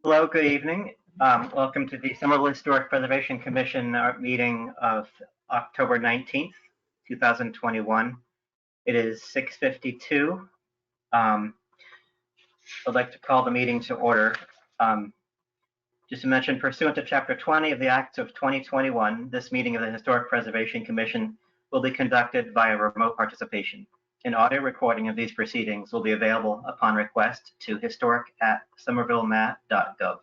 Hello, good evening. Welcome to the Somerville Historic Preservation Commission meeting of October 19th, 2021. It is 6:52. I'd like to call the meeting to order. Just to mention, pursuant to Chapter 20 of the Acts of 2021, this meeting of the Historic Preservation Commission will be conducted via remote participation. An audio recording of these proceedings will be available upon request to historic@somervillemat.gov.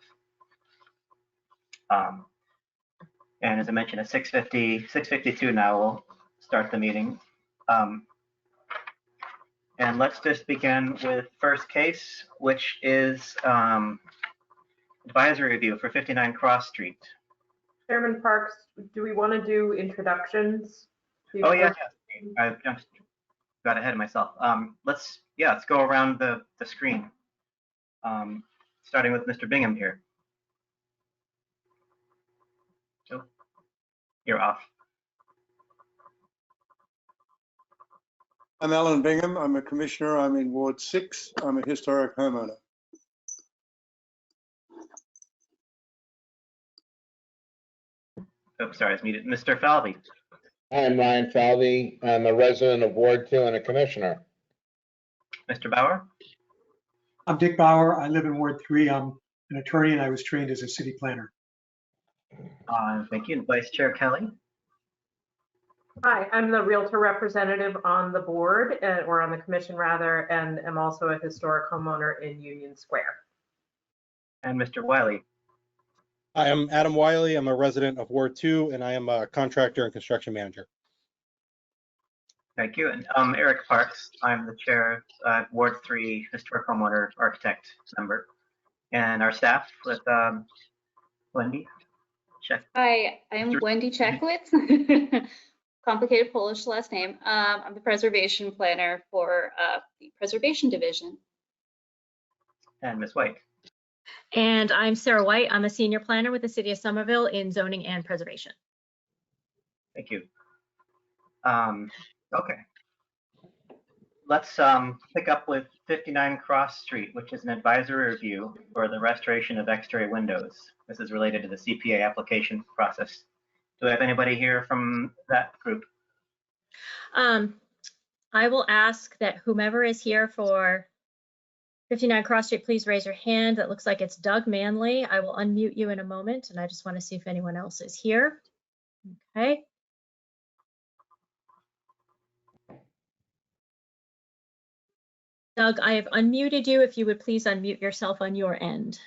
And as I mentioned, at 6:52 now, we'll start the meeting. And let's just begin with first case, which is advisory review for 59 Cross Street. Chairman Parks, do we want to do introductions? Oh yeah, I just got ahead of myself. Let's go around the screen, starting with Mr. Bingham here. So you're off. I'm Alan Bingham. I'm a commissioner. I'm in Ward 6. I'm a historic homeowner. Oh, sorry, I was muted. Mr. Falvey. I'm Ryan Falvey. I'm a resident of Ward 2 and a commissioner. Mr. Bauer. I'm Dick Bauer. I live in Ward 3. I'm an attorney and I was trained as a city planner. Thank you. And Vice Chair Kelly. Hi, I'm the Realtor representative on the board, or on the commission rather, and am also a historic homeowner in Union Square. And Mr. Wiley. I am Adam Wiley. I'm a resident of Ward 2, and I am a contractor and construction manager. Thank you. And Eric Parks. I'm the chair of Ward 3 Historic Homeowner Architect member. And our staff with Wendy. Check. Hi, I'm Wendy Checkwitz. Complicated Polish last name. I'm the preservation planner for the Preservation Division. And Ms. White. And I'm Sarah White. I'm a senior planner with the City of Somerville in zoning and preservation. Thank you. Okay. Let's pick up with 59 Cross Street, which is an advisory review for the restoration of exterior windows. This is related to the CPA application process. Do I have anybody here from that group? I will ask that whomever is here for 59 Cross Street, please raise your hand. It looks like it's Doug Manley. I will unmute you in a moment, and I just want to see if anyone else is here. Okay. Doug, I have unmuted you. If you would please unmute yourself on your end.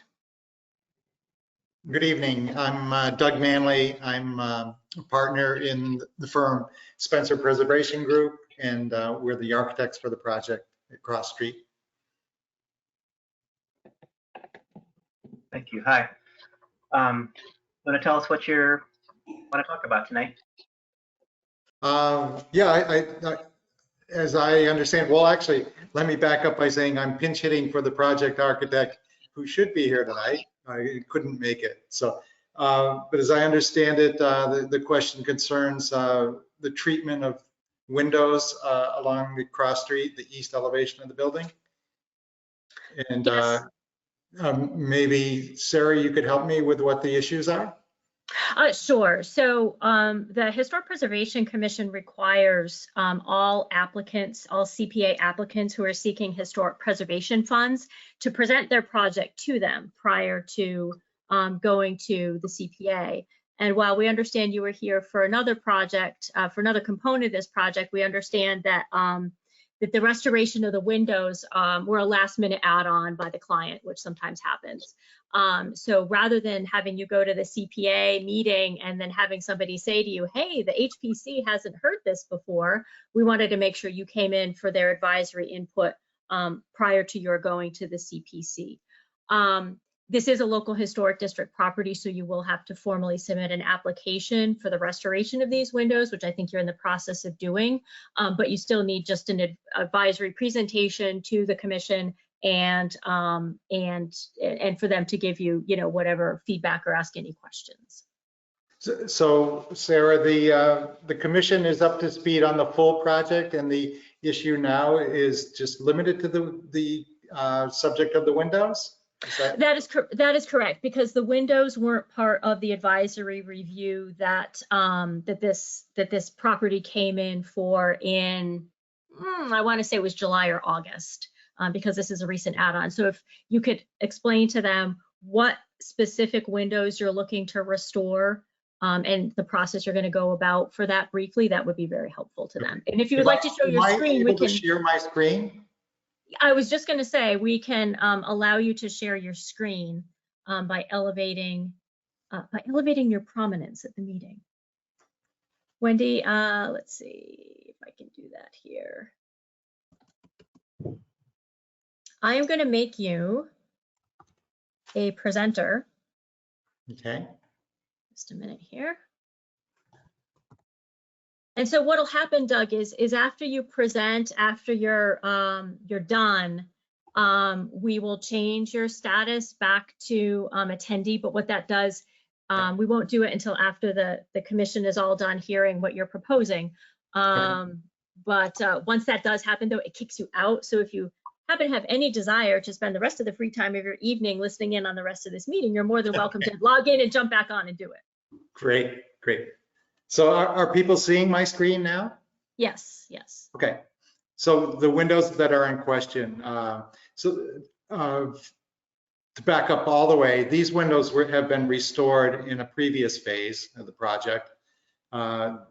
Good evening. I'm Doug Manley. I'm a partner in the firm Spencer Preservation Group, and we're the architects for the project at Cross Street. Thank you. Hi. Want to tell us what you want to talk about tonight? Yeah, as I understand, well, actually, let me back up by saying I'm pinch hitting for the project architect who should be here tonight. I couldn't make it. So, but as I understand it, the question concerns the treatment of windows along the Cross Street, the east elevation of the building. And yes. Maybe Sarah, you could help me with what the issues are? Sure. So the Historic Preservation Commission requires all applicants, all CPA applicants who are seeking historic preservation funds to present their project to them prior to going to the CPA. And while we understand you were here for another project, for another component of this project, we understand that that the restoration of the windows were a last minute add-on by the client, which sometimes happens. So rather than having you go to the CPA meeting and then having somebody say to you, hey, the HPC hasn't heard this before, we wanted to make sure you came in for their advisory input prior to your going to the CPC. This is a local historic district property, so you will have to formally submit an application for the restoration of these windows, which I think you're in the process of doing, but you still need just an advisory presentation to the commission and for them to give you, whatever feedback or ask any questions. So Sarah, the commission is up to speed on the full project, and the issue now is just limited to the subject of the windows? Is that- That is correct, because the windows weren't part of the advisory review that this property came in for in, I want to say it was July or August, because this is a recent add-on. So if you could explain to them what specific windows you're looking to restore, and the process you're going to go about for that briefly, that would be very helpful to them. And if you would like to show your screen, we Am I able to can. share my screen? I was just going to say, we can allow you to share your screen by elevating your prominence at the meeting. Wendy, let's see if I can do that here. I am going to make you a presenter. Okay. Just a minute here. And so what'll happen, Doug, is after you present, after you're done, we will change your status back to attendee. But what that does, we won't do it until after the commission is all done hearing what you're proposing. But once that does happen, though, it kicks you out. So if you happen to have any desire to spend the rest of the free time of your evening listening in on the rest of this meeting, you're more than welcome to log in and jump back on and do it. Great, great. So are people seeing my screen now? Yes, yes. Okay. So the windows that are in question, to back up all the way, these windows have been restored in a previous phase of the project.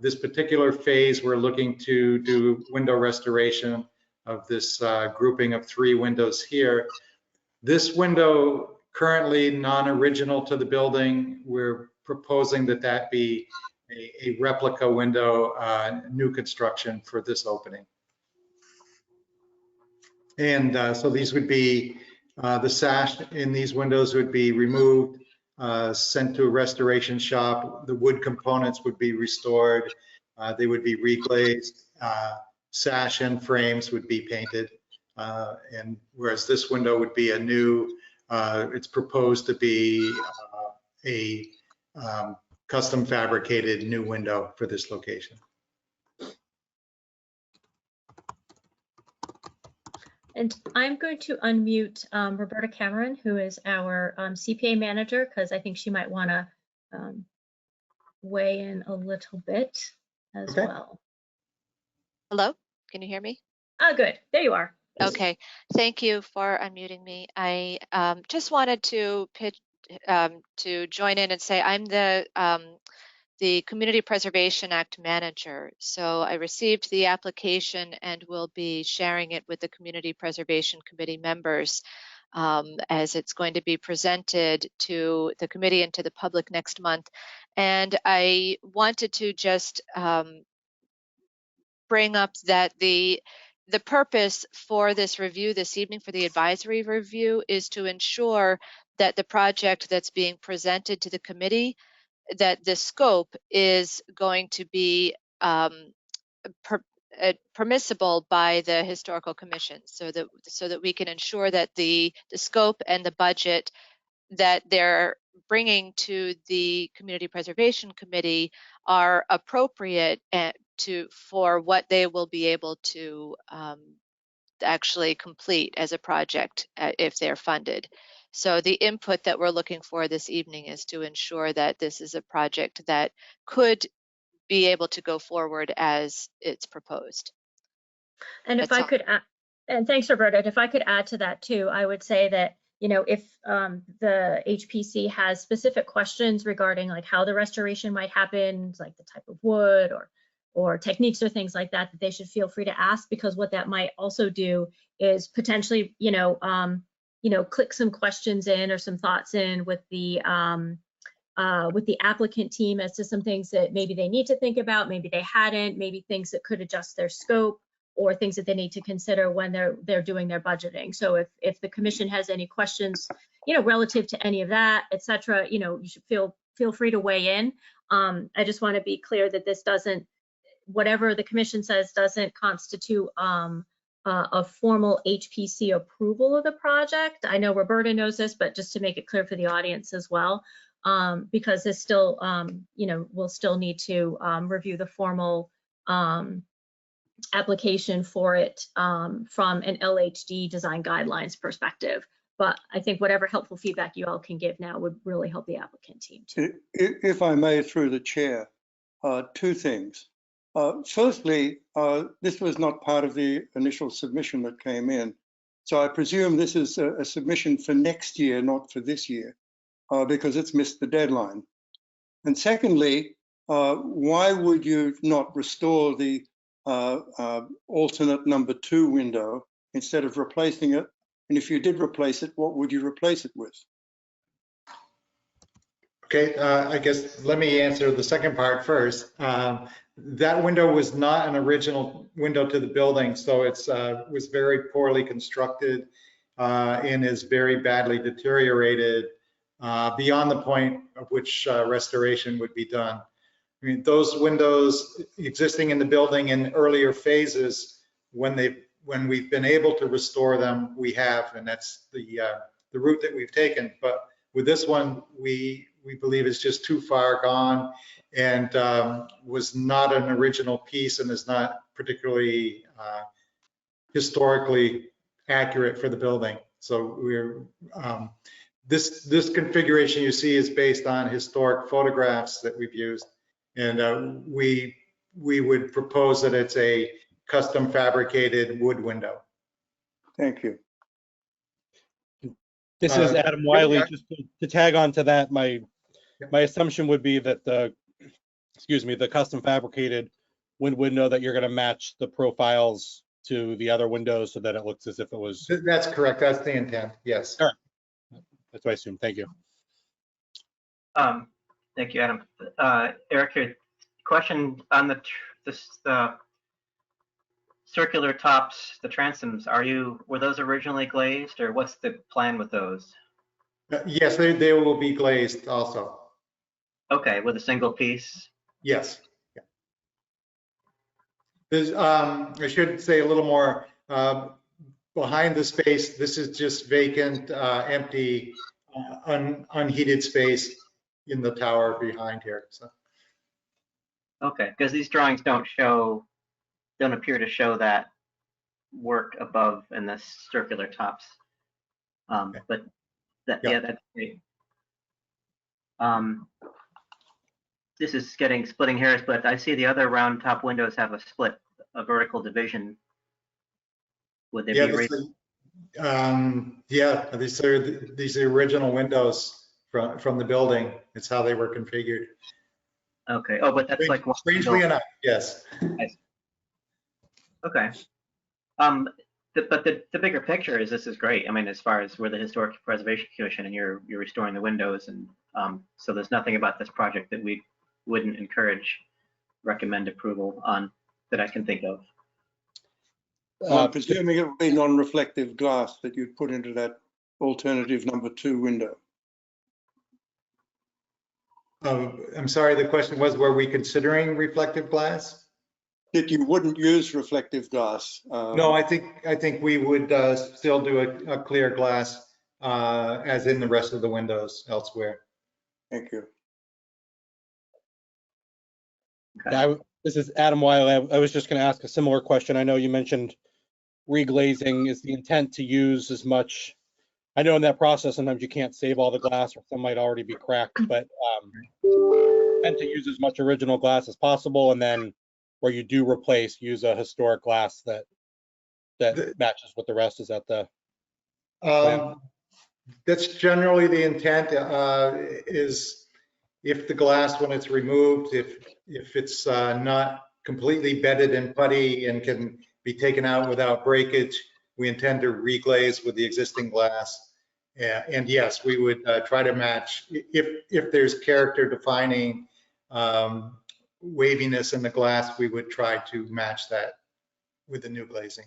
This particular phase, we're looking to do window restoration of this grouping of 3 windows here. This window currently non-original to the building. We're proposing that that be a replica window, new construction for this opening. And so these would be, the sash in these windows would be removed, sent to a restoration shop. The wood components would be restored. They would be reglazed. Sash and frames would be painted. And whereas this window would be a new, it's proposed to be a custom fabricated new window for this location. And I'm going to unmute Roberta Cameron, who is our CPA manager, because I think she might want to weigh in a little bit as well. Hello, can you hear me? Oh, good. There you are. Okay, thank you for unmuting me. I just wanted to to join in and say I'm the Community Preservation Act manager. So I received the application and will be sharing it with the Community Preservation Committee members as it's going to be presented to the committee and to the public next month. And I wanted to just bring up that the purpose for this review this evening, for the advisory review, is to ensure that the project that's being presented to the committee, that the scope is going to be permissible by the Historical Commission, so that we can ensure that the scope and the budget that they're bringing to the Community Preservation Committee are appropriate for what they will be able to actually complete as a project if they're funded. So the input that we're looking for this evening is to ensure that this is a project that could be able to go forward as it's proposed. And if I could add, and thanks, Roberta, if I could add to that too, I would say that, you know, if the HPC has specific questions regarding like how the restoration might happen, like the type of wood or techniques or things like that, that they should feel free to ask, because what that might also do is potentially, click some questions in or some thoughts in with the applicant team as to some things that maybe they need to think about, maybe they hadn't, maybe things that could adjust their scope, or things that they need to consider when they're doing their budgeting. So if the commission has any questions, relative to any of that, et cetera, you should feel free to weigh in. I just want to be clear that this doesn't, whatever the commission says, doesn't constitute a formal HPC approval of the project. I know Roberta knows this, but just to make it clear for the audience as well, because this still, we'll still need to review the formal application for it from an LHD design guidelines perspective. But I think whatever helpful feedback you all can give now would really help the applicant team too. If I may, through the chair, two things. Firstly, this was not part of the initial submission that came in. So I presume this is a submission for next year, not for this year, because it's missed the deadline. And secondly, why would you not restore the alternate number 2 window instead of replacing it? And if you did replace it, what would you replace it with? Okay, I guess let me answer the second part first. That window was not an original window to the building, so it's was very poorly constructed and is very badly deteriorated beyond the point of which restoration would be done. I mean, those windows existing in the building in earlier phases, when we've been able to restore them, we have, and that's the route that we've taken. But with this one, we believe is just too far gone and was not an original piece and is not particularly historically accurate for the building. So we're this configuration you see is based on historic photographs that we've used, and we would propose that it's a custom fabricated wood window. Thank you. This is Adam Wiley. Just to tag on to that, my assumption would be that the custom fabricated window, that you're going to match the profiles to the other windows so that it looks as if it was. That's correct. That's the intent. Yes. All right. That's what I assume. Thank you. Thank you, Adam. Eric, your question on the circular tops, the transoms, were those originally glazed, or what's the plan with those? Yes, they will be glazed also. Okay, with a single piece? Yes. Yeah. There's, I should say a little more behind the space. This is just vacant, empty, unheated space in the tower behind here. So. Okay, because these drawings don't appear to show that work above in the circular tops. But yeah, that's great. This is splitting hairs, but I see the other round top windows have a vertical division. Would they be yeah, these are original windows from the building. It's how they were configured. Okay. Oh, but that's like strangely enough, yes. Okay. But the bigger picture is this is great. I mean, as far as we're the Historic Preservation Commission and you're restoring the windows, and so there's nothing about this project that we wouldn't recommend approval on that I can think of. I'm presuming it would be non-reflective glass that you'd put into that alternative number 2 window. I'm sorry, the question was, were we considering reflective glass? That you wouldn't use reflective glass. No, I think we would still do a clear glass as in the rest of the windows elsewhere. Thank you. Okay. This is Adam Wiley. I was just going to ask a similar question. I know you mentioned reglazing. Is the intent to use as much? I know in that process sometimes you can't save all the glass, or some might already be cracked, but intent to use as much original glass as possible, and then where you do replace, use a historic glass that matches with the rest. Is that the plan? That's generally the intent. Is if the glass, when it's removed, if it's not completely bedded in putty and can be taken out without breakage, we intend to reglaze with the existing glass. And yes, we would try to match, if there's character defining waviness in the glass, we would try to match that with the new glazing,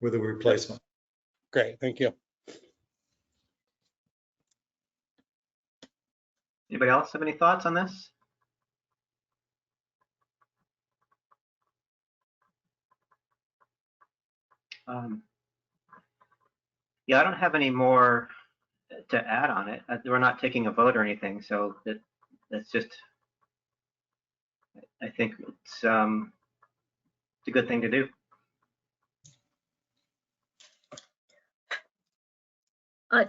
with a replacement. Great, thank you. Anybody else have any thoughts on this? Yeah, I don't have any more to add on it. We're not taking a vote or anything, so that's just, I think it's a good thing to do.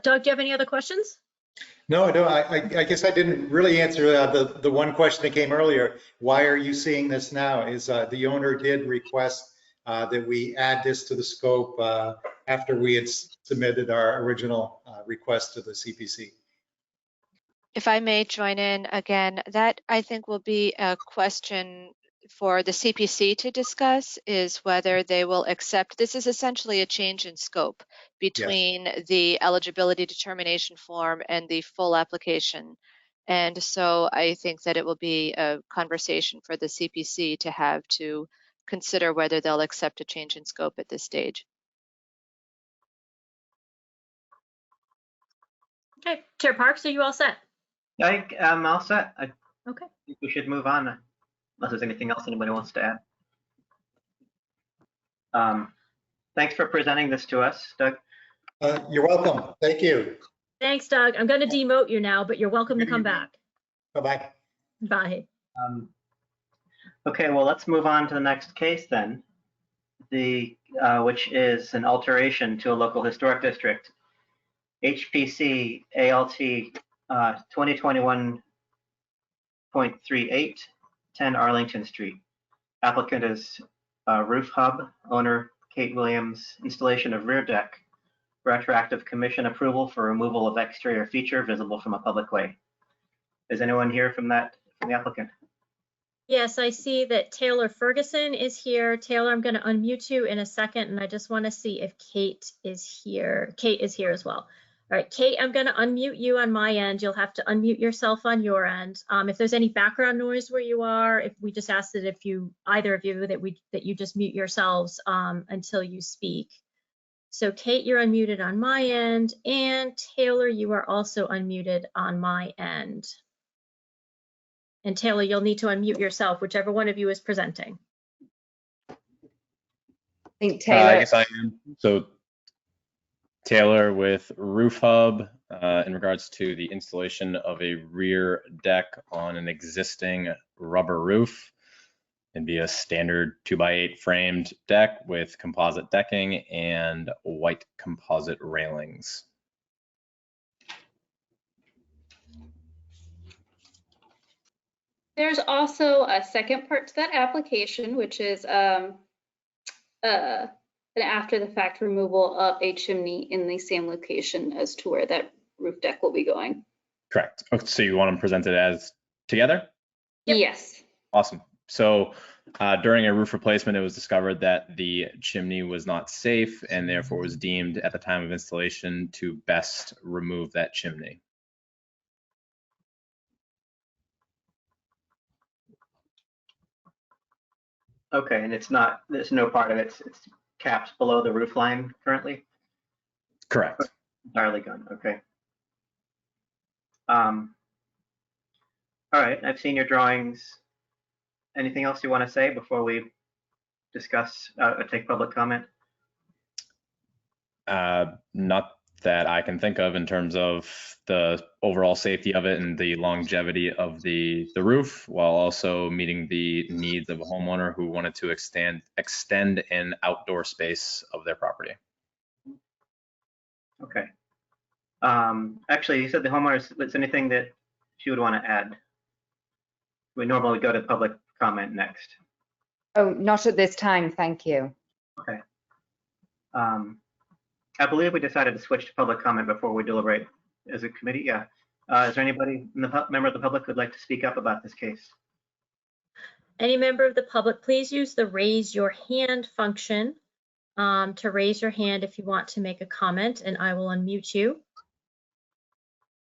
Doug, do you have any other questions? No, I guess I didn't really answer the one question that came earlier. Why are you seeing this now? Is the owner did request that we add this to the scope after we had submitted our original request to the CPC. If I may join in again, that I think will be a question for the CPC to discuss, is whether they will accept. This is essentially a change in scope between the eligibility determination form and the full application. And so I think that it will be a conversation for the CPC to have to consider whether they'll accept a change in scope at this stage. Okay, Chair Parks, are you all set? I'm all set. I Okay. think we should move on unless there's anything else anybody wants to add. Thanks for presenting this to us, Doug. You're welcome. Thank you. Thanks, Doug. I'm going to demote you now, but you're welcome to come back. Bye-bye. Bye. Okay, well, let's move on to the next case then, which is an alteration to a local historic district. HPC ALT 2021.38, 10 Arlington Street. Applicant is Roof Hub, owner Kate Williams, installation of rear deck, retroactive commission approval for removal of exterior feature visible from a public way. Is anyone here from the applicant? Yes, I see that Taylor Ferguson is here. Taylor, I'm going to unmute you in a second, and I just want to see if Kate is here. Kate is here as well. All right, Kate, I'm going to unmute you on my end. You'll have to unmute yourself on your end. If there's any background noise where you are, if we just ask that if either of you that you just mute yourselves until you speak. So Kate, you're unmuted on my end, and Taylor, you are also unmuted on my end. And Taylor, you'll need to unmute yourself, whichever one of you is presenting. I think Taylor. I guess I am. So Taylor with Roof Hub in regards to the installation of a rear deck on an existing rubber roof. It'd be a standard 2x8 framed deck with composite decking and white composite railings. There's also a second part to that application, which is an after the fact removal of a chimney in the same location as to where that roof deck will be going. Correct. Okay, so you want them presented as together? Yep. Yes. Awesome. So during a roof replacement, it was discovered that the chimney was not safe and therefore was deemed at the time of installation to best remove that chimney. Okay, and there's no part of it, it's capped below the roof line currently? Correct. Entirely gone, okay. All right, I've seen your drawings. Anything else you want to say before we discuss, take public comment? Not that I can think of in terms of the overall safety of it and the longevity of the roof, while also meeting the needs of a homeowner who wanted to extend an outdoor space of their property. Okay. Actually, you said the homeowners, is anything that she would want to add? We normally go to public comment next. Oh, not at this time, thank you. Okay. I believe we decided to switch to public comment before we deliberate as a committee. Yeah. Is there anybody, member of the public, who would like to speak up about this case? Any member of the public, please use the raise your hand function to raise your hand if you want to make a comment, and I will unmute you.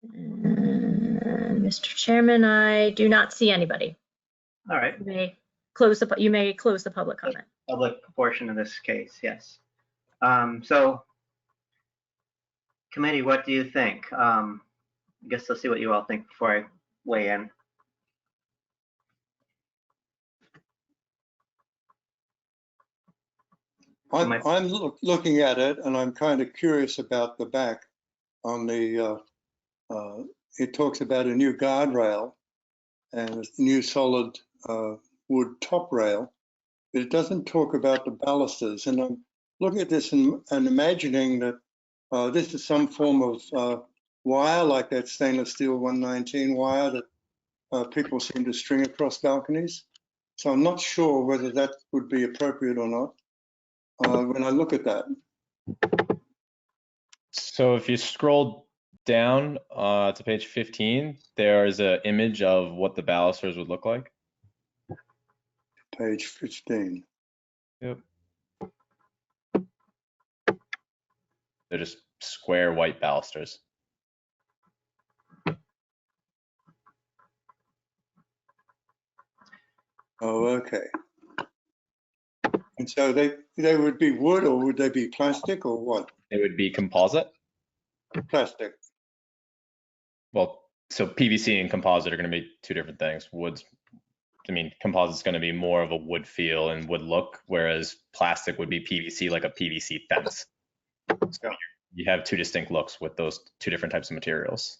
Mr. Chairman, I do not see anybody. All right. You may close the public comment. Public portion of this case, yes. So, committee, what do you think? I guess let's see what you all think before I weigh in. I'm looking at it, and I'm kind of curious about the back. On the, it talks about a new guardrail and a new solid wood top rail, but it doesn't talk about the balusters. And I'm looking at this and imagining that This is some form of wire, like that stainless steel 119 wire that people seem to string across balconies. So I'm not sure whether that would be appropriate or not when I look at that. So if you scroll down to page 15, there is an image of what the balusters would look like. Page 15. Yep. They're just square white balusters. Oh, okay. And so they would be wood, or would they be plastic, or what? It would be composite. Plastic. Well, so PVC and composite are going to be two different things. Composite's going to be more of a wood feel and wood look, whereas plastic would be PVC, like a PVC fence. So you have two distinct looks with those two different types of materials.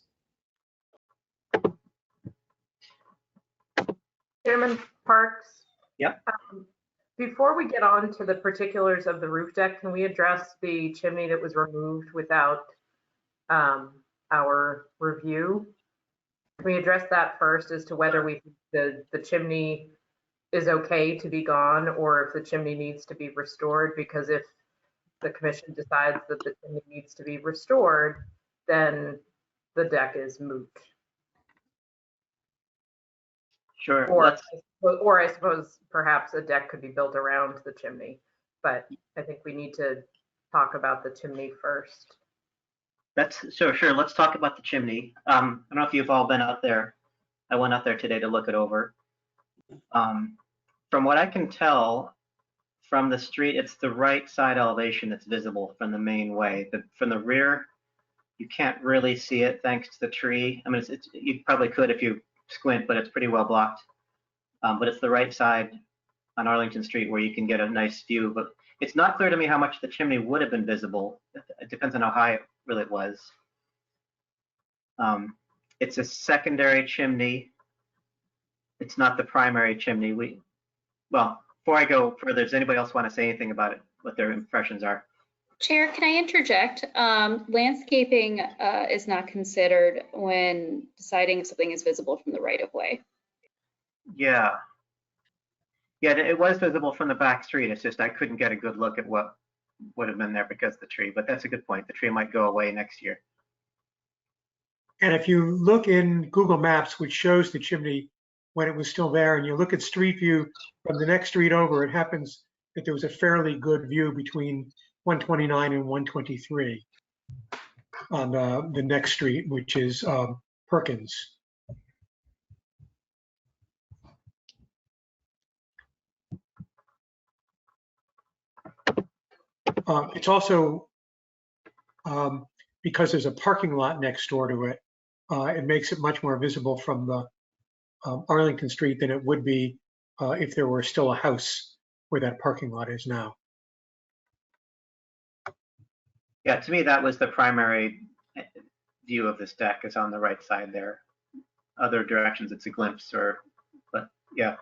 Chairman Parks? Yep. Before we get on to the particulars of the roof deck, can we address the chimney that was removed without our review? Can we address that first as to whether the chimney is okay to be gone, or if the chimney needs to be restored? Because if the commission decides that the chimney needs to be restored, then the deck is moot. Sure. Or I suppose perhaps a deck could be built around the chimney, but I think we need to talk about the chimney first. Sure. Let's talk about the chimney. I don't know if you've all been out there. I went out there today to look it over. From what I can tell from the street, it's the right side elevation that's visible from the main way. From the rear, you can't really see it thanks to the tree. I mean, you probably could if you squint, but it's pretty well blocked. But it's the right side on Arlington Street where you can get a nice view. But it's not clear to me how much the chimney would have been visible. It depends on how high it really was. It's a secondary chimney. It's not the primary chimney. Well, before I go further, does anybody else want to say anything about it, what their impressions are? Chair, can I interject? Landscaping is not considered when deciding if something is visible from the right of way. Yeah, it was visible from the back street. It's just I couldn't get a good look at what would have been there because of the tree, but that's a good point. The tree might go away next year. And if you look in Google Maps, which shows the chimney when it was still there, and you look at Street View from the next street over, it happens that there was a fairly good view between 129 and 123 on the next street, which is Perkins. It's also, because there's a parking lot next door to it, it makes it much more visible from the Arlington Street than it would be if there were still a house where that parking lot is now. Yeah, to me, that was the primary view of this deck, is on the right side there. Other directions, it's a glimpse, but yeah.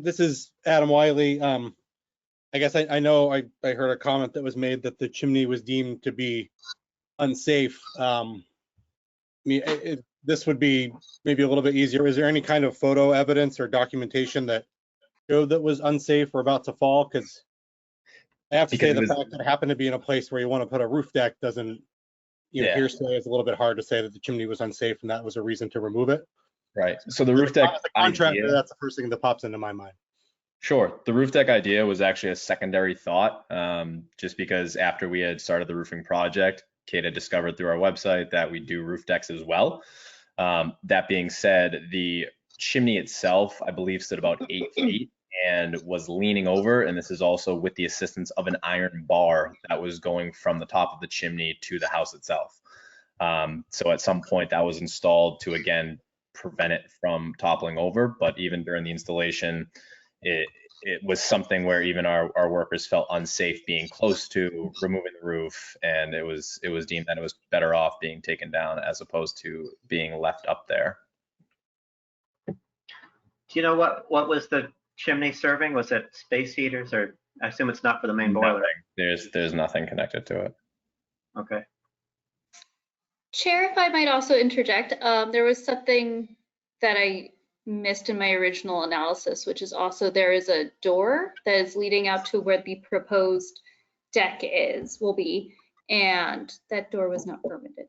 This is Adam Wiley. I guess I know I heard a comment that was made that the chimney was deemed to be unsafe. This would be maybe a little bit easier. Is there any kind of photo evidence or documentation that showed that was unsafe or about to fall? Because I have to say the fact that it happened to be in a place where you want to put a roof deck doesn't, hearsay is a little bit hard to say that the chimney was unsafe and that was a reason to remove it. Right. So the roof deck contractor, that's the first thing that pops into my mind. Sure. The roof deck idea was actually a secondary thought, just because after we had started the roofing project, Kate had discovered through our website that we do roof decks as well. That being said, the chimney itself, I believe, stood about 8 feet and was leaning over. And this is also with the assistance of an iron bar that was going from the top of the chimney to the house itself. So at some point that was installed to, again, prevent it from toppling over. But even during the installation, it was something where even our workers felt unsafe being close to removing the roof, and it was deemed that it was better off being taken down as opposed to being left up there. Do you know what was the chimney serving? Was it space heaters or I assume it's not for the main boiler. There's nothing connected to it. Okay. Chair, if I might also interject, there was something that I missed in my original analysis, which is also there is a door that is leading out to where the proposed deck will be, and that door was not permitted.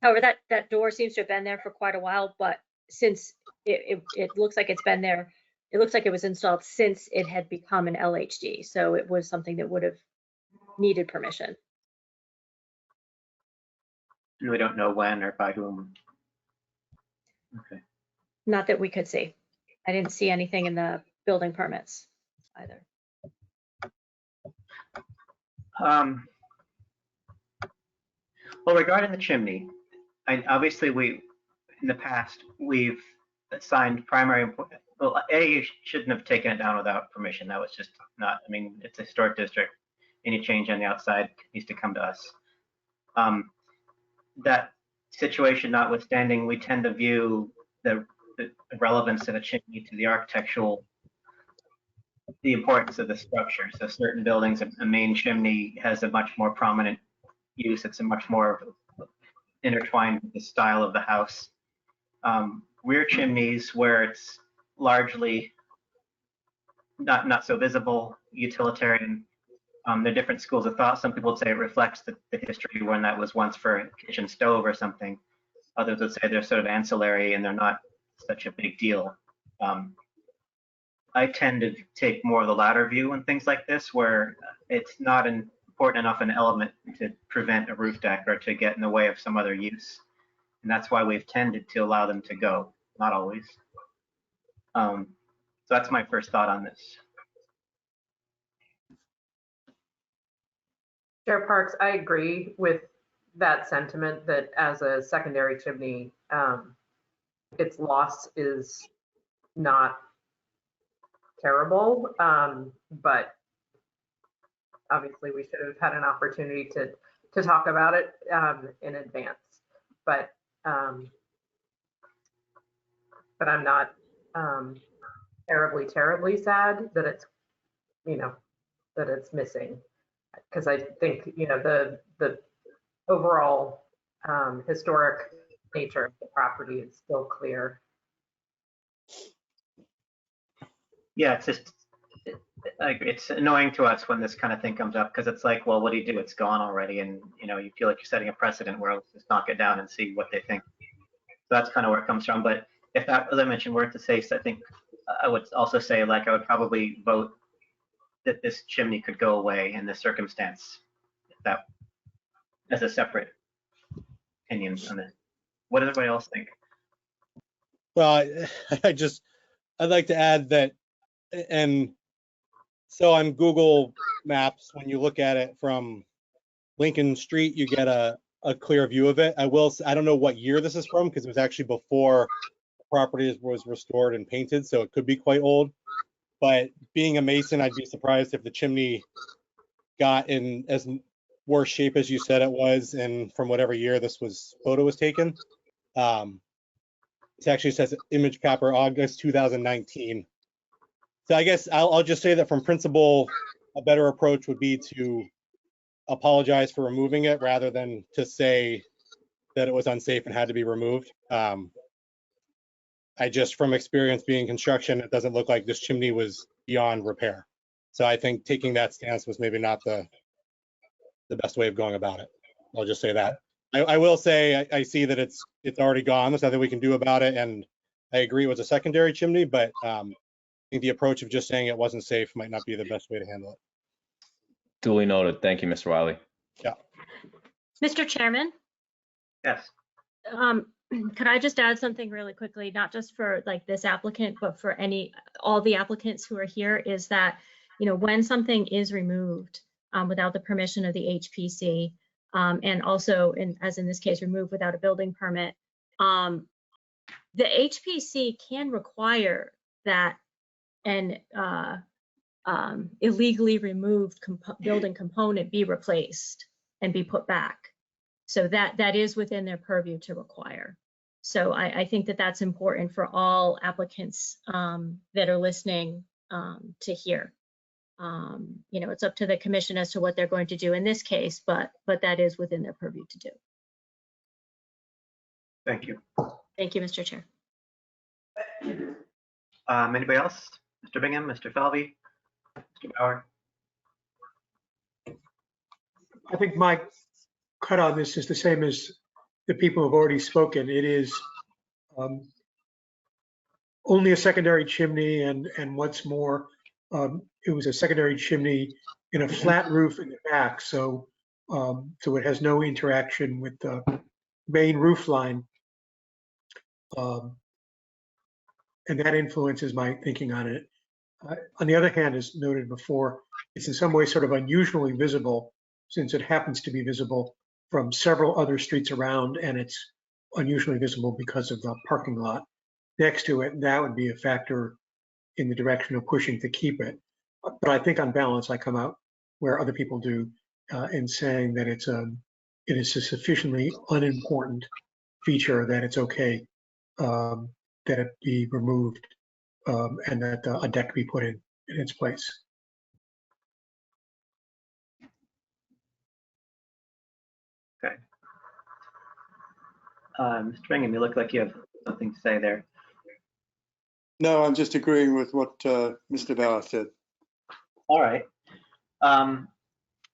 However, that door seems to have been there for quite a while, but since it looks like it's been there, it looks like it was installed since it had become an LHD. So it was something that would have needed permission. And we don't know when or by whom. Okay. Not that we could see. I didn't see anything in the building permits either. Well, regarding the chimney, obviously in the past, we've assigned primary importance. Well, you shouldn't have taken it down without permission. That was just not, I mean, it's a historic district. Any change on the outside needs to come to us. That situation notwithstanding, we tend to view the relevance of a chimney to the architectural, the importance of the structure. So certain buildings, a main chimney has a much more prominent use. It's a much more intertwined with the style of the house. Rear chimneys, where it's largely not so visible, utilitarian. There are different schools of thought. Some people would say it reflects the history when that was once for a kitchen stove or something. Others would say they're sort of ancillary and they're not such a big deal. I tend to take more of the latter view on things like this, where it's not important enough an element to prevent a roof deck or to get in the way of some other use. And that's why we've tended to allow them to go, not always. So that's my first thought on this. Chair Parks, I agree with that sentiment that as a secondary chimney, its loss is not terrible, but obviously we should have had an opportunity to talk about it in advance. But I'm not terribly sad that it's, that it's missing, because I think, the overall historic nature of the property is still clear. Yeah, it's just, it's annoying to us when this kind of thing comes up, because it's like, well, what do you do? It's gone already. And, you feel like you're setting a precedent where let's just knock it down and see what they think. So that's kind of where it comes from. But if that, as I mentioned, were to say, so I think I would also say, like, I would probably vote that this chimney could go away in this circumstance, that as a separate opinion on this. What does everybody else think? Well, I'd like to add that, and so on Google Maps, when you look at it from Lincoln Street, you get a clear view of it. I don't know what year this is from, because it was actually before the property was restored and painted, so it could be quite old. But being a Mason, I'd be surprised if the chimney got in as worse shape as you said it was, and from whatever year this photo was taken. It actually says image capture August 2019. So I guess I'll just say that from principle, a better approach would be to apologize for removing it rather than to say that it was unsafe and had to be removed. I just, from experience being construction, it doesn't look like this chimney was beyond repair. So I think taking that stance was maybe not the best way of going about it. I'll just say that. I will say I see that it's already gone. There's nothing we can do about it, and I agree it was a secondary chimney, but I think the approach of just saying it wasn't safe might not be the best way to handle it. Duly noted. Thank you, Mr. Wiley. Yeah. Mr. Chairman? Yes. Could I just add something really quickly, not just for like this applicant, but for all the applicants who are here, is that, when something is removed without the permission of the HPC, and also, as in this case, removed without a building permit, the HPC can require that an illegally removed building component be replaced and be put back. So that is within their purview to require. So I think that that's important for all applicants that are listening to hear. You know, it's up to the commission as to what they're going to do in this case, but that is within their purview to do. Thank you. Thank you, Mr. Chair. Anybody else? Mr. Bingham, Mr. Falvey, Mr. Bauer? I think my cut on this is the same as the people who have already spoken. It is only a secondary chimney, and what's more, it was a secondary chimney in a flat roof in the back, so it has no interaction with the main roof line. And that influences my thinking on it. On the other hand, as noted before, it's in some ways sort of unusually visible, since it happens to be visible from several other streets around, and it's unusually visible because of the parking lot next to it. That would be a factor in the direction of pushing to keep it. But I think on balance, I come out where other people do in saying that it is a sufficiently unimportant feature that it's okay that it be removed and that a deck be put in its place. Okay. Mr. Bingham, you look like you have something to say there. No, I'm just agreeing with what Mr. Bauer said. All right.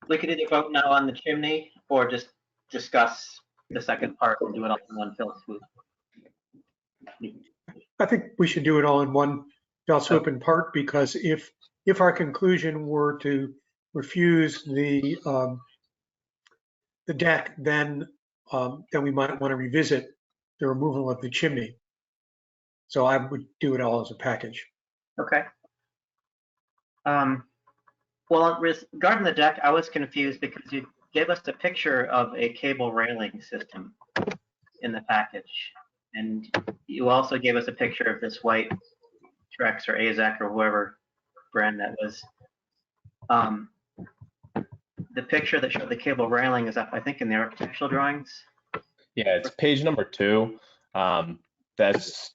We could either vote no on the chimney or just discuss the second part and do it all in one fell swoop. I think we should do it all in one fell swoop, in part because if our conclusion were to refuse the deck, then we might want to revisit the removal of the chimney. So I would do it all as a package. Okay. Well, regarding the deck, I was confused because you gave us a picture of a cable railing system in the package. And you also gave us a picture of this white Trex or AZEK or whoever brand that was. The picture that showed the cable railing is up, I think, in the architectural drawings. Yeah, it's page number 2. That's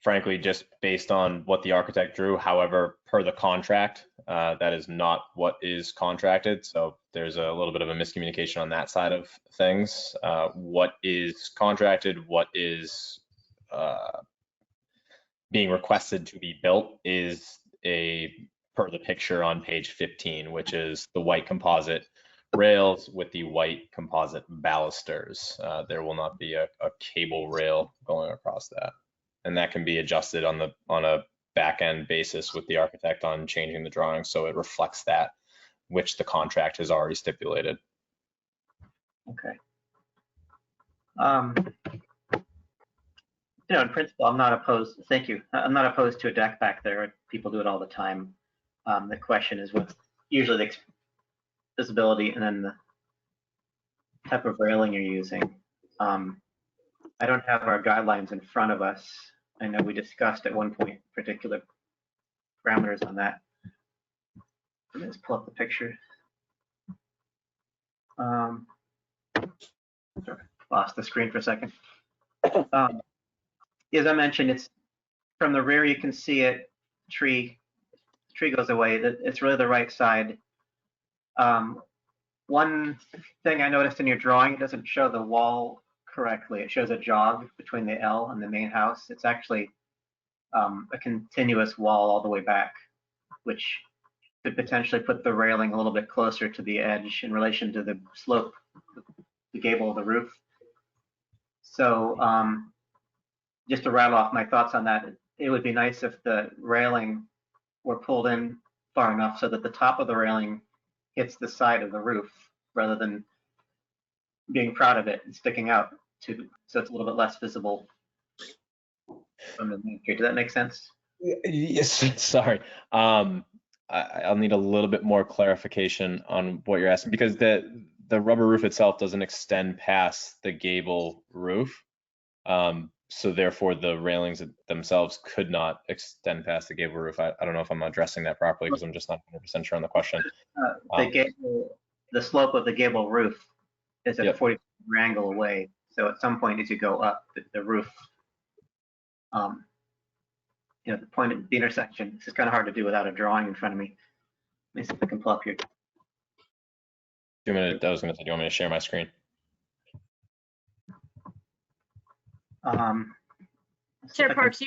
frankly just based on what the architect drew. However, per the contract, that is not what is contracted. So there's a little bit of a miscommunication on that side of things. What is contracted, what is being requested to be built is per the picture on page 15, which is the white composite rails with the white composite balusters. There will not be a cable rail going across that. And that can be adjusted on a back end basis with the architect on changing the drawing so it reflects that, which the contract has already stipulated. Okay. You know, in principle, I'm not opposed. Thank you. I'm not opposed to a deck back there. People do it all the time. The question is what's usually the visibility and then the type of railing you're using. I don't have our guidelines in front of us. I know we discussed at one point particular parameters on that. Let me just pull up the picture. Sorry, lost the screen for a second. As I mentioned, it's from the rear. You can see it. Tree goes away. It's really the right side. One thing I noticed in your drawing, it doesn't show the wall correctly. It shows a jog between the L and the main house. It's actually a continuous wall all the way back, which could potentially put the railing a little bit closer to the edge in relation to the slope, the gable of the roof. So just to rattle off my thoughts on that, it would be nice if the railing were pulled in far enough so that the top of the railing hits the side of the roof rather than being proud of it and sticking out so it's a little bit less visible from the main street. Does that make sense? Yes, sorry. I'll need a little bit more clarification on what you're asking because the rubber roof itself doesn't extend past the gable roof. So therefore the railings themselves could not extend past the gable roof. I don't know if I'm addressing that properly because I'm just not 100% sure on the question. The slope of the gable roof is at a 40 degree angle away. So at some point as you go up, the roof the point at the intersection. This is kind of hard to do without a drawing in front of me. Let me see if I can pull up here. I was going to say, do you want me to share my screen? Let's see if Chair I can- Parks,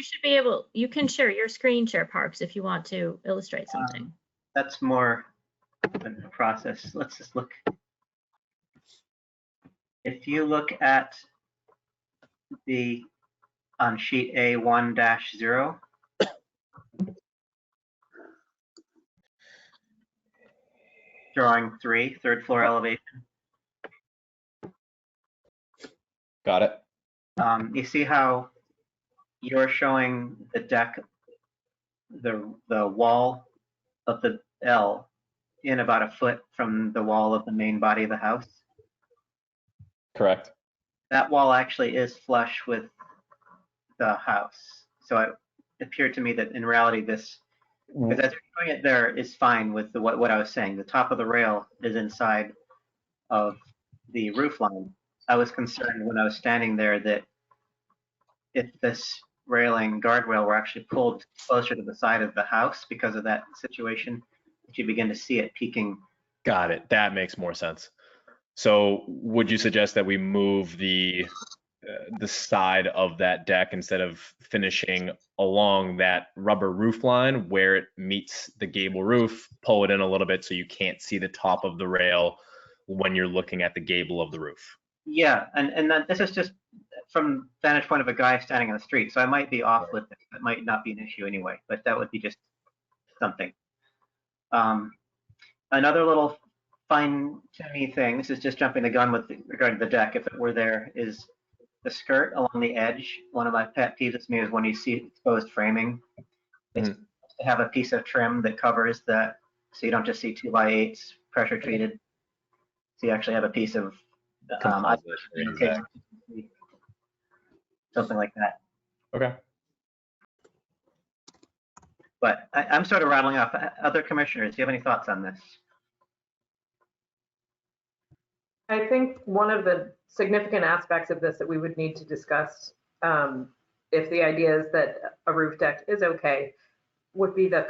you can share your screen, Chair Parks, if you want to illustrate something. That's more of a process. Let's just look. If you look at on sheet A1-0, drawing 3, third floor elevation, Got it. you see how you're showing the deck, the wall of the L in about a foot from the wall of the main body of the house? Correct. That wall actually is flush with the house. So it appeared to me that in reality this, because as you're showing it there, is fine with what I was saying. The top of the rail is inside of the roof line. I was concerned when I was standing there that if this railing guardrail were actually pulled closer to the side of the house because of that situation, that you begin to see it peaking. Got it. That makes more sense. So would you suggest that we move the side of that deck instead of finishing along that rubber roof line where it meets the gable roof, pull it in a little bit so you can't see the top of the rail when you're looking at the gable of the roof? Yeah, and then this is just from vantage point of a guy standing on the street, so I might be off with it. It might not be an issue anyway, but that would be just something. Another little fine-tuning thing, this is just jumping the gun with regard to the deck, if it were there, is the skirt along the edge. One of my pet peeves with me is when you see exposed framing, it's supposed to have a piece of trim that covers that, so you don't just see 2x8s pressure treated. So you actually have a piece of something like that. Okay. But I'm sort of rattling off. Other commissioners, do you have any thoughts on this? I think one of the significant aspects of this that we would need to discuss, if the idea is that a roof deck is okay, would be the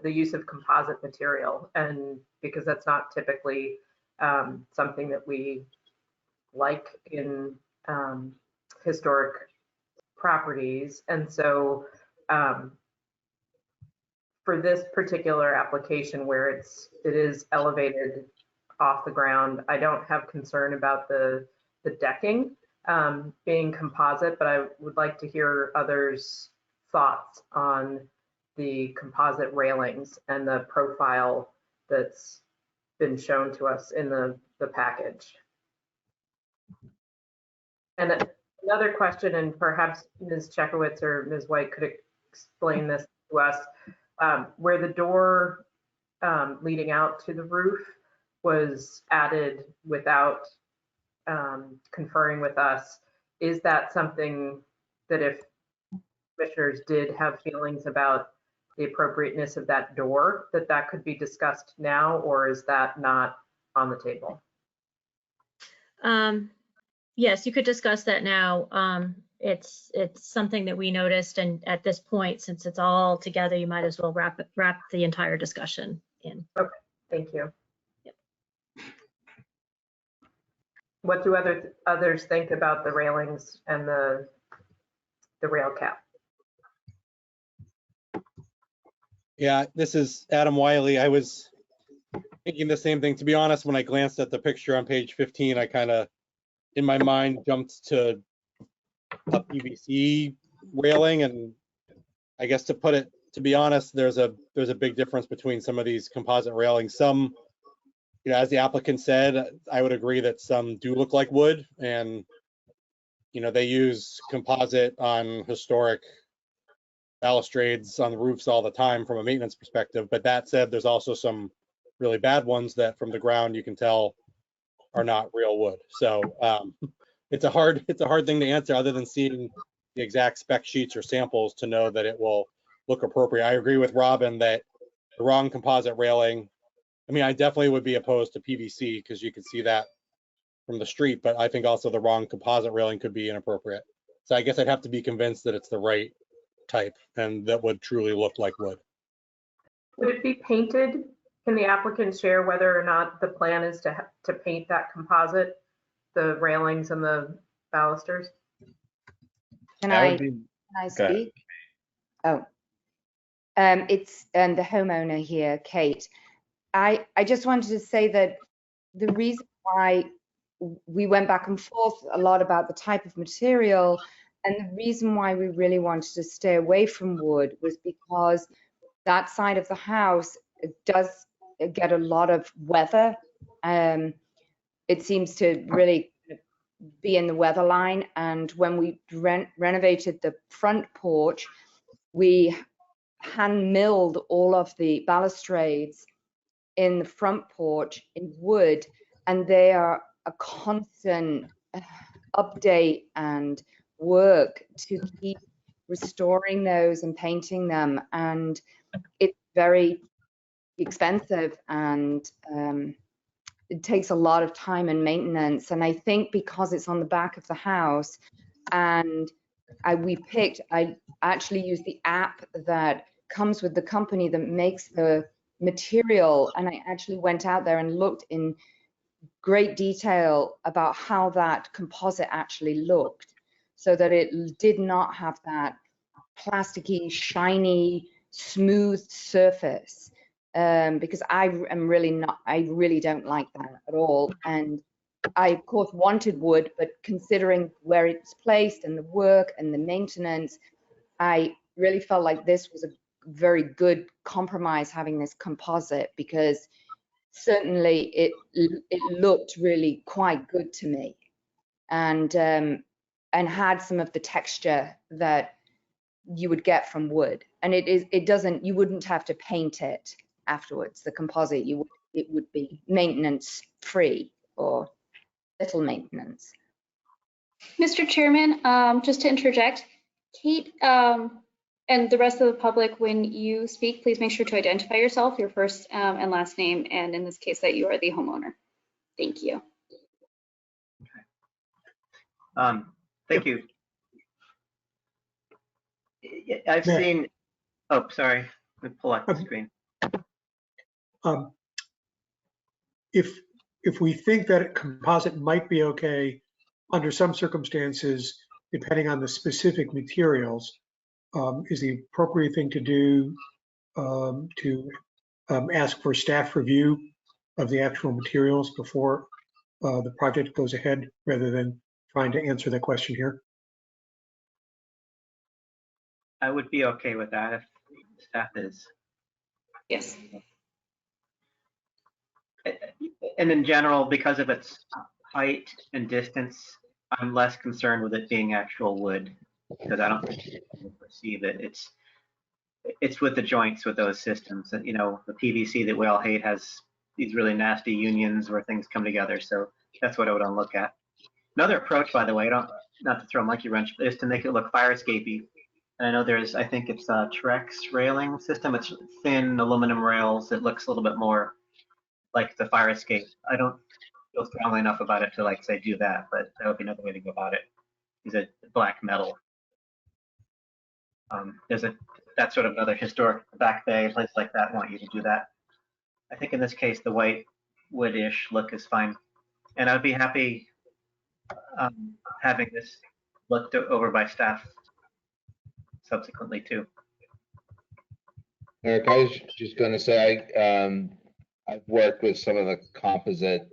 use of composite material. And because that's not typically something that we like in historic properties. And so for this particular application where it is elevated off the ground, I don't have concern about the decking being composite, but I would like to hear others' thoughts on the composite railings and the profile that's been shown to us in the package. And another question, and perhaps Ms. Chekowitz or Ms. White could explain this to us, where the door leading out to the roof was added without conferring with us. Is that something that if commissioners did have feelings about the appropriateness of that door, that could be discussed now, or is that not on the table? Yes, you could discuss that now. It's something that we noticed, and at this point, since it's all together, you might as well wrap the entire discussion in. Okay, thank you. Yep. What do others think about the railings and the rail cap? Yeah, this is Adam Wiley. I was thinking the same thing. To be honest, when I glanced at the picture on page 15, I kind of, in my mind, jumped to a PVC railing. And I guess to be honest, there's a big difference between some of these composite railings. Some, as the applicant said, I would agree that some do look like wood, and they use composite on historic balustrades on the roofs all the time from a maintenance perspective. But that said, there's also some really bad ones that from the ground you can tell are not real wood. So it's a hard thing to answer other than seeing the exact spec sheets or samples to know that it will look appropriate. I agree with Robin that the wrong composite railing, I definitely would be opposed to PVC because you could see that from the street, but I think also the wrong composite railing could be inappropriate. So I guess I'd have to be convinced that it's the right type, and that would truly look like wood. Would it be painted? Can the applicant share whether or not the plan is to paint that composite, the railings and the balusters? Can That I, would be, can I go ahead. speak? Oh, it's the homeowner here, Kate. I just wanted to say that the reason why we went back and forth a lot about the type of material, and the reason why we really wanted to stay away from wood was because that side of the house does get a lot of weather. It seems to really be in the weather line. And when we renovated the front porch, we hand milled all of the balustrades in the front porch in wood, and they are a constant update and work to keep restoring those and painting them. And it's very expensive, and it takes a lot of time and maintenance. And I think because it's on the back of the house, and I actually used the app that comes with the company that makes the material, and I actually went out there and looked in great detail about how that composite actually looked, so that it did not have that plasticky, shiny, smooth surface. Because I really don't like that at all. And I, of course, wanted wood, but considering where it's placed and the work and the maintenance, I really felt like this was a very good compromise, having this composite, because certainly it looked really quite good to me, and had some of the texture that you would get from wood. And you wouldn't have to paint it afterwards. The composite, it would be maintenance free, or little maintenance. Mr. Chairman, just to interject, Kate, and the rest of the public, when you speak, please make sure to identify yourself, your first and last name, and in this case that you are the homeowner. Thank you. Thank you. I've seen, oh, sorry, let me pull up the screen. If we think that composite might be okay under some circumstances, depending on the specific materials, is the appropriate thing to do to ask for staff review of the actual materials before the project goes ahead, rather than trying to answer that question here? I would be okay with that if staff is. Yes. And in general, because of its height and distance, I'm less concerned with it being actual wood, because I don't think you can perceive it. It's with the joints with those systems. And, you know, the PVC that we all hate has these really nasty unions where things come together. So that's what I would look at. Another approach, by the way, not to throw a monkey wrench, but is to make it look fire escapey. And I know I think it's a Trex railing system. It's thin aluminum rails. It looks a little bit more like the fire escape. I don't feel strongly enough about it to, like, say, do that, but that would be another way to go about it. Is it black metal? That's sort of another historic back bay, place like that want you to do that. I think in this case, the white wood-ish look is fine. And I'd be happy having this looked over by staff subsequently too. Eric, I was just going to say, I've worked with some of the composite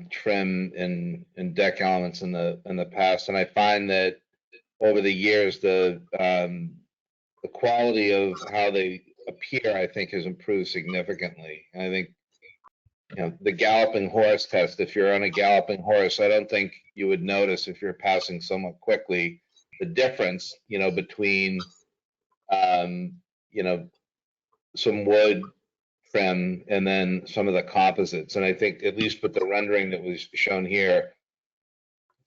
trim and deck elements in the past, and I find that over the years the quality of how they appear, I think, has improved significantly. And I think, you know, the galloping horse test, if you're on a galloping horse, I don't think you would notice, if you're passing somewhat quickly, the difference, you know, between you know, some wood trim and then some of the composites. And I think, at least with the rendering that was shown here,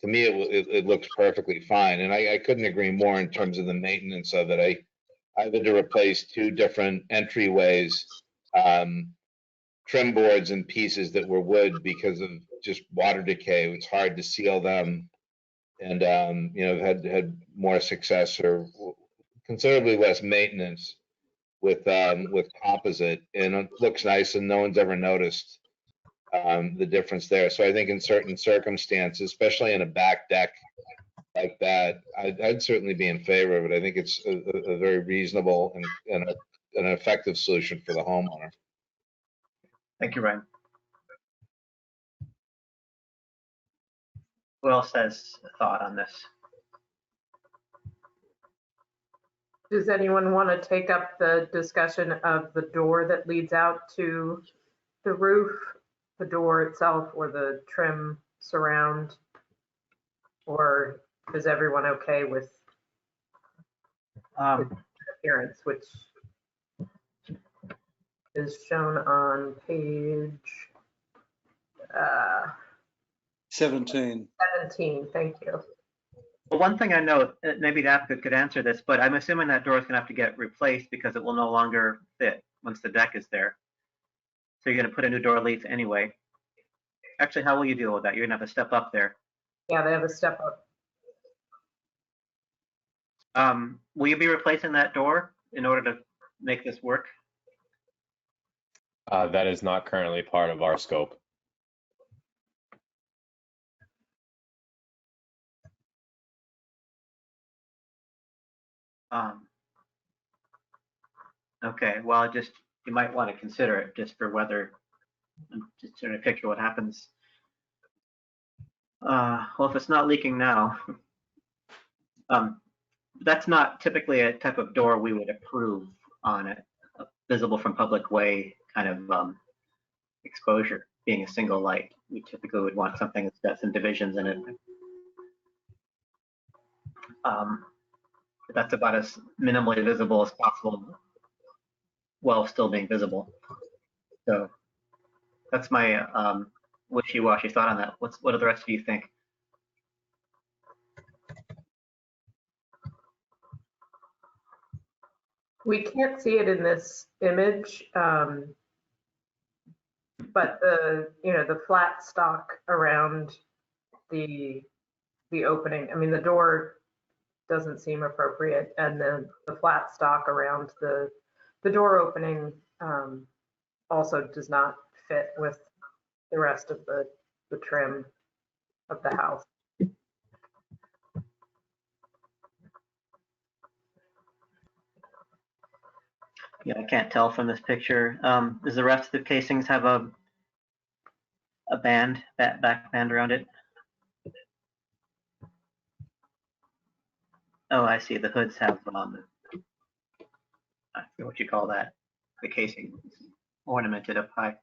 to me it looks perfectly fine. And I couldn't agree more in terms of the maintenance of it. I had to replace 2 different entryways, trim boards and pieces that were wood because of just water decay. It's hard to seal them, and you know, had more success or considerably less maintenance with composite, and it looks nice, and no one's ever noticed the difference there. So I think in certain circumstances, especially in a back deck like that, I'd certainly be in favor of it. I think it's a very reasonable and an effective solution for the homeowner. Thank you, Ryan. Who else has a thought on this? Does anyone want to take up the discussion of the door that leads out to the roof, the door itself, or the trim surround? Or is everyone okay with appearance, which is shown on page 17. 17? Thank you. Well, one thing I know, maybe the applicant could answer this, but I'm assuming that door is going to have to get replaced because it will no longer fit once the deck is there. So you're going to put a new door leaf anyway. Actually, how will you deal with that? You're going to have to step up there. Yeah, they have a step up. Will you be replacing that door in order to make this work? That is not currently part of our scope. Okay, well, you might want to consider it just for whether, I'm just trying to picture what happens. Well, if it's not leaking now, that's not typically a type of door we would approve on a visible from public way kind of exposure, being a single light. We typically would want something that's got some divisions in it. But that's about as minimally visible as possible while still being visible. So that's my wishy-washy thought on that. What do the rest of you think? We can't see it in this image, but the flat stock around the opening. I mean, the door doesn't seem appropriate, and then the flat stock around the door opening also does not fit with the rest of the trim of the house. Yeah, I can't tell from this picture. Does the rest of the casings have a band, back band around it? Oh, I see. The hoods have, I forget what you call that. The casing ornamented up high.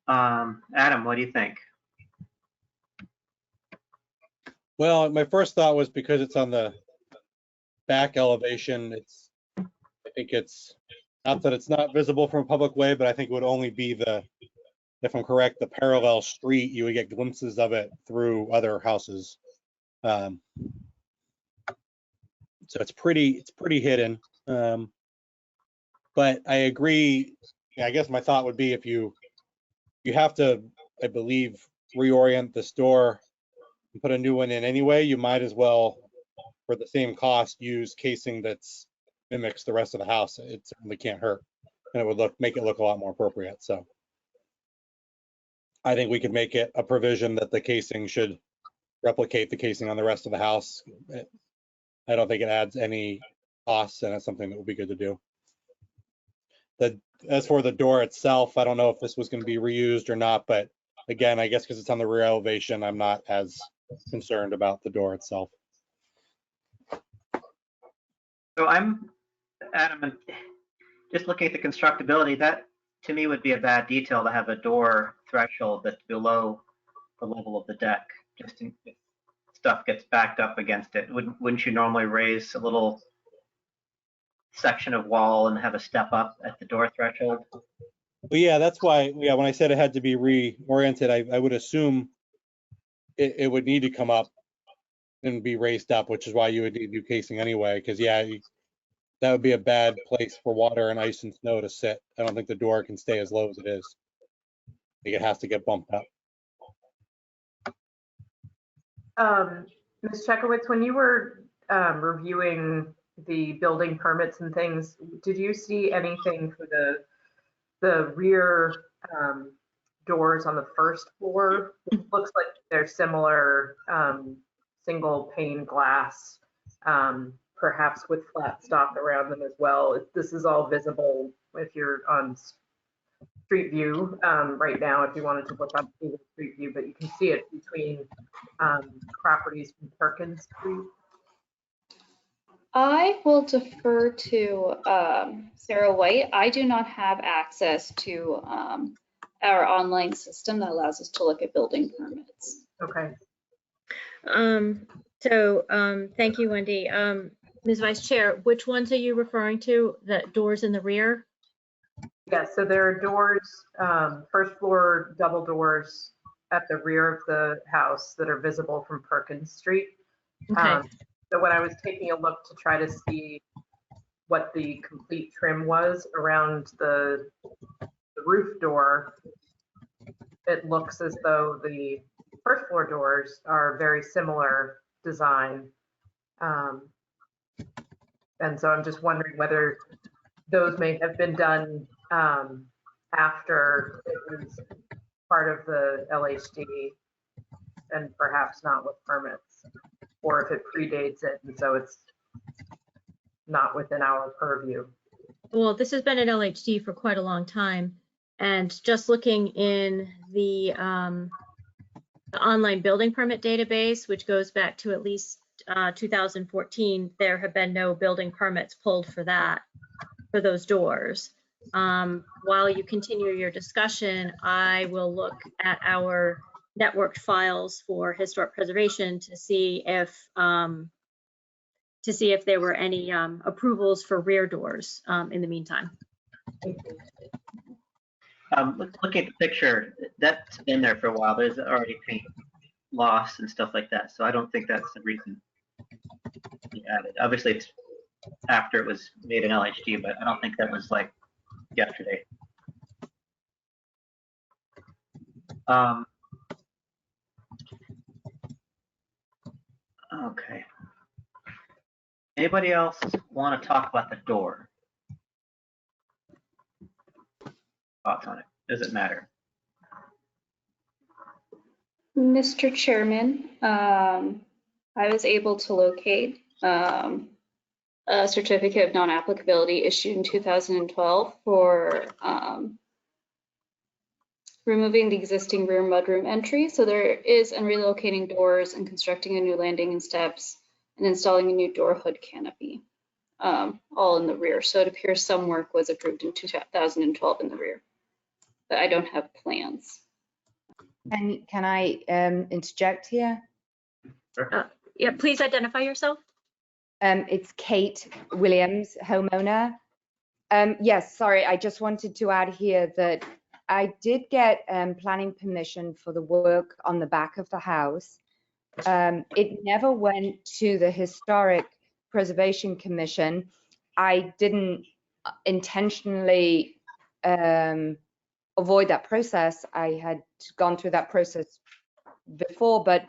Adam, what do you think? Well, my first thought was because it's on the back elevation, I think it's, not that it's not visible from a public way, but I think it would only be if I'm correct, the parallel street, you would get glimpses of it through other houses. So it's pretty hidden. But I agree. I guess my thought would be if you have to, I believe, reorient this door and put a new one in anyway, you might as well, for the same cost, use casing that's mimics the rest of the house. It certainly can't hurt, and it would make it look a lot more appropriate. So I think we could make it a provision that the casing should replicate the casing on the rest of the house. I don't think it adds any costs, and it's something that would be good to do. As for the door itself, I don't know if this was going to be reused or not, but again, I guess because it's on the rear elevation, I'm not as concerned about the door itself. So I'm, Adam, just looking at the constructability, that to me would be a bad detail to have a door threshold that's below the level of the deck, just in case stuff gets backed up against it. Wouldn't you normally raise a little section of wall and have a step up at the door threshold? Well, yeah, that's why, yeah, when I said it had to be reoriented, I would assume it would need to come up and be raised up, which is why you would need new casing anyway, because yeah, that would be a bad place for water and ice and snow to sit. I don't think the door can stay as low as it is. Like it has to get bumped up. Ms. Chekowitz, when you were reviewing the building permits and things, did you see anything for the rear doors on the first floor? It looks like they're similar single pane glass, perhaps with flat stop around them as well. This is all visible if you're on Street View right now, if you wanted to look up Google Street View, but you can see it between properties from Perkins Street. I will defer to Sarah White. I do not have access to our online system that allows us to look at building permits. Okay. Thank you, Wendy. Ms. Vice Chair, which ones are you referring to? The doors in the rear? Yes, so there are doors, first floor double doors at the rear of the house that are visible from Perkins Street. Okay. So when I was taking a look to try to see what the complete trim was around the roof door, it looks as though the first floor doors are very similar design. And so I'm just wondering whether those may have been done after it was part of the LHD and perhaps not with permits, or if it predates it and so it's not within our purview. Well, this has been an LHD for quite a long time. And just looking in the online building permit database, which goes back to at least 2014, there have been no building permits pulled for those doors. While you continue your discussion, I will look at our networked files for historic preservation to see if there were any approvals for rear doors in the meantime. Look at the picture. That's been there for a while. There's already paint loss and stuff like that. So I don't think that's the reason you added. Obviously, it's after it was made an LHD, but I don't think that was like yesterday. Okay. Anybody else want to talk about the door? Thoughts on it? Does it matter? Mr. Chairman, I was able to locate a certificate of non-applicability issued in 2012 for removing the existing rear mudroom entry. So there is, and relocating doors and constructing a new landing and steps and installing a new door hood canopy, all in the rear. So it appears some work was approved in 2012 in the rear, but I don't have plans. And can I interject here? Yeah, please identify yourself. It's Kate Williams, homeowner. Yes, sorry, I just wanted to add here that I did get planning permission for the work on the back of the house. It never went to the Historic Preservation Commission. I didn't intentionally avoid that process. I had gone through that process before, but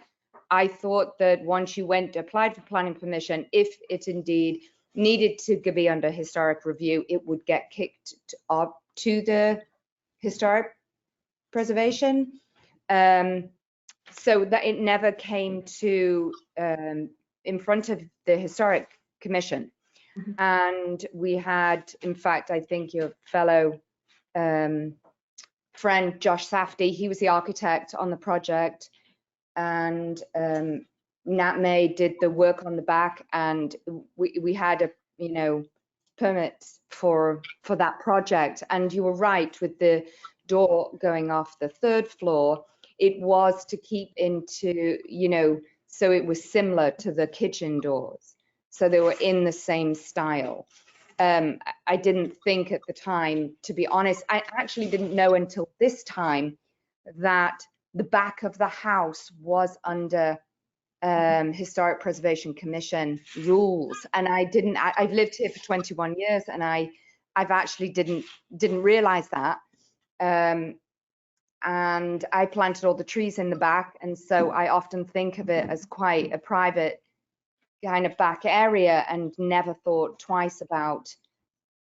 I thought that once you applied for planning permission, if it indeed needed to be under historic review, it would get kicked up to the Historic Preservation. So that it never came to in front of the Historic Commission. Mm-hmm. And we had, in fact, I think your fellow friend Josh Safdie, he was the architect on the project, and Nat May did the work on the back, and we had permits for that project. And you were right with the door going off the third floor. It was to keep into, so it was similar to the kitchen doors. So they were in the same style. I didn't think at the time, to be honest, I actually didn't know until this time that the back of the house was under Historic Preservation Commission rules. And I've lived here for 21 years, and I've actually didn't realize that. and I planted all the trees in the back. And so I often think of it as quite a private kind of back area and never thought twice about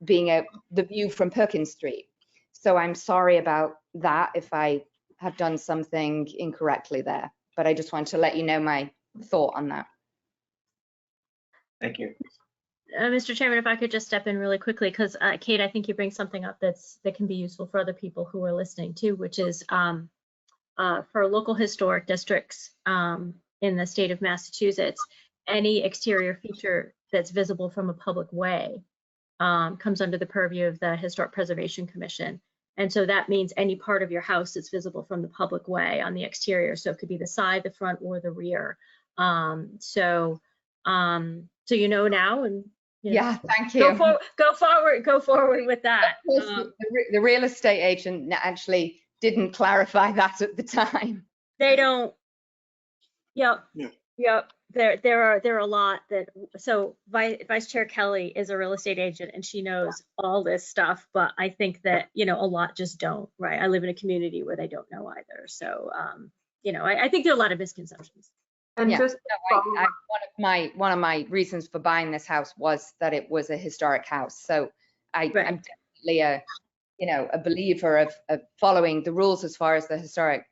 being the view from Perkins Street. So I'm sorry about that if I have done something incorrectly there, but I just want to let you know my thought on that. Thank you. Mr. Chairman, if I could just step in really quickly, because Kate, I think you bring something up that can be useful for other people who are listening too, which is for local historic districts in the state of Massachusetts, any exterior feature that's visible from a public way comes under the purview of the Historic Preservation Commission. And so that means any part of your house that's visible from the public way on the exterior. So it could be the side, the front, or the rear. So you know now, and you know, yeah, thank you. Go forward with that. The real estate agent actually didn't clarify that at the time. They don't. Yep. Yeah. Yep. There are a lot that. So Vice Chair Kelly is a real estate agent and she knows all this stuff, but I think that, you know, a lot just don't, right? I live in a community where they don't know either. So, you know, I think there are a lot of misconceptions. And Yeah, just one of my reasons for buying this house was that it was a historic house. So I'm definitely a believer of following the rules as far as the historic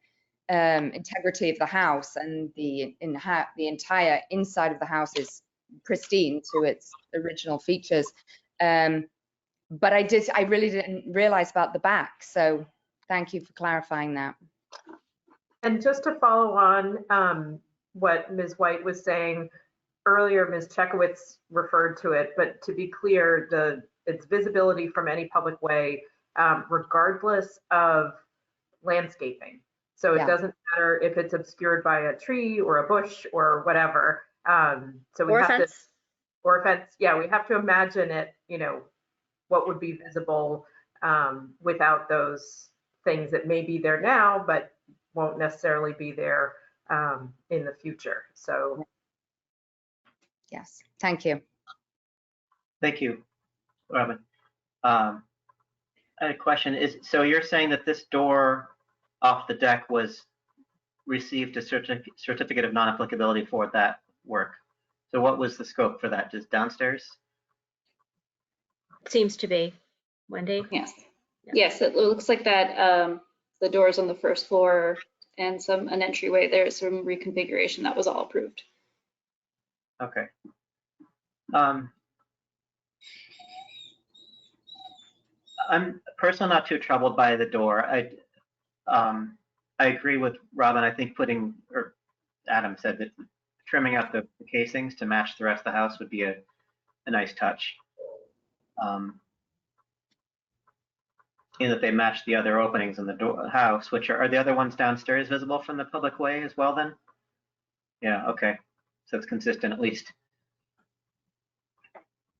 integrity of the house, and the entire inside of the house is pristine to its original features. But I really didn't realize about the back. So thank you for clarifying that. And just to follow on what Ms. White was saying earlier, Ms. Chekowitz referred to it, but to be clear, it's visibility from any public way, regardless of landscaping. So it doesn't matter if it's obscured by a tree or a bush or whatever. So we have to, or a fence. Yeah, we have to imagine it, you know, what would be visible without those things that may be there now, but won't necessarily be there in the future. So yes, thank you. Thank you, Robin. I had a question. So you're saying that this door off the deck received a certificate of non-applicability for that work. So what was the scope for that? Just downstairs? Seems to be. Wendy? Yes. Yeah. Yes, it looks like that the doors on the first floor and an entryway, there's some reconfiguration that was all approved. Okay. I'm personally not too troubled by the door. I agree with Robin. I think or Adam said that trimming out the casings to match the rest of the house would be a nice touch. In that they match the other openings in the house, which are the other ones downstairs visible from the public way as well then? Yeah, okay. So it's consistent at least.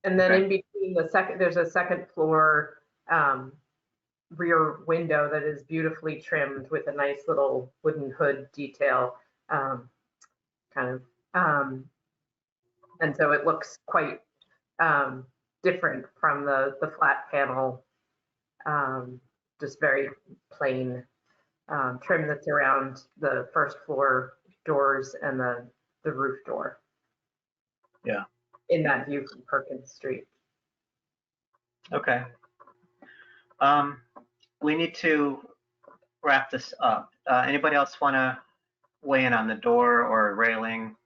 And then in between there's a second floor rear window that is beautifully trimmed with a nice little wooden hood detail, and so it looks quite different from the flat panel, just very plain trim that's around the first floor doors and the roof door. Yeah. In that view from Perkins Street. Okay. We need to wrap this up. Anybody else want to weigh in on the door or railing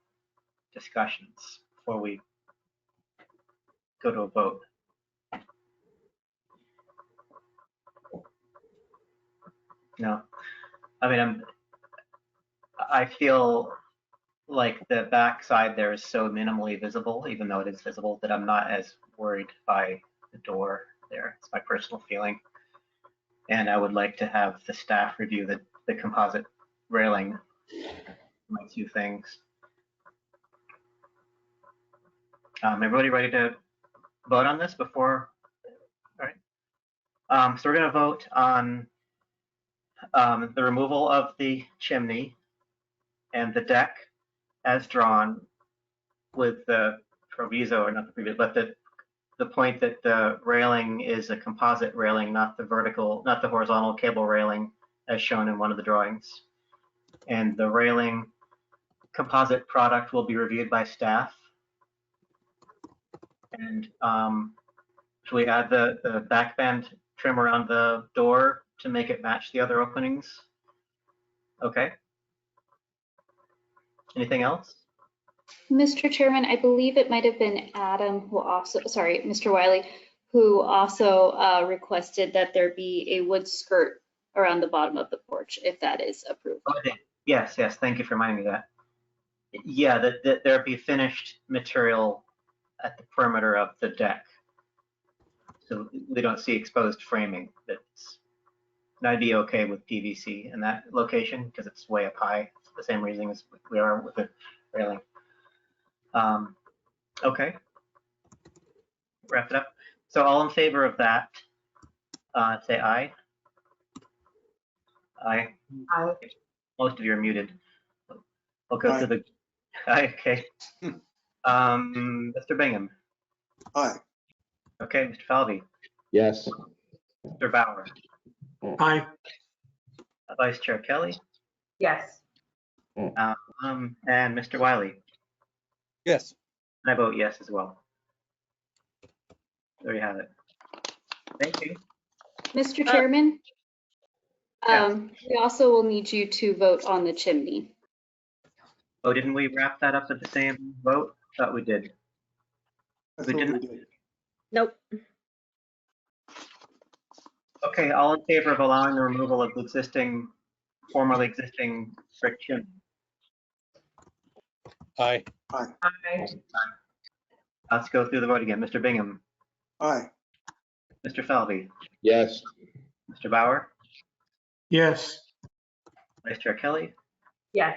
discussions before we go to a vote? No. I mean, I feel like the back side there is so minimally visible, even though it is visible, that I'm not as worried by the door there. It's my personal feeling. And I would like to have the staff review the composite railing, my two things. Everybody ready to vote on this before? All right. So we're going to vote on the removal of the chimney and the deck as drawn, with the proviso, or not the proviso, but the point that the railing is a composite railing, not the horizontal cable railing as shown in one of the drawings. And the railing composite product will be reviewed by staff. And should we add the back band trim around the door to make it match the other openings? Okay. Anything else? Mr. Chairman, I believe it might have been Adam who also, sorry, Mr. Wiley, who also requested that there be a wood skirt around the bottom of the porch, if that is approved. Okay. Yes, yes, thank you for reminding me of that. Yeah, that there be finished material at the perimeter of the deck, so we don't see exposed framing. And I'd be okay with PVC in that location because it's way up high. It's the same reason as we are with the railing. Okay, wrap it up. So all in favor of that, say aye. Aye. Aye. Most of you are muted. We'll go to the, aye, okay. Mr. Bingham. Aye. Okay, Mr. Falvey. Yes. Mr. Bauer. Aye. Vice Chair Kelly. Yes. And Mr. Wiley. Yes. And I vote yes as well. There you have it. Thank you. Mr. Chairman, yeah. We also will need you to vote on the chimney. Oh, didn't we wrap that up at the same vote? Thought we did. I We thought didn't? we did. Nope. Okay, all in favor of allowing the removal of the existing, formerly existing brick chimney? Aye. Aye. Let's go through the vote again. Mr. Bingham. Aye. Mr. Falvey. Yes. Mr. Bauer. Yes. Vice Chair Kelly. Yes.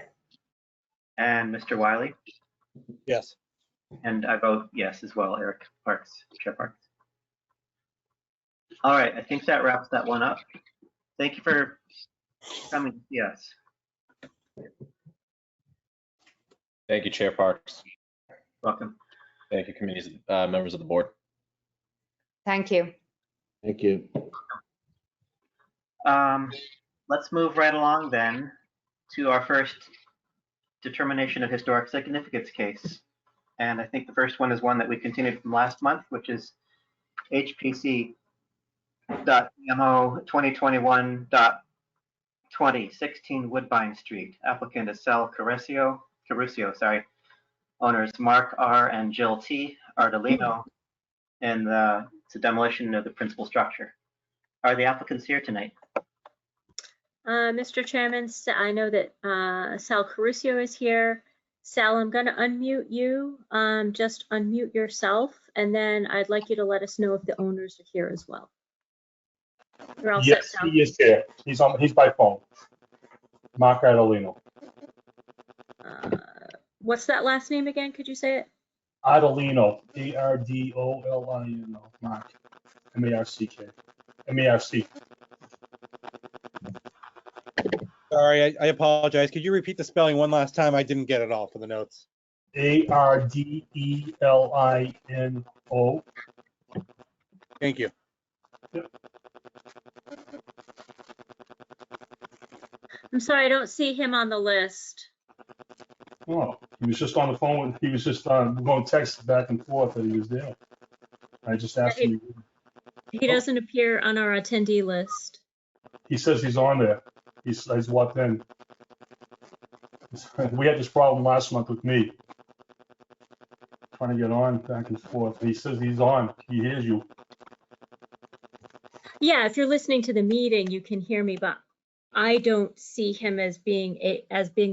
And Mr. Wiley. Yes. And I vote yes as well, Eric Parks, Chair Parks. All right, I think that wraps that one up. Thank you for coming to see us. Thank you, Chair Parks. Welcome. Thank you, committees, members of the board. Thank you. Thank you. Let's move right along then to our first determination of historic significance case. And I think the first one is one that we continued from last month, which is HPC.EMO 2021.20, 16 Woodbine Street. Applicant is Sal Caruso, owners Mark R. and Jill T. Ardolino, and it's a demolition of the principal structure. Are the applicants here tonight? Mr. Chairman, I know that Sal Caruso is here. Sal, I'm going to unmute you. Just unmute yourself, and then I'd like you to let us know if the owners are here as well. You're all Yes, set, Sal? he is here. He's by phone. Mark Adolino. What's that last name again? Could you say it? Adolino. A-R-D-O-L-I-N-O. Mark. M-A-R-C-K. M-A-R-C. Sorry, I apologize. Could you repeat the spelling one last time? I didn't get it all for the notes. A-R-D-E-L-I-N-O. Thank you. I'm sorry, I don't see him on the list. Oh, he was just on the phone. He was just going text back and forth that he was there. I just asked him. He doesn't appear on our attendee list. He says he's on there. He's walked in. We had this problem last month with me. Trying to get on back and forth. He says he's on. He hears you. Yeah, if you're listening to the meeting, you can hear me, but I don't see him as being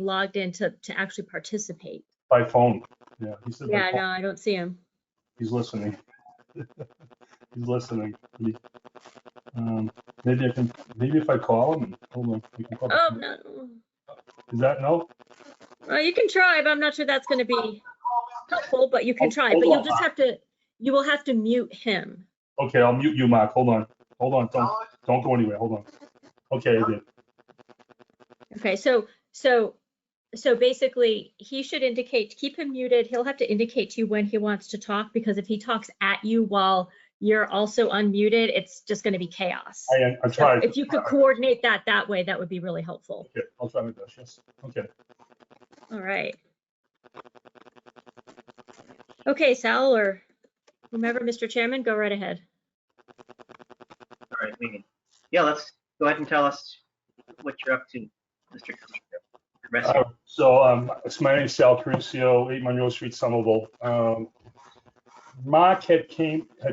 logged in to actually participate. By phone. Yeah, he said. Yeah, no, I don't see him. He's listening. He's listening. Maybe if I call him. Hold on. You can call Oh, him. no. Is that no? Well, you can try, but I'm not sure that's going to be helpful, but you can try. Hold But on, you'll just have to, you will have to mute him. Okay, I'll mute you, Mark. Hold on. Don't go anywhere. Hold on. Okay, I did. Okay, so basically he should indicate, keep him muted. He'll have to indicate to you when he wants to talk, because if he talks at you while you're also unmuted, it's just going to be chaos. I So tried. if you could coordinate that way, that would be really helpful. Okay, I'll try my best, yes. Okay. All right. Okay, Sal or whomever, Mr. Chairman, go right ahead. All right, meeting. Yeah, let's go ahead and tell us what you're up to, Mr. Carricio. So my name is Sal Carricio, 8 Monroe Street, Somerville. Mark had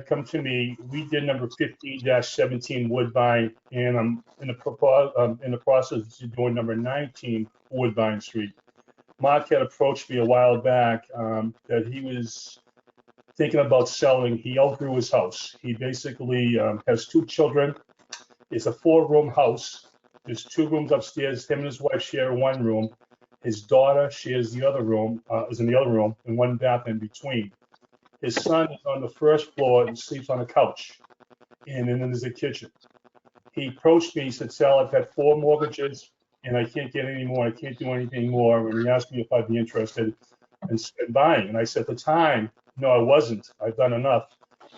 come to me. We did number 15-17 Woodbine, and I'm in the process of doing number 19 Woodbine Street. Mark had approached me a while back that he was thinking about selling. He outgrew his house. He basically has 2 children. It's a 4-room house. There's 2 rooms upstairs. Him and his wife share 1 room. His daughter shares the other room, is in the other room, and 1 bath in between. His son is on the 1st floor and sleeps on a couch. And then there's a kitchen. He approached me, he said, Sal, I've had 4 mortgages and I can't get any more. I can't do anything more. And he asked me if I'd be interested in buying. And I said at the time, no, I wasn't. I've done enough.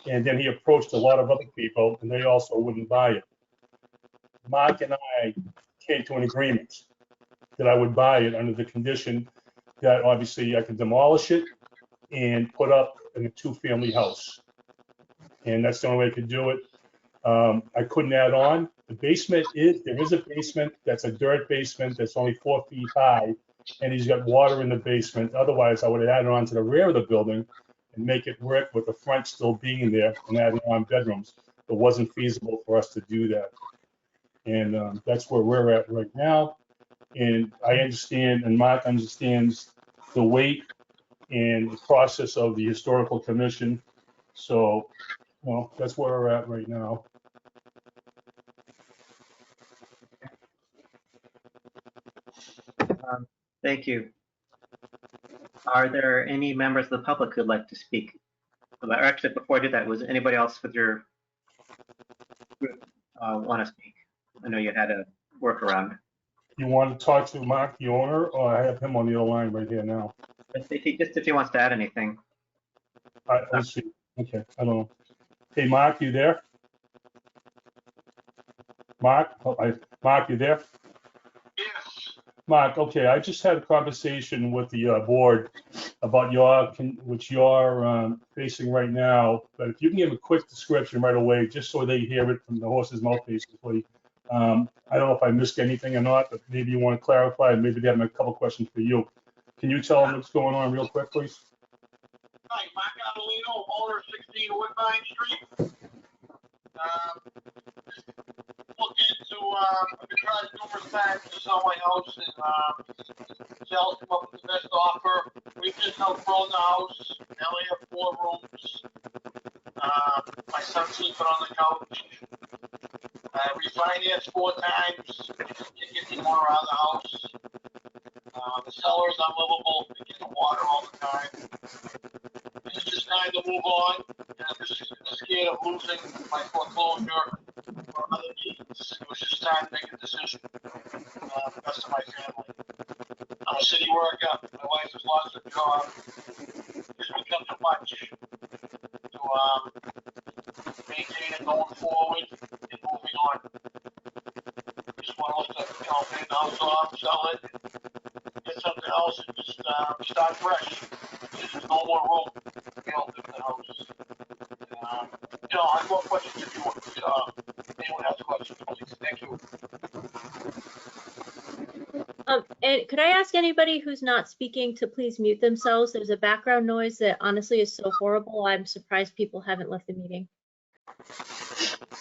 And then he approached a lot of other people and they also wouldn't buy it. Mark and I came to an agreement that I would buy it under the condition that obviously I could demolish it and put up in a 2-family house. And that's the only way I could do it. I couldn't add on. The basement there is a basement that's a dirt basement that's only 4 feet high, and he's got water in the basement. Otherwise, I would have added on to the rear of the building and make it work with the front still being there and adding on bedrooms. It wasn't feasible for us to do that. And that's where we're at right now. And I understand, and Mark understands the weight and the process of the historical commission. So, well, that's where we're at right now. Thank you. Are there any members of the public who'd like to speak? Or actually, before I do that, was anybody else with your group want to speak? I know you had a workaround. You want to talk to Mark, the owner, or I have him on the other line right here now? If he wants to add anything. Let's see. Okay, I don't know. Hey, Mark, you there? Mark, Mark, you there? Yes. Mark, okay, I just had a conversation with the board about what you're facing right now. But if you can give a quick description right away, just so they hear it from the horse's mouth, basically. I don't know if I missed anything or not, but maybe you want to clarify, and maybe they have a couple questions for you. Can you tell them what's going on real quick, please? Hi, Mark Adelino, owner 16 Woodbine Street. Looking to, I've been trying numerous times to sell my house, and sales come up with the best offer. We've just outgrown the house. Now we have 4 rooms. My son's sleeping on the couch. Refinanced 4 times. Can't get any more out of the house. The cellar's unlivable. We get the water all the time. It's just time to move on. And I'm just scared of losing my foreclosure or other needs. It was just time to make a decision. The rest of my family. I'm a city worker. My wife has lost her job. It's become too much to maintain it going forward and moving on. Just want to look at, pay the house off, sell it, get something else, and just start fresh. There's no more room to be able to live in the house. I have more questions if you want. Anyone has questions, please. Thank you. And could I ask anybody who's not speaking to please mute themselves? There's a background noise that honestly is so horrible. I'm surprised people haven't left the meeting.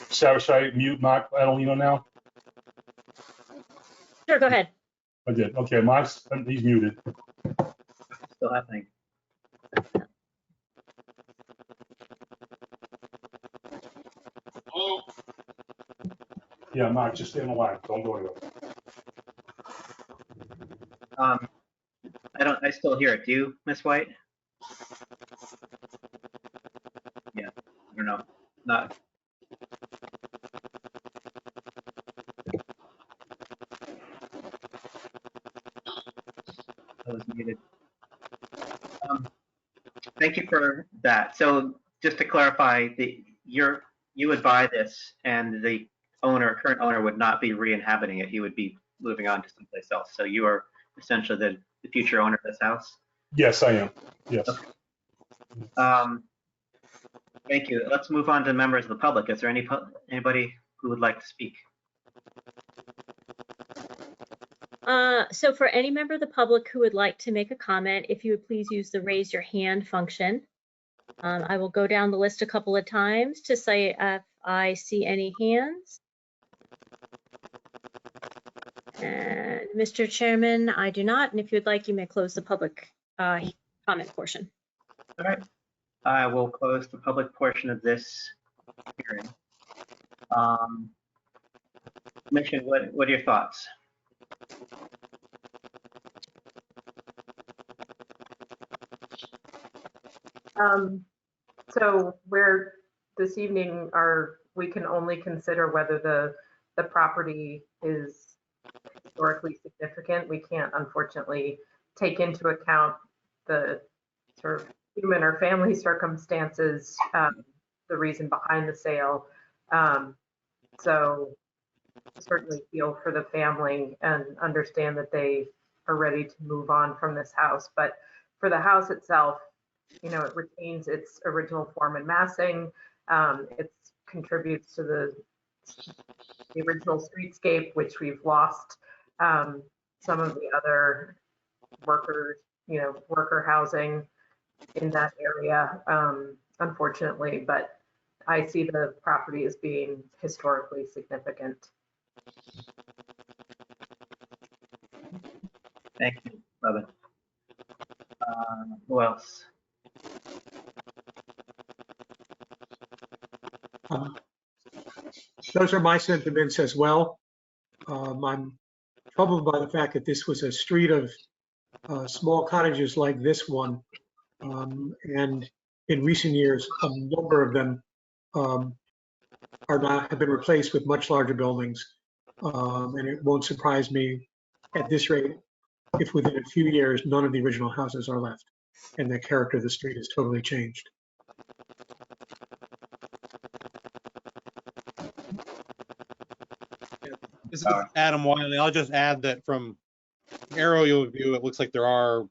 Sarah, should I mute Mark Adelino now? Sure, go ahead. I did. Okay, Mark's, he's muted. Still happening. Hello? Yeah, Mark, just stay on the line. Don't go anywhere. I still hear it. Do you, Miss White? Yeah, I don't know. Not. I was muted. Thank you for that. So just to clarify, you would buy this, and the current owner would not be re-inhabiting it. He would be moving on to someplace else. So you are essentially the future owner of this house. Yes, I am. Yes. Thank you. Let's move on to members of the public. Is there anybody who would like to speak? So for any member of the public who would like to make a comment, if you would please use the raise your hand function. I will go down the list a couple of times to say if I see any hands. And Mr. Chairman, I do not. And if you'd like, you may close the public comment portion. All right. I will close the public portion of this hearing. Commission, what are your thoughts? So we're this evening we can only consider whether the property is historically significant. We can't unfortunately take into account the sort of human or family circumstances, the reason behind the sale. So certainly feel for the family and understand that they are ready to move on from this house. But for the house itself, it retains its original form and massing. It contributes to the original streetscape, which we've lost some of the other worker housing in that area, unfortunately. But I see the property as being historically significant. Thank you, Robin. Who else? Those are my sentiments as well. I'm troubled by the fact that this was a street of small cottages like this one. And in recent years, a number of them have been replaced with much larger buildings. And it won't surprise me at this rate if within a few years, none of the original houses are left and the character of the street is totally changed. This is Adam Wiley. I'll just add that from aerial view, it looks like there are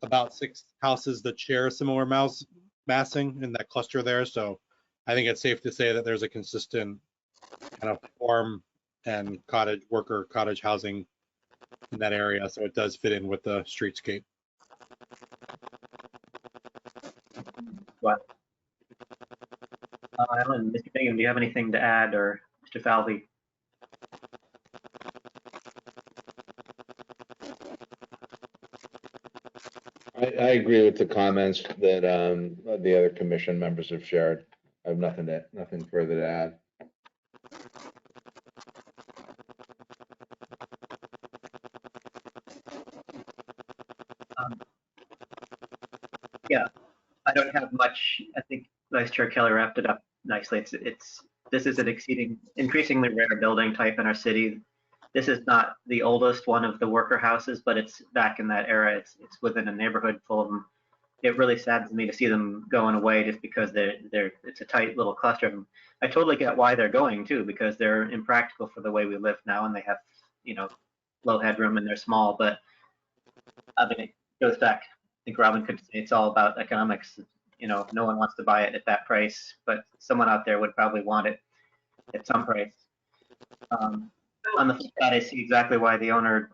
about 6 houses that share a similar massing in that cluster there. So I think it's safe to say that there's a consistent kind of farm and worker cottage housing in that area. So it does fit in with the streetscape. What? Ellen, Mr. Bingham, do you have anything to add, or Mr. Falvey? I agree with the comments that the other commission members have shared. I have nothing further to add. Yeah, I don't have much. I think Vice Chair Kelly wrapped it up nicely. This is an increasingly rare building type in our city. This is not the oldest one of the worker houses, but it's back in that era. It's within a neighborhood full of them. It really saddens me to see them going away just because it's a tight little cluster of them. I totally get why they're going too, because they're impractical for the way we live now, and they have, low headroom and they're small. But I mean, it goes back. I think Robin could say it's all about economics. No one wants to buy it at that price, but someone out there would probably want it at some price. On the flip side, I see exactly why the owner.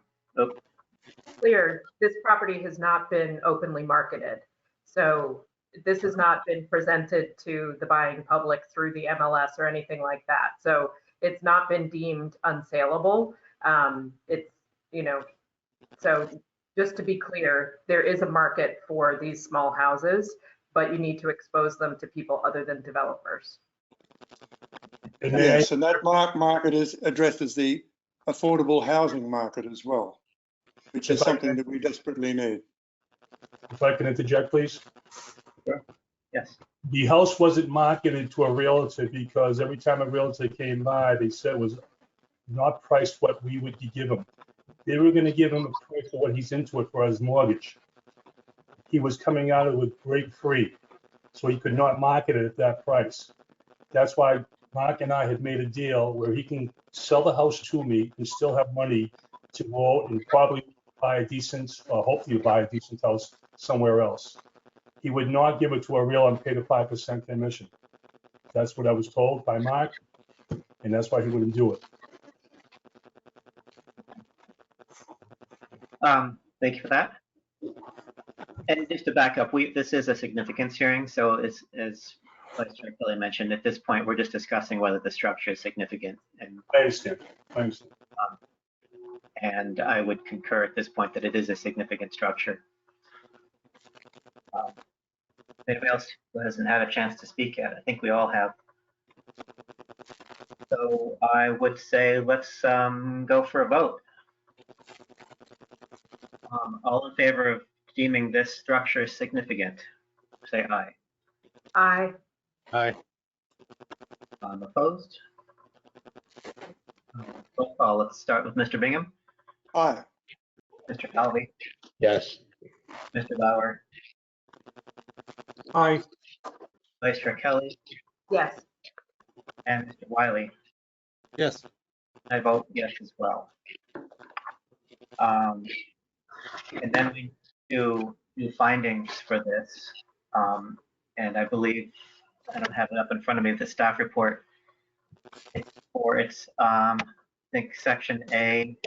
Clear, this property has not been openly marketed. So this has not been presented to the buying public through the MLS or anything like that. So it's not been deemed unsaleable. So just to be clear, there is a market for these small houses, but you need to expose them to people other than developers. Yes, and that market addresses the affordable housing market as well, which is something that we desperately need. If I can interject, please. Sure. Yes. The house wasn't marketed to a realtor because every time a realtor came by, they said it was not priced what we would give him. They were going to give him a price for what he's into it for his mortgage. He was coming out of it with break free, so he could not market it at that price. That's why Mark and I had made a deal where he can sell the house to me and still have money to go and probably buy a decent, or hopefully buy a decent house somewhere else. He would not give it to a realtor and pay the 5% commission. That's what I was told by Mark, and that's why he wouldn't do it. Thank you for that. And just to back up, this is a significance hearing, so as Vice Chair Kelly mentioned, at this point, we're just discussing whether the structure is significant. And I understand. and I would concur at this point that it is a significant structure. Anybody else who hasn't had a chance to speak yet? I think we all have. So I would say let's go for a vote. All in favor of deeming this structure significant, say aye. Aye. Aye. Opposed? Roll call. Let's start with Mr. Bingham. Aye. Mr. Calvi. Yes. Mr. Bauer. Aye. Vice Chair Kelly. Yes. And Mr. Wiley. Yes. I vote yes as well. And then we do findings for this. And I believe, I don't have it up in front of me, the staff report. It's I think section A.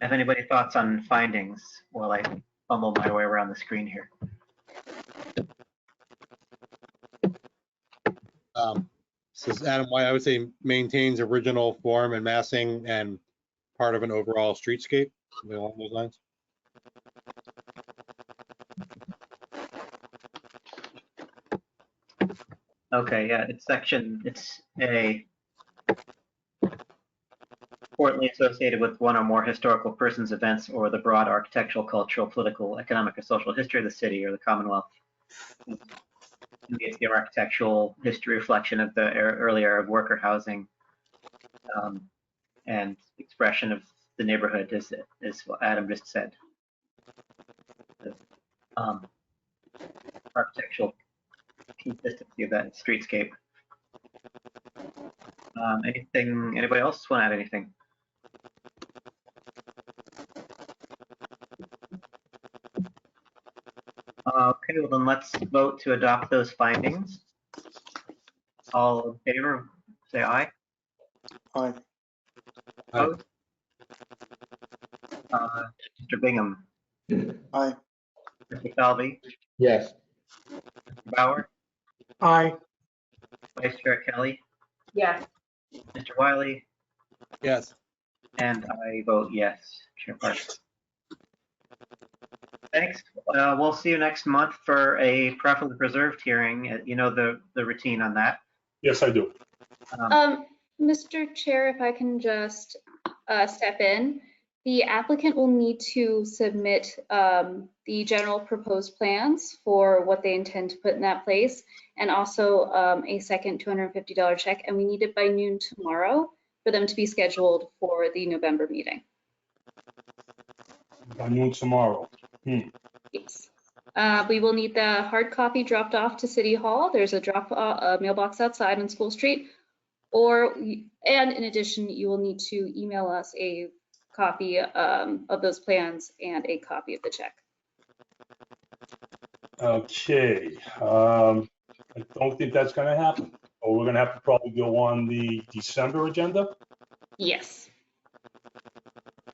Have anybody thoughts on findings while I fumble my way around the screen here? Says Adam White, I would say maintains original form and massing and part of an overall streetscape along those lines. Okay, yeah, it's A. Importantly associated with one or more historical persons, events, or the broad architectural, cultural, political, economic, or social history of the city or the Commonwealth. It's the architectural history reflection of the early era of worker housing and expression of the neighborhood, as what Adam just said. Architectural consistency of that streetscape. Anybody else want to add anything? Okay, well then let's vote to adopt those findings. All in favor, say aye. Aye. Opposed? Mr. Bingham. Aye. Mr. Falvey. Yes. Mr. Bauer. Aye. Vice Chair Kelly. Yes. Mr. Wiley. Yes. And I vote yes, Chair Parsons. Thanks. We'll see you next month for a properly preserved hearing. You know the routine on that. Yes, I do. Mr. Chair, if I can just step in. The applicant will need to submit the general proposed plans for what they intend to put in that place, and also a second $250 check, and we need it by noon tomorrow for them to be scheduled for the November meeting. By noon tomorrow. Yes. We will need the hard copy dropped off to City Hall. There's a mailbox outside on School Street. And in addition, you will need to email us a copy of those plans and a copy of the check. Okay. I don't think that's going to happen. Or we're going to have to probably go on the December agenda. Yes.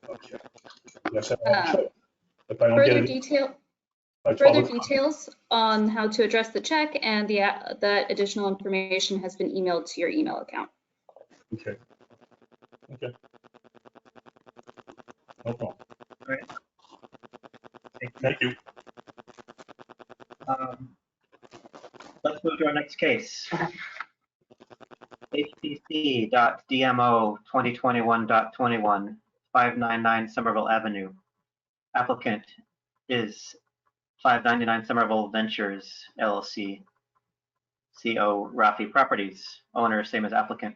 Okay. Yes, I have a choice. If I don't get it, further details on how to address the check and that additional information has been emailed to your email account. Okay. Okay. No problem. All right. Thank you. Let's move to our next case. HTC.DMO 2021.21, 599 Somerville Avenue. Applicant is 599 Somerville Ventures LLC. CO Rafi Properties. Owner, same as applicant.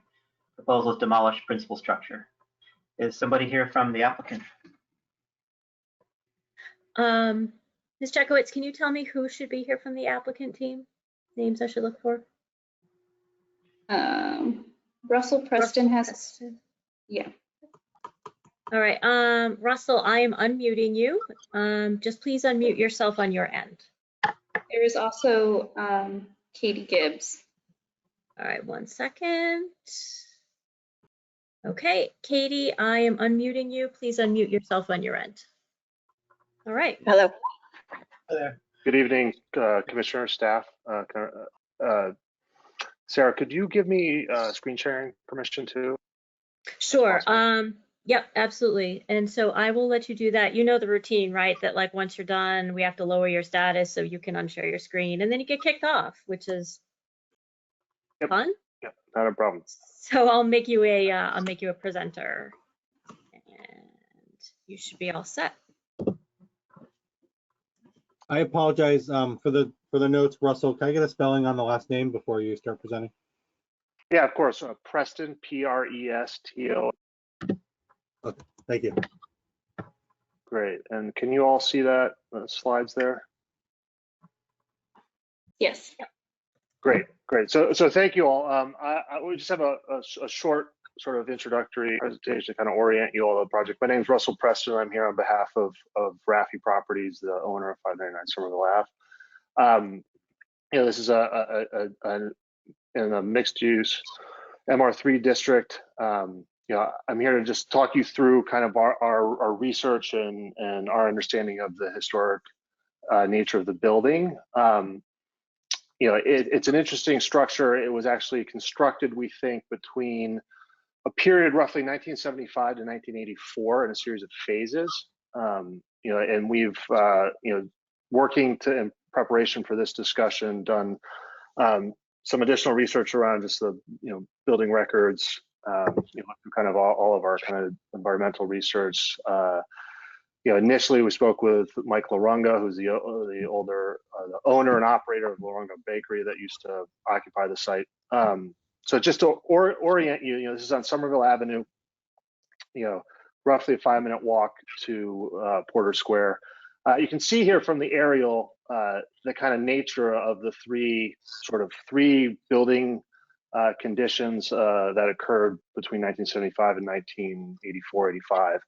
Proposal is demolish principal structure. Is somebody here from the applicant? Ms. Chekowitz, can you tell me who should be here from the applicant team? Names I should look for? Russell Preston has, Preston. yeah. All right, Russell, I am unmuting you. Just please unmute yourself on your end. There is also Katie Gibbs. All right, 1 second. Okay, Katie, I am unmuting you. Please unmute yourself on your end. All right. Hello. Hello. Good evening, Commissioner, staff. Sarah, could you give me screen sharing permission too? Sure. Yep, absolutely. And so I will let you do that. You know the routine, right? That like once you're done, we have to lower your status so you can unshare your screen, and then you get kicked off, which is fun. Yep, not a problem. So I'll make you a presenter, and you should be all set. I apologize for the notes, Russell. Can I get a spelling on the last name before you start presenting? Yeah, of course. Preston, P-R-E-S-T-O. Okay, thank you. Great. And can you all see that slides there? Yes. Great. So thank you all. We just have a short sort of introductory presentation to kind of orient you all to the project. My name is Russell Preston. I'm here on behalf of Raffi Properties, the owner of 599 Somerville Ave. This is in a mixed use MR3 district. I'm here to just talk you through kind of our research and our understanding of the historic nature of the building. It's an interesting structure. It was actually constructed, we think, between a period roughly 1975 to 1984 in a series of phases. And we've, working in preparation for this discussion, done some additional research around just the, building records, kind of all of our kind of environmental research. Initially we spoke with Mike Larunga, who's the owner and operator of Larunga Bakery that used to occupy the site. So just to orient you, this is on Somerville Avenue, roughly a 5-minute walk to Porter Square. You can see here from the aerial the kind of nature of the three building conditions that occurred between 1975 and 1984, 85.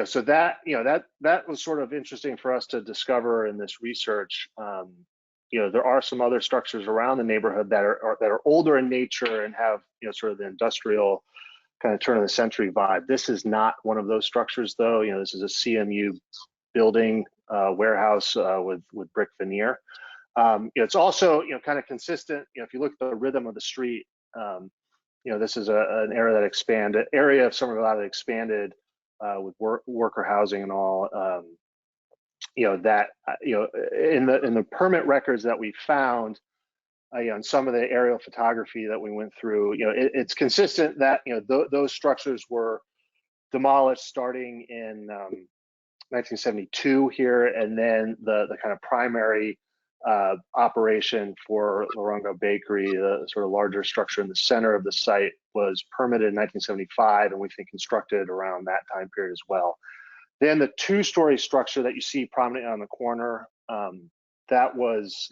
So that was sort of interesting for us to discover in this research. There are some other structures around the neighborhood that are older in nature and have sort of the industrial kind of turn of the century vibe. This is not one of those structures, though. This is a CMU building warehouse with brick veneer. It's also kind of consistent. If you look at the rhythm of the street, this is an area of Somerville that expanded with worker housing and all. In the permit records that we found, and some of the aerial photography that we went through, it's consistent that those structures were demolished starting in 1972 here, and then the kind of primary operation for Larunga Bakery, the sort of larger structure in the center of the site, was permitted in 1975, and we think constructed around that time period as well. Then the 2-story structure that you see prominently on the corner, that was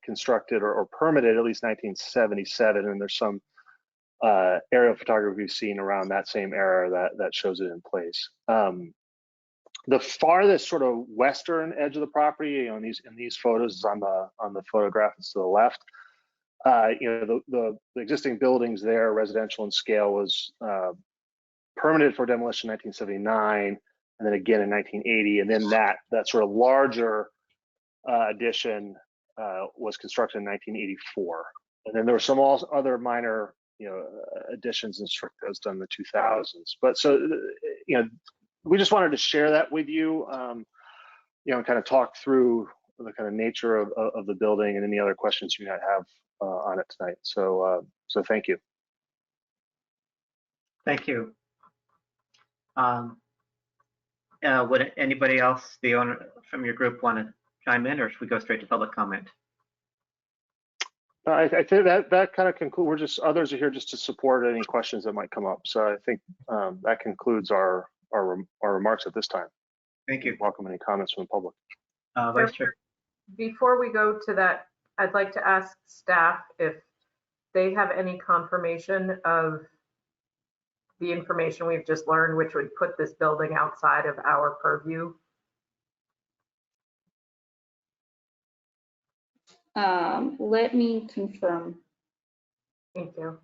constructed or permitted at least 1977, and there's some aerial photography we've seen around that same era that shows it in place. The farthest sort of western edge of the property, in these photos, is on the photograph that's to the left. The existing buildings there, residential in scale, was permitted for demolition in 1979, and then again in 1980, and then that sort of larger addition was constructed in 1984, and then there were some other minor additions and structure that was done in the 2000s. But so we just wanted to share that with you, and kind of talk through the kind of nature of the building and any other questions you might have on it tonight. So thank you. Thank you. Would anybody else, the owner from your group, want to chime in, or should we go straight to public comment? I think that kind of concludes. Others are here just to support any questions that might come up. So I think that concludes our remarks at this time. Thank you. Welcome any comments from the public. Vice Chair. Before we go to that, I'd like to ask staff if they have any confirmation of the information we've just learned, which would put this building outside of our purview. Let me confirm. Thank you.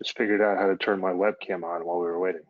Just figured out how to turn my webcam on while we were waiting.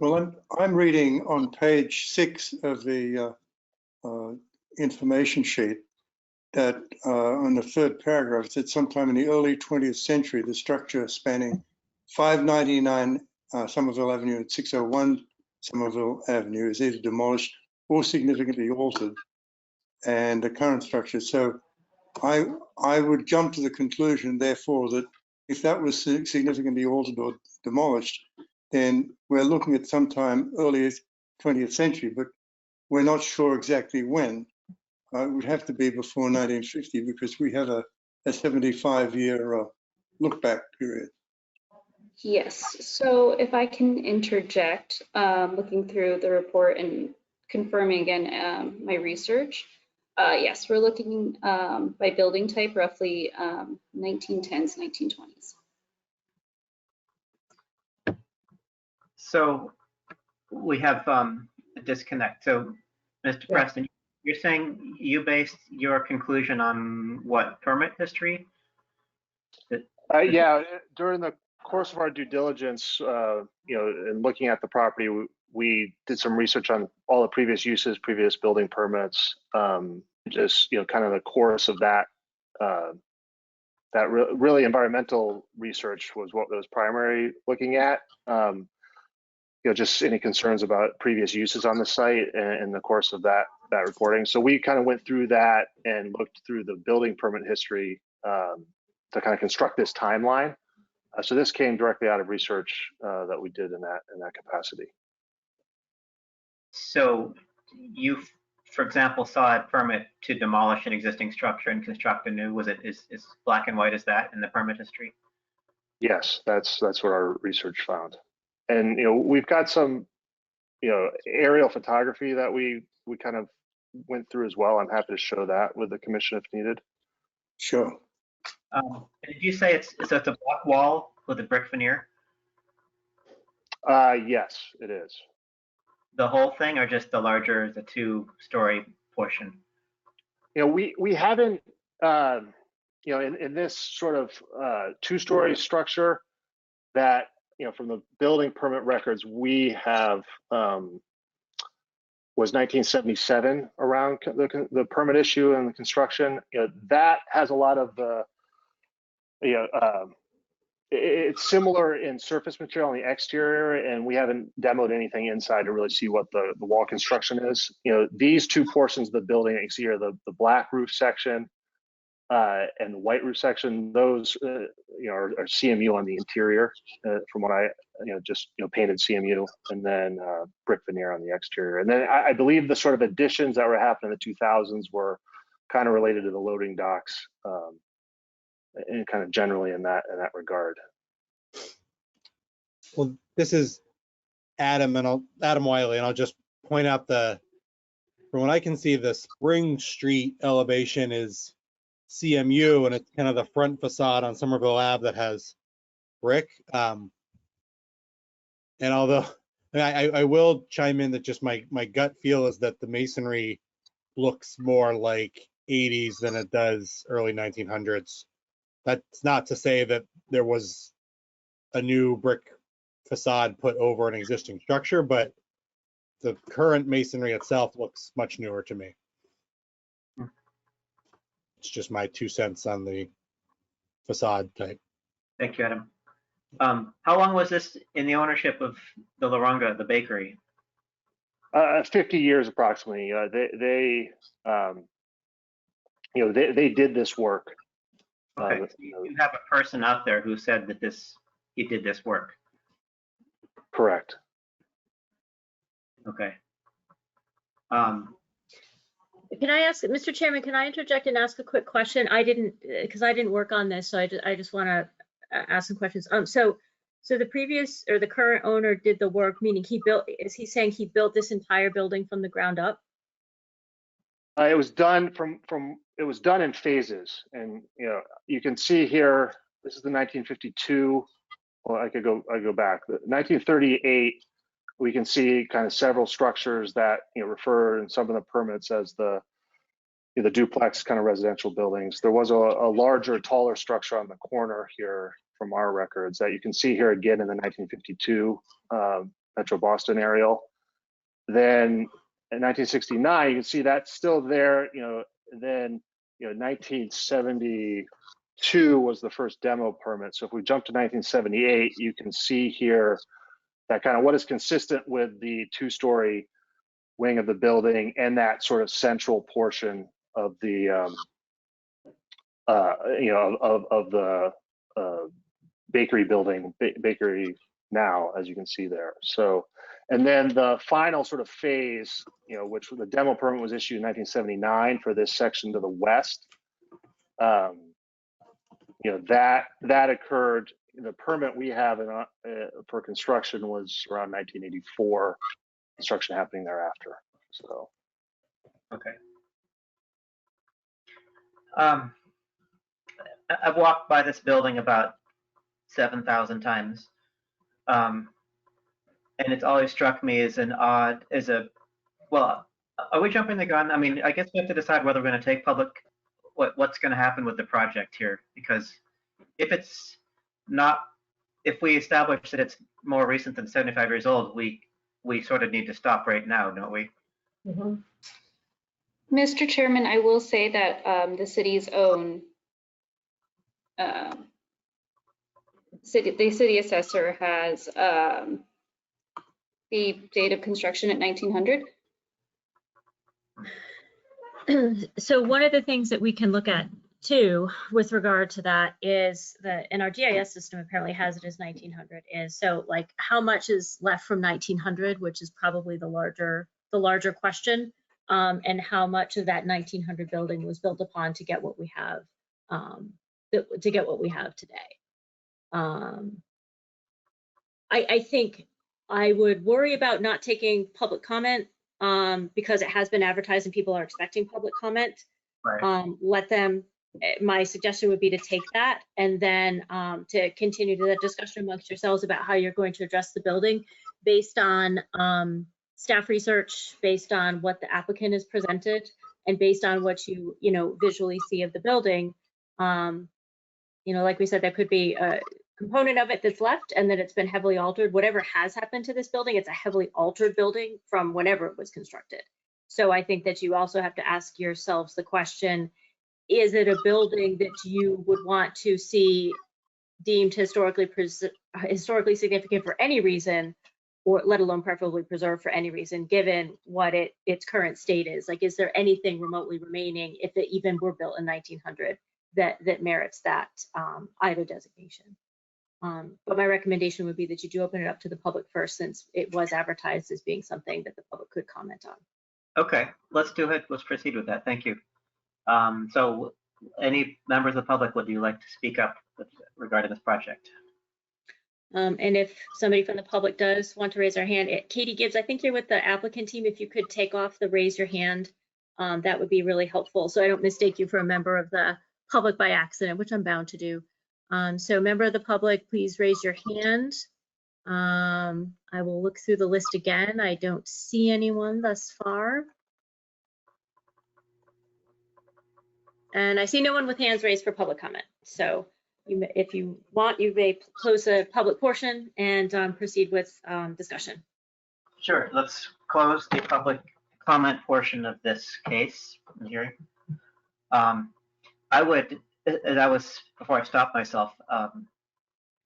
Well, I'm reading on page 6 of the information sheet that on the third paragraph, it said sometime in the early 20th century, the structure spanning 599 Somerville Avenue and 601 Somerville Avenue is either demolished or significantly altered, and the current structure. So I would jump to the conclusion, therefore, that if that was significantly altered or demolished, then we're looking at sometime early 20th century, but we're not sure exactly when. It would have to be before 1950 because we have a 75-year look back period. Yes, so if I can interject, looking through the report and confirming again my research, yes, we're looking by building type roughly 1910s, 1920s. So we have a disconnect. So, Mr. Yeah. Preston, you're saying you based your conclusion on what, permit history? Yeah, during the course of our due diligence, in looking at the property, we did some research on all the previous uses, previous building permits, just kind of the course of that. Really environmental research was what was primary looking at. Just any concerns about previous uses on the site and in the course of that reporting. So we kind of went through that and looked through the building permit history to kind of construct this timeline. So this came directly out of research that we did in that capacity. So you, for example, saw a permit to demolish an existing structure and construct a new. Was it is black and white as that in the permit history? Yes, that's what our research found. And we've got some aerial photography that we kind of went through as well. I'm happy to show that with the commission if needed. Sure. Did you say it's a block wall with a brick veneer? Yes, it is. The whole thing or just the larger, the 2-story portion? You know, we haven't, you know, in this sort of 2-story structure that, you know, from the building permit records we have was 1977 around the permit issue and the construction. You know, that has a lot of the, you know, it's similar in surface material on the exterior, and we haven't demoed anything inside to really see what the wall construction is. You know, these 2 portions of the building that you see here, the black roof section and the white roof section, those you know, are CMU on the interior, from what I, you know, just, you know, painted CMU, and then brick veneer on the exterior. And then I believe the sort of additions that were happening in the 2000s were kind of related to the loading docks, and kind of generally in that regard. Well, this is Adam Wiley, and I'll just point out from what I can see, the Spring Street elevation is CMU, and it's kind of the front facade on Somerville Ave that has brick. And although I will chime in that just my gut feel is that the masonry looks more like 80s than it does early 1900s. That's not to say that there was a new brick facade put over an existing structure, but the current masonry itself looks much newer to me. It's just my 2 cents on the facade type. Thank you, Adam. How long was this in the ownership of the Laranga, the bakery? 50 years approximately. They you know, they did this work. Okay, so you have a person out there who said that he did this work. Correct. Okay. Can I ask, Mr. Chairman, can I interject and ask a quick question? Because I didn't work on this, so I just want to ask some questions. So the previous or the current owner did the work, meaning is he saying he built this entire building from the ground up? It was done it was done in phases, and you know, you can see here, this is the 1952. Well, I go back. The 1938, we can see kind of several structures that, you know, refer in some of the permits as the duplex kind of residential buildings. There was a larger, taller structure on the corner here from our records that you can see here again in the 1952 Metro Boston aerial. Then in 1969, you can see that's still there, you know. Then, you know, 1972 was the first demo permit. So if we jump to 1978, you can see here that kind of what is consistent with the 2-story wing of the building and that sort of central portion of the, you know, of the bakery building, bakery now, as you can see there. So, and then the final sort of phase, you know, which the demo permit was issued in 1979 for this section to the west. You know, that occurred. The permit we have for construction was around 1984. Construction happening thereafter. So. Okay. I've walked by this building about 7,000 times. And it's always struck me as well, are we jumping the gun? I mean, I guess we have to decide whether we're going to take public, what's going to happen with the project here, because if we establish that it's more recent than 75 years old, we sort of need to stop right now, don't we? Mm-hmm. Mr. Chairman, I will say that the city's own the city assessor has the date of construction at 1900. So one of the things that we can look at too, with regard to that, is that, and our GIS system apparently has it as 1900, is so like how much is left from 1900, which is probably the larger question, and how much of that 1900 building was built upon to get what we have, today. I think I would worry about not taking public comment because it has been advertised and people are expecting public comment. Right. Let them my suggestion would be to take that and then to continue the discussion amongst yourselves about how you're going to address the building based on staff research, based on what the applicant has presented, and based on what you visually see of the building. Like we said, there could be a component of it that's left and that it's been heavily altered. Whatever has happened to this building, it's a heavily altered building from whenever it was constructed. So I think that you also have to ask yourselves the question, is it a building that you would want to see deemed historically significant for any reason, or let alone preferably preserved for any reason, given what its current state is? Like, is there anything remotely remaining, if it even were built in 1900, that merits that either designation? But my recommendation would be that you do open it up to the public first, since it was advertised as being something that the public could comment on. Okay, let's do it. Let's proceed with that. Thank you. So any members of the public, would you like to speak up regarding this project? And if somebody from the public does want to raise their hand, Katie Gibbs, I think you're with the applicant team. If you could take off the raise your hand, that would be really helpful, so I don't mistake you for a member of the public by accident, which I'm bound to do. So member of the public, please raise your hand. I will look through the list again. I don't see anyone thus far. And I see no one with hands raised for public comment. So if you want, you may close the public portion and proceed with discussion. Sure, let's close the public comment portion of this case hearing. I would, before I stop myself,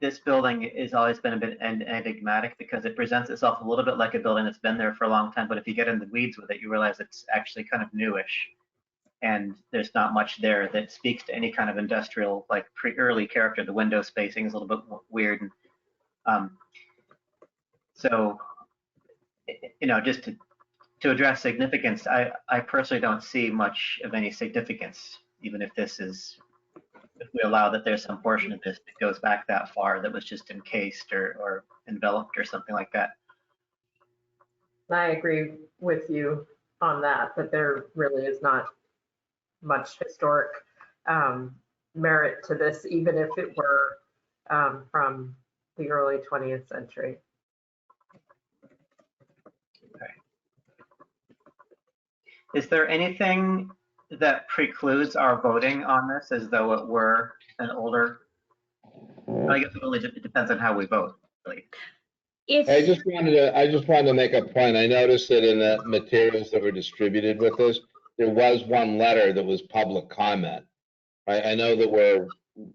this building has always been a bit enigmatic because it presents itself a little bit like a building that's been there for a long time, but if you get in the weeds with it, you realize it's actually kind of newish. And there's not much there that speaks to any kind of industrial, like early character. The window spacing is a little bit weird. And, so, just to address significance, I personally don't see much of any significance, even if we allow that there's some portion of this that goes back that far that was just encased or enveloped or something like that. I agree with you on that there really is not much historic merit to this, even if it were from the early 20th century. Okay. Is there anything that precludes our voting on this as though it were an older? I guess it really depends on how we vote, really. I just wanted to make a point. I noticed that in the materials that were distributed with this, there was one letter that was public comment. I know that we're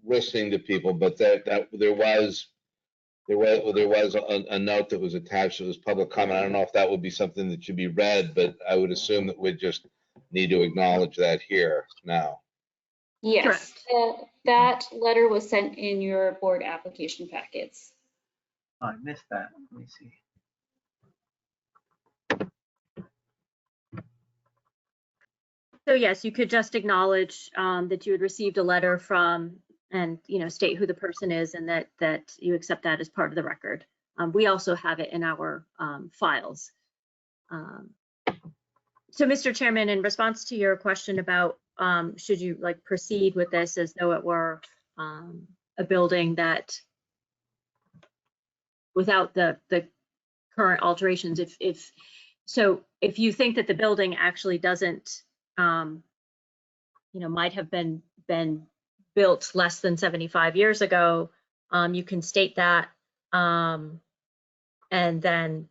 listening to people, but there was a note that was attached that was public comment. I don't know if that would be something that should be read, but I would assume that we'd just need to acknowledge that here now. Yes, that letter was sent in your board application packets. Oh, I missed that. Let me see. So yes, you could just acknowledge that you had received a letter from, and state who the person is, and that you accept that as part of the record. We also have it in our files. So Mr. Chairman, in response to your question about should you proceed with this as though it were a building that without the current alterations, if you think that the building actually doesn't might have been built less than 75 years ago, you can state that and then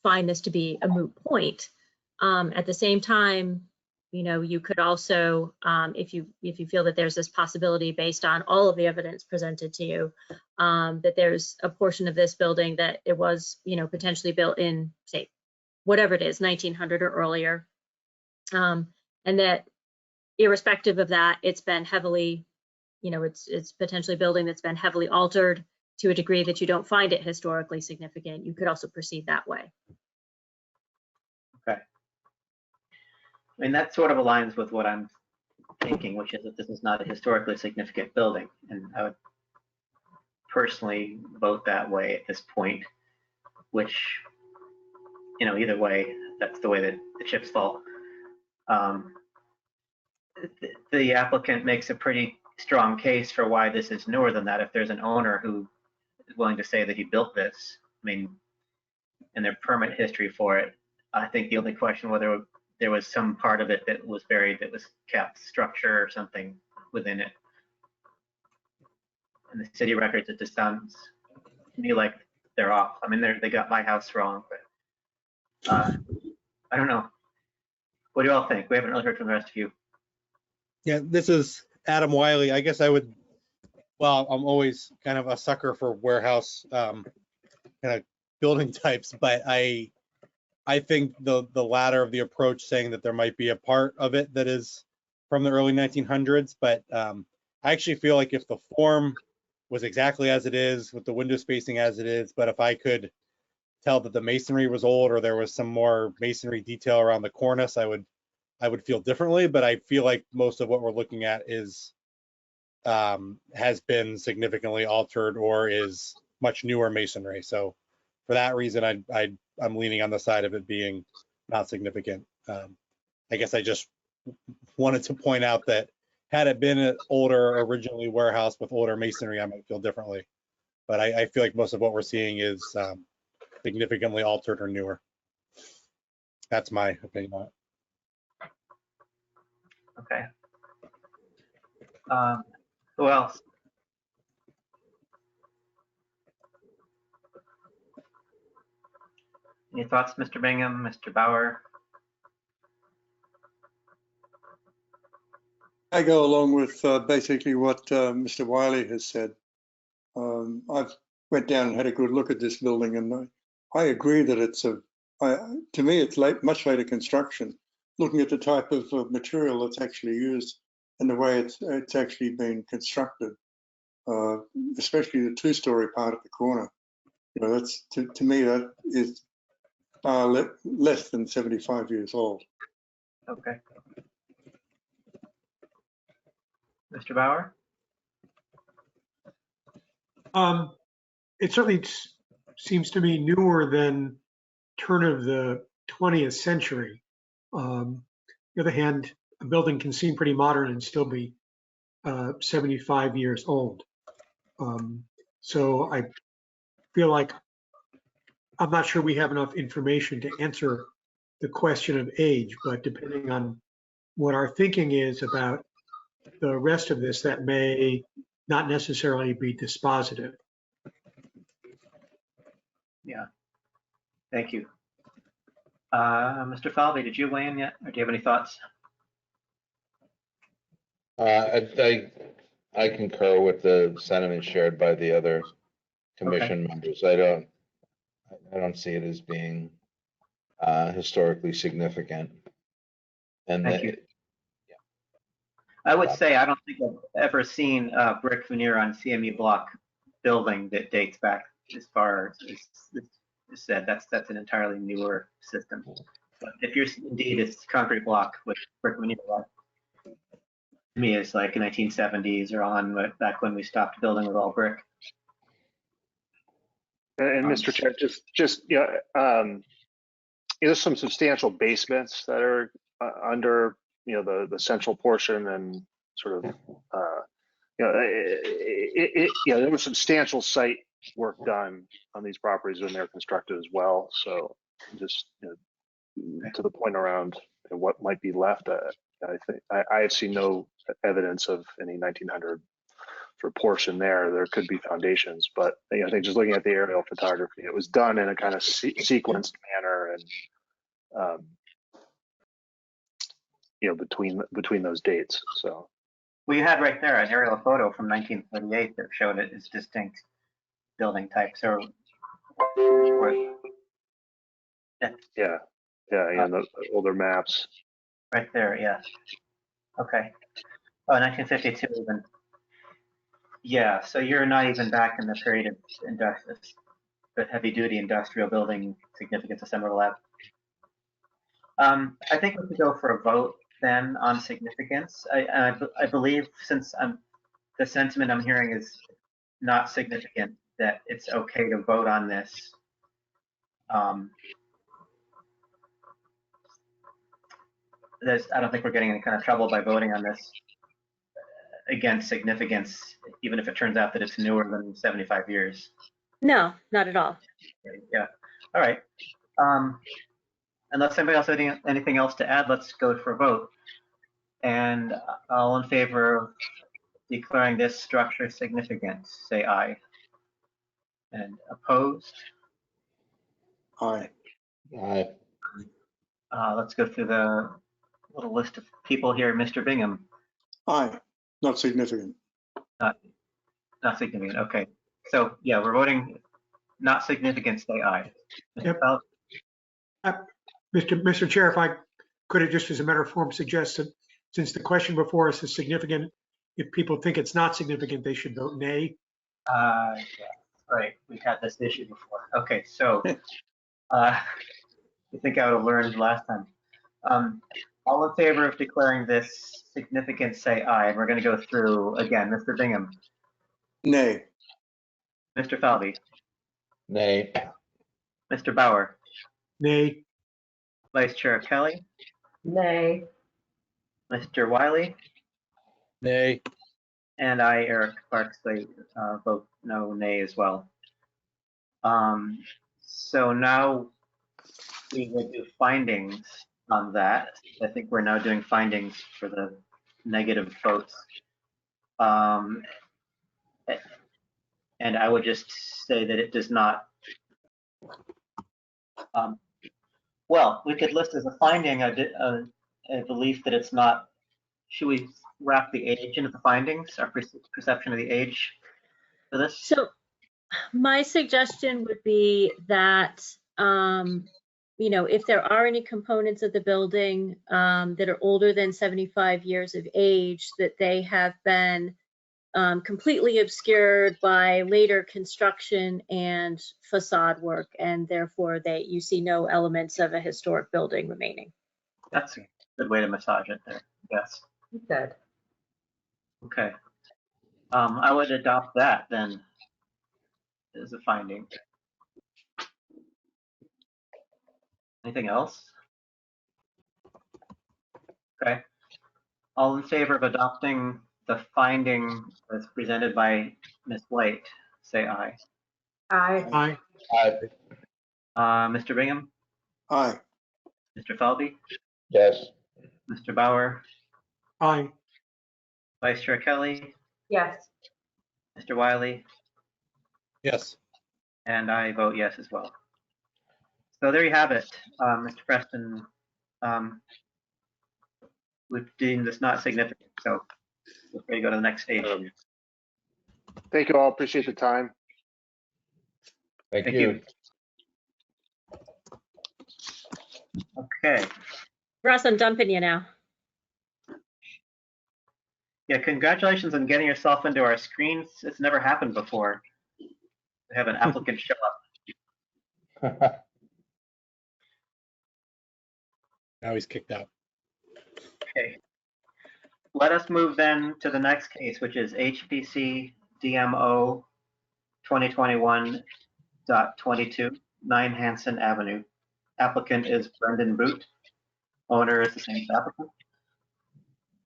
find this to be a moot point. At the same time, you could also, if you feel that there's this possibility based on all of the evidence presented to you, that there's a portion of this building that it was potentially built in, say, whatever it is, 1900 or earlier, and that irrespective of that, it's been heavily, it's potentially a building that's been heavily altered to a degree that you don't find it historically significant. You could also proceed that way. Okay. I mean, that sort of aligns with what I'm thinking, which is that this is not a historically significant building. And I would personally vote that way at this point, which, either way, that's the way that the chips fall. the applicant makes a pretty strong case for why this is newer than that. If there's an owner who is willing to say that he built this, I mean, and their permit history for it, I think the only question whether there was some part of it that was buried that was kept structure or something within it. And the city records, it just sounds to me like they're off. I mean, they got my house wrong, but I don't know. What do you all think? We haven't really heard from the rest of you. Yeah, this is Adam Wiley. I guess I would, well, I'm always kind of a sucker for warehouse kind of building types, but I think the latter of the approach, saying that there might be a part of it that is from the early 1900s, but I actually feel like if the form was exactly as it is, with the window spacing as it is, but if I could tell that the masonry was old or there was some more masonry detail around the cornice, I would feel differently. But I feel like most of what we're looking at is has been significantly altered or is much newer masonry. So for that reason, I'm leaning on the side of it being not significant. I guess I just wanted to point out that had it been an older, originally warehouse with older masonry, I might feel differently. But I feel like most of what we're seeing is significantly altered or newer. That's my opinion on it. Okay. Who else? Any thoughts, Mr. Bingham, Mr. Bauer? I go along with basically what Mr. Wiley has said. I've went down and had a good look at this building, and I agree that it's to me, it's much later construction. Looking at the type of material that's actually used and the way it's actually been constructed, especially the two-story part at the corner. You know, that's to me that is less than 75 years old. Okay. Mr. Bauer? It certainly seems to me newer than turn of the 20th century. On the other hand, a building can seem pretty modern and still be 75 years old. So I feel like I'm not sure we have enough information to answer the question of age, but depending on what our thinking is about the rest of this, that may not necessarily be dispositive. Yeah. Thank you. Mr. Falvey, did you weigh in yet, or do you have any thoughts? I concur with the sentiment shared by the other commission members. I don't see it as being historically significant. And Thank you. Yeah. I would say I don't think I've ever seen a brick veneer on CME block building that dates back as far as this said. That's an entirely newer system. But if you're indeed it's concrete block with brick veneer, to me it's like 1970s or on, back when we stopped building with all brick. And Mr. Chair, there's some substantial basements that are under, the central portion, and sort of, there was substantial site work done on these properties when they're constructed as well. So just to the point around what might be left, I think I have seen no evidence of any 1900 for portion there. There could be foundations, but I think just looking at the aerial photography, it was done in a kind of sequenced manner, and between those dates. So we had right there an aerial photo from 1938 that showed it as distinct building types. So yeah, the older maps. Right there, yeah. Okay. Oh, 1952 even. Yeah, so you're not even back in the period of heavy-duty industrial building significance of Summer Lab. I think we could go for a vote then on significance. I believe, since the sentiment I'm hearing is not significant, that it's okay to vote on this. I don't think we're getting any kind of trouble by voting on this against significance, even if it turns out that it's newer than 75 years. No, not at all. Yeah. All right. Unless anybody else has anything else to add, let's go for a vote. And all in favor of declaring this structure significant, say aye. And opposed? Aye. Aye. Let's go through the little list of people here. Mr. Bingham, Aye. Not significant. not significant. Okay. So yeah, we're voting not significant, say aye. Yep. Mr. Mr. Chair, if I could have just as a matter of form suggested, since the question before us is significant, if people think it's not significant, they should vote nay. Yeah, right. We've had this issue before. Okay, so I think I would have learned last time. All in favor of declaring this significant, say aye. And we're going to go through again. Mr. Bingham, Nay. Mr. Falvey, Nay. Mr. Bauer, Nay. Vice Chair Kelly, Nay. Mr. Wiley, Nay. and I, Eric Clarksley, vote no, nay as well. So now we will do findings on that. I think we're now doing findings for the negative votes. And I would just say that it does not, well, we could list as a finding a belief that it's not, should we wrap the age into the findings, our perception of the age for this? So my suggestion would be that, you know, if there are any components of the building that are older than 75 years of age, that they have been completely obscured by later construction and facade work, and therefore you see no elements of a historic building remaining. That's a good way to massage it there, yes. Good. Okay. I would adopt that then as a finding. Anything else? Okay. All in favor of adopting the finding as presented by Ms. White, say aye. Aye. Aye. Aye. Mr. Bingham, Aye. Mr. Falvey, Yes. Mr. Bauer, Aye. Vice Chair Kelly, Yes. Mr. Wiley, Yes. and I vote yes as well. So there you have it, Mr. Preston. We've deemed this not significant, so we're ready to go to the next stage. Thank you all. Appreciate the time. Thank you. Okay. Russ, I'm dumping you now. Yeah, congratulations on getting yourself into our screens. It's never happened before. We have an applicant show up. Now he's kicked out. Okay. Let us move then to the next case, which is HPC DMO 2021.22, 9 Hanson Avenue. Applicant is Brendan Boot. Owner is the same applicant.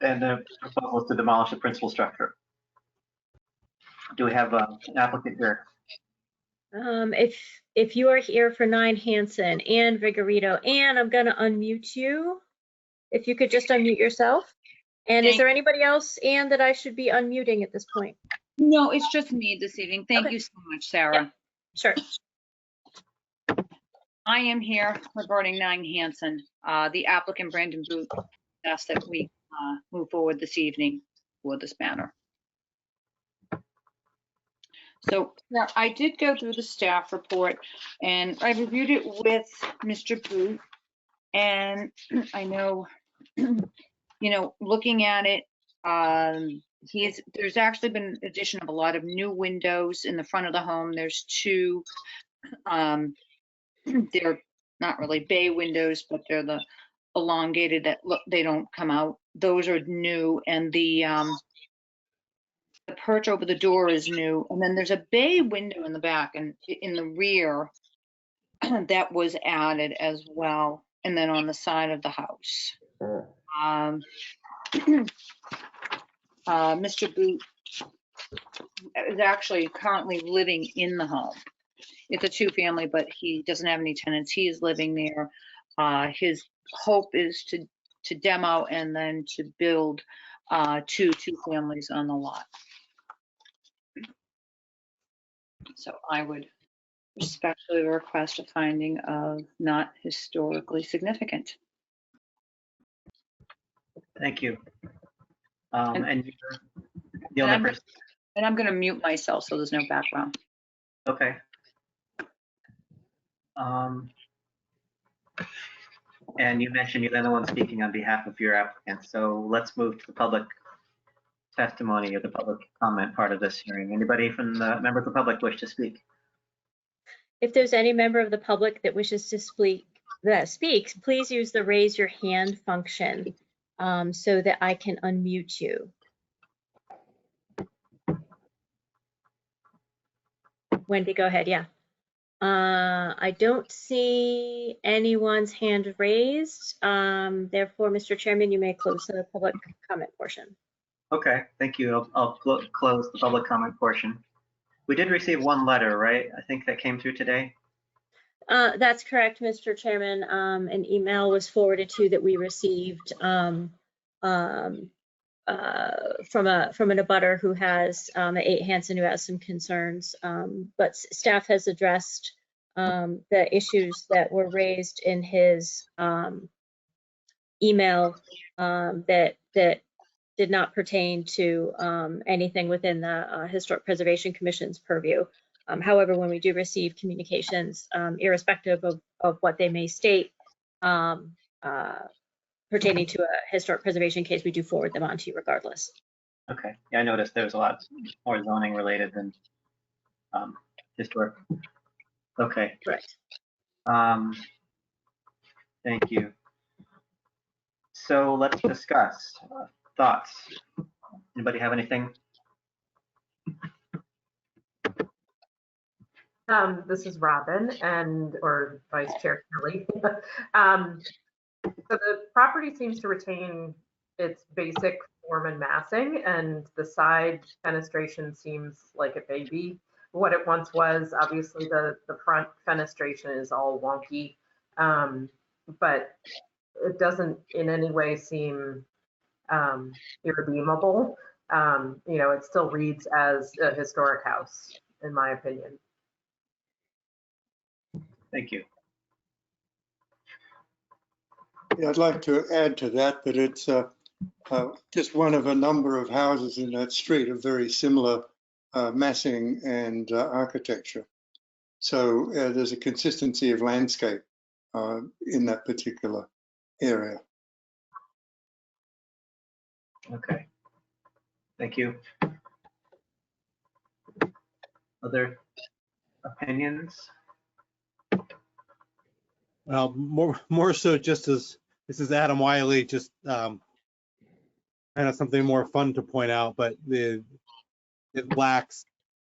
And the proposal is to demolish the principal structure. Do we have an applicant here? If you are here for 9 Hanson and Vigorito, and I'm going to unmute you. If you could just unmute yourself. And is there anybody else, Anne, that I should be unmuting at this point? No, it's just me this evening. Thank Okay. you so much, Sarah. Yep. Sure. I am here regarding 9 Hanson. The applicant, Brandon Boot, asked that we move forward this evening for this matter. So now I did go through the staff report and I reviewed it with Mr. Boot. And I know, looking at it, there's actually been addition of a lot of new windows in the front of the home. There's 2, they're not really bay windows, but they're the elongated that look, they don't come out. Those are new, and the perch over the door is new. And then there's a bay window in the back and in the rear that was added as well. and then on the side of the house. Mr. Boot is actually currently living in the home. It's a two-family, but he doesn't have any tenants. He is living there. His hope is to demo and then to build two families on the lot. So I would respectfully request a finding of not historically significant. Thank you. And you're the only person. And I'm going to mute myself so there's no background. Okay. And you mentioned you're the one speaking on behalf of your applicant. So let's move to the public testimony or the public comment part of this hearing. Anybody from the member of the public wish to speak? If there's any member of the public that wishes to speaks, please use the raise your hand function so that I can unmute you. Wendy, go ahead. Yeah. I don't see anyone's hand raised. Therefore, Mr. Chairman, you may close the public comment portion. Okay, thank you. I'll close the public comment portion. We did receive one letter, right? I think that came through today. That's correct, Mr. Chairman. An email was forwarded to that we received from an abutter who has at 8 Hanson who has some concerns, but staff has addressed the issues that were raised in his email that did not pertain to anything within the Historic Preservation Commission's purview. However, when we do receive communications, irrespective of what they may state, pertaining to a historic preservation case, we do forward them on to you regardless. Okay. Yeah, I noticed there was a lot more zoning related than historic. Okay. Correct. Thank you. So let's discuss thoughts. Anybody have anything? This is Robin or Vice Chair Kelly. So the property seems to retain its basic form and massing, and the side fenestration seems like it may be what it once was. Obviously, the front fenestration is all wonky, but it doesn't in any way seem irredeemable. It still reads as a historic house, in my opinion. Thank you. Yeah, I'd like to add to that it's just one of a number of houses in that street of very similar massing and architecture. So there's a consistency of landscape in that particular area. Okay. Thank you. Other opinions? Well, more so just as this is Adam Wiley, just kind of something more fun to point out, but it lacks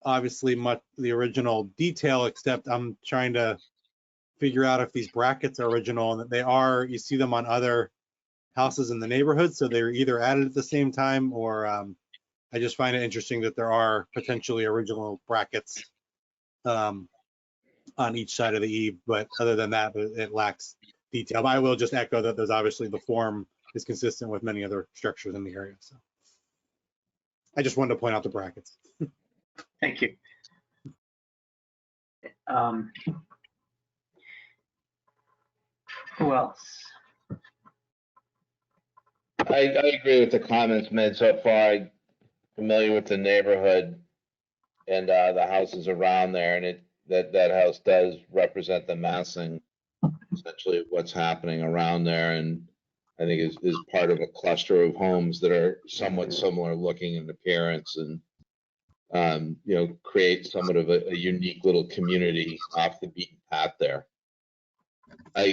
obviously much the original detail, except I'm trying to figure out if these brackets are original, and that they are. You see them on other houses in the neighborhood, so they're either added at the same time, or I just find it interesting that there are potentially original brackets on each side of the eave, but other than that, it lacks detail. But I will just echo that there's obviously the form is consistent with many other structures in the area. So I just wanted to point out the brackets. Thank you. Who else? I agree with the comments made so far. I'm familiar with the neighborhood and the houses around there, and that house does represent the massing, essentially what's happening around there, and I think is part of a cluster of homes that are somewhat similar looking in appearance, and create somewhat of a unique little community off the beaten path there. I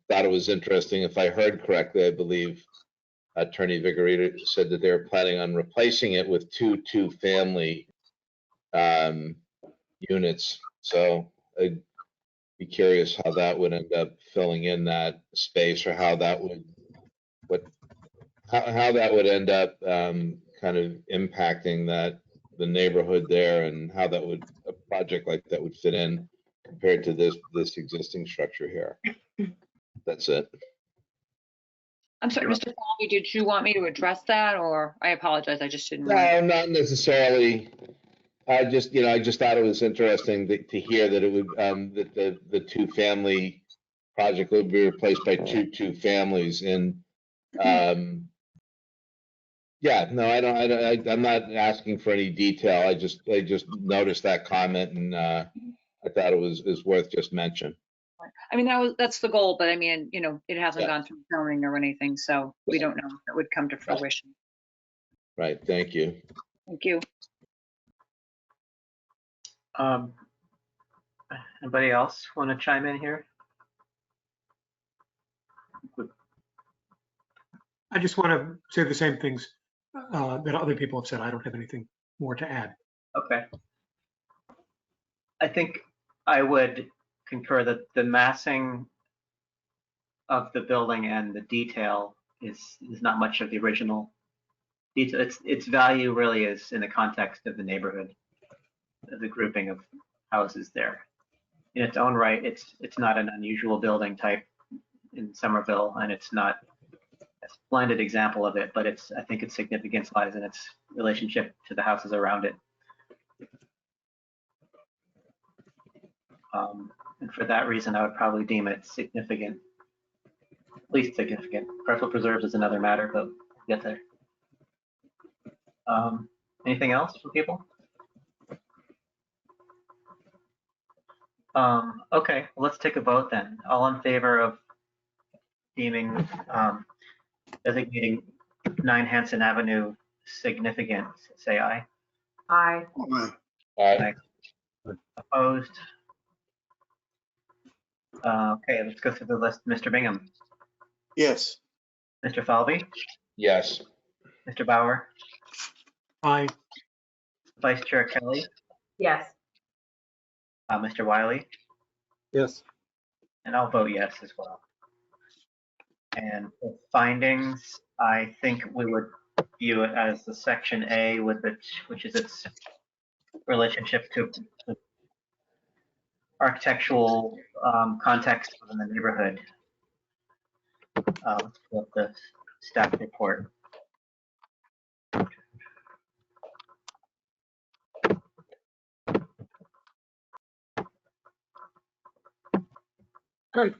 thought it was interesting. If I heard correctly, I believe Attorney Vigorita said that they're planning on replacing it with two family units. So I'd be be curious how that would end up filling in that space, or how that would, how that would end up kind of impacting the neighborhood there, and how that would, a project like that would fit in compared to this existing structure here. That's it. I'm sorry, Mr. Falvey, did you want me to address that, or I apologize, I just didn't. No, not necessarily. I just thought it was interesting to hear that it would, that the two-family project would be replaced by two families. And yeah, no, I'm not asking for any detail. I just noticed that comment, and I thought it was worth just mention. I mean, that's the goal, but I mean, you know, it hasn't gone through zoning or anything, so we don't know if it would come to fruition. Right, thank you. Thank you. Anybody else want to chime in here? I just want to say the same things that other people have said. I don't have anything more to add. Okay. I think I would concur that the massing of the building and the detail is not much of the original detail. Its value really is in the context of the neighborhood, the grouping of houses there. In its own right, it's not an unusual building type in Somerville, and it's not a splendid example of it, but I think its significance lies in its relationship to the houses around it. And for that reason, I would probably deem it significant, least significant. Partial preserves is another matter, but we'll get there. Anything else from people? Okay, well, let's take a vote then. All in favor of deeming, designating 9 Hanson Avenue significant, say aye. Aye. Aye. Opposed? Okay, let's go through the list. Mr. Bingham. Yes. Mr. Falvey. Yes. Mr. Bauer. Aye. Vice Chair Kelly. Yes. Mr. Wiley. Yes. And I'll vote yes as well. And for findings, I think we would view it as the section A with which is its relationship to the architectural context within the neighborhood. Let's pull up the staff report.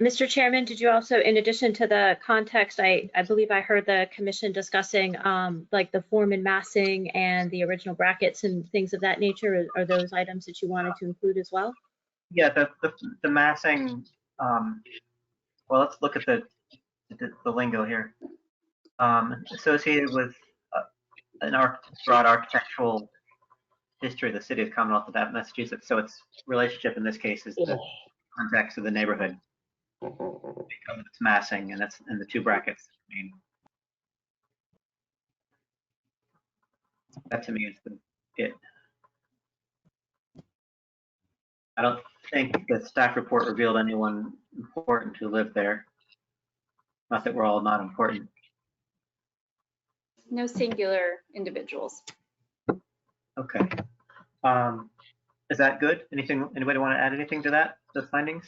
Mr. Chairman, did you also, in addition to the context, I believe I heard the commission discussing like the form and massing and the original brackets and things of that nature? Are those items that you wanted to include as well? Yeah, the massing, well, let's look at the lingo here. Associated with an broad architectural history of the city of Commonwealth of Massachusetts. So its relationship in this case is the context of the neighborhood. Because it's massing, and that's in the 2 brackets. I mean, that to me is it. I don't think the staff report revealed anyone important who lived there. Not that we're all not important. No singular individuals. Okay. Is that good? Anybody want to add anything to that, the findings?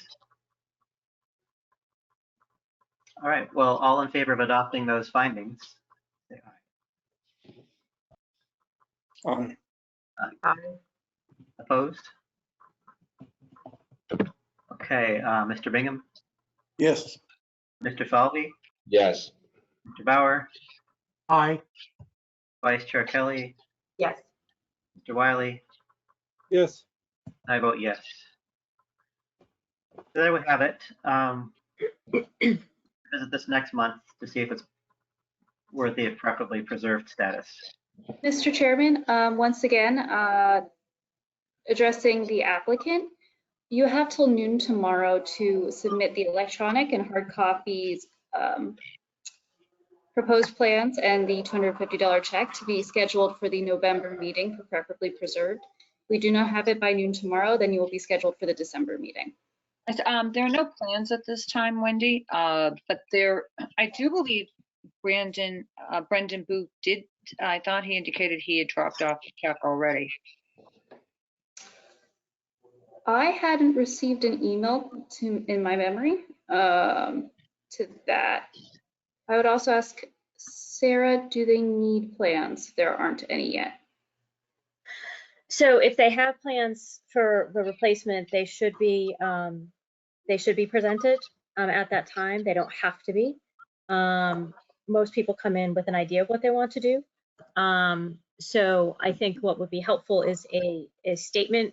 All right, well, all in favor of adopting those findings, say aye. Aye. Aye. Opposed? Okay, Mr. Bingham, Yes. Mr. Falvey, Yes. Mr. Bauer, Aye. Vice Chair Kelly, Yes. Mr. Wiley, Yes. I vote yes. So there we have it. Visit this next month to see if it's worthy of preferably preserved status. Mr. Chairman, once again, addressing the applicant, you have till noon tomorrow to submit the electronic and hard copies proposed plans and the $250 check to be scheduled for the November meeting for preferably preserved. If we do not have it by noon tomorrow, then you will be scheduled for the December meeting. There are no plans at this time, Wendy, but I do believe Brendan Booth did, I thought he indicated he had dropped off the check already. I hadn't received an email in my memory to that. I would also ask Sarah, do they need plans? There aren't any yet. So if they have plans for the replacement, they should be presented at that time. They don't have to be. Most people come in with an idea of what they want to do. So I think what would be helpful is a statement,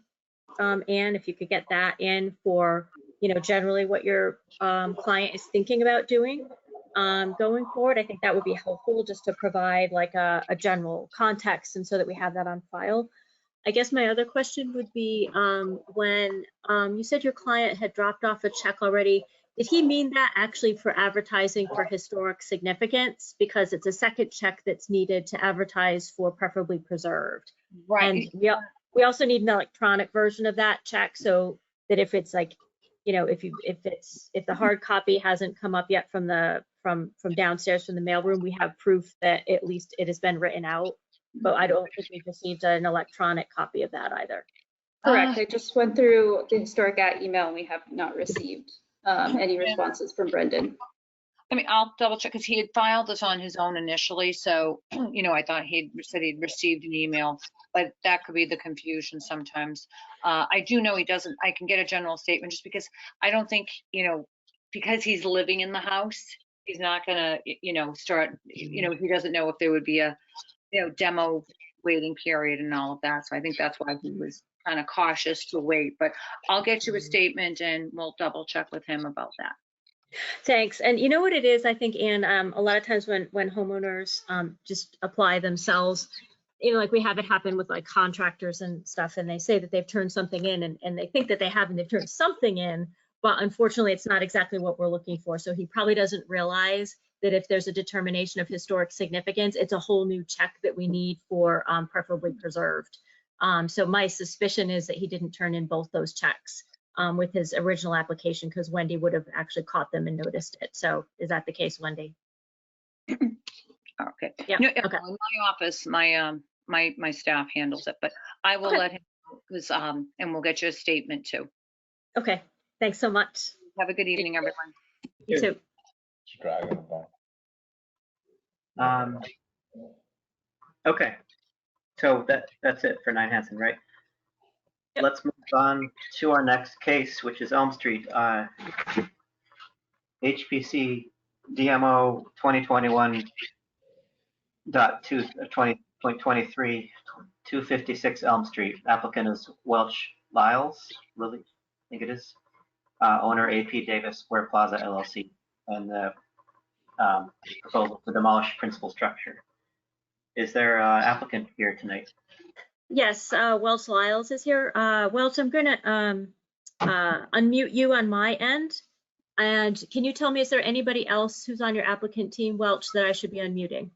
and if you could get that in for, generally what your client is thinking about doing going forward. I think that would be helpful just to provide like a general context, and so that we have that on file. I guess my other question would be, when you said your client had dropped off a check already, did he mean that actually for advertising for historic significance? Because it's a second check that's needed to advertise for preferably preserved. Right. And we also need an electronic version of that check, so that if it's like, if the hard copy hasn't come up yet from downstairs from the mailroom, we have proof that at least it has been written out. But I don't think we've received an electronic copy of that either. Correct. I just went through the Historic Act email and we have not received any responses from Brendan. I mean, I'll double check because he had filed this on his own initially. So, I thought he said he'd received an email, but that could be the confusion sometimes. I do know he doesn't. I can get a general statement just because I don't think, because he's living in the house, he's not going to, start, he doesn't know if there would be a, demo waiting period and all of that. So I think that's why he was kind of cautious to wait, but I'll get you a statement and we'll double check with him about that. Thanks. And you know what it is, I think, Anne, a lot of times when homeowners just apply themselves, like we have it happen with like contractors and stuff, and they say that they've turned something in and they think that they haven't, they've turned something in, but unfortunately it's not exactly what we're looking for. So he probably doesn't realize that if there's a determination of historic significance, it's a whole new check that we need for preferably preserved. So my suspicion is that he didn't turn in both those checks with his original application, because Wendy would have actually caught them and noticed it. So is that the case, Wendy? Okay. Yeah. No, okay. In my office, my staff handles it, but I will let him know, because and we'll get you a statement too. Okay. Thanks so much. Have a good evening, everyone. You too. Okay, so that's it for 9 Hanson, right? Yep. Let's move on to our next case, which is Elm Street. HPC DMO 2021.2.23, 256 Elm Street. Applicant is Welch Lyles, Lily, I think it is. Owner AP Davis Square Plaza LLC, and the proposal to demolish principal structure. Is there an applicant here tonight? Yes, Welch Lyles is here. Welch, I'm going to unmute you on my end. And can you tell me, is there anybody else who's on your applicant team, Welch, that I should be unmuting?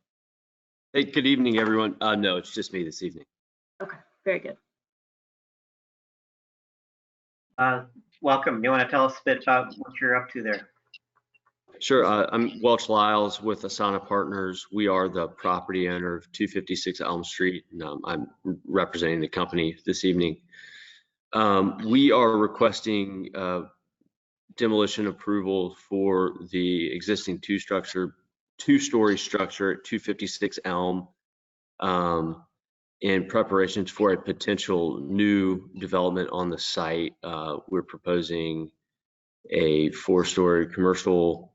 Hey, good evening, everyone. No, it's just me this evening. Okay, very good. Welcome. You want to tell us a bit about what you're up to there? Sure. I'm Welch Lyles with Asana Partners. We are the property owner of 256 Elm Street, and I'm representing the company this evening. We are requesting demolition approval for the existing two-story structure at 256 Elm in preparations for a potential new development on the site. We're proposing a 4-story commercial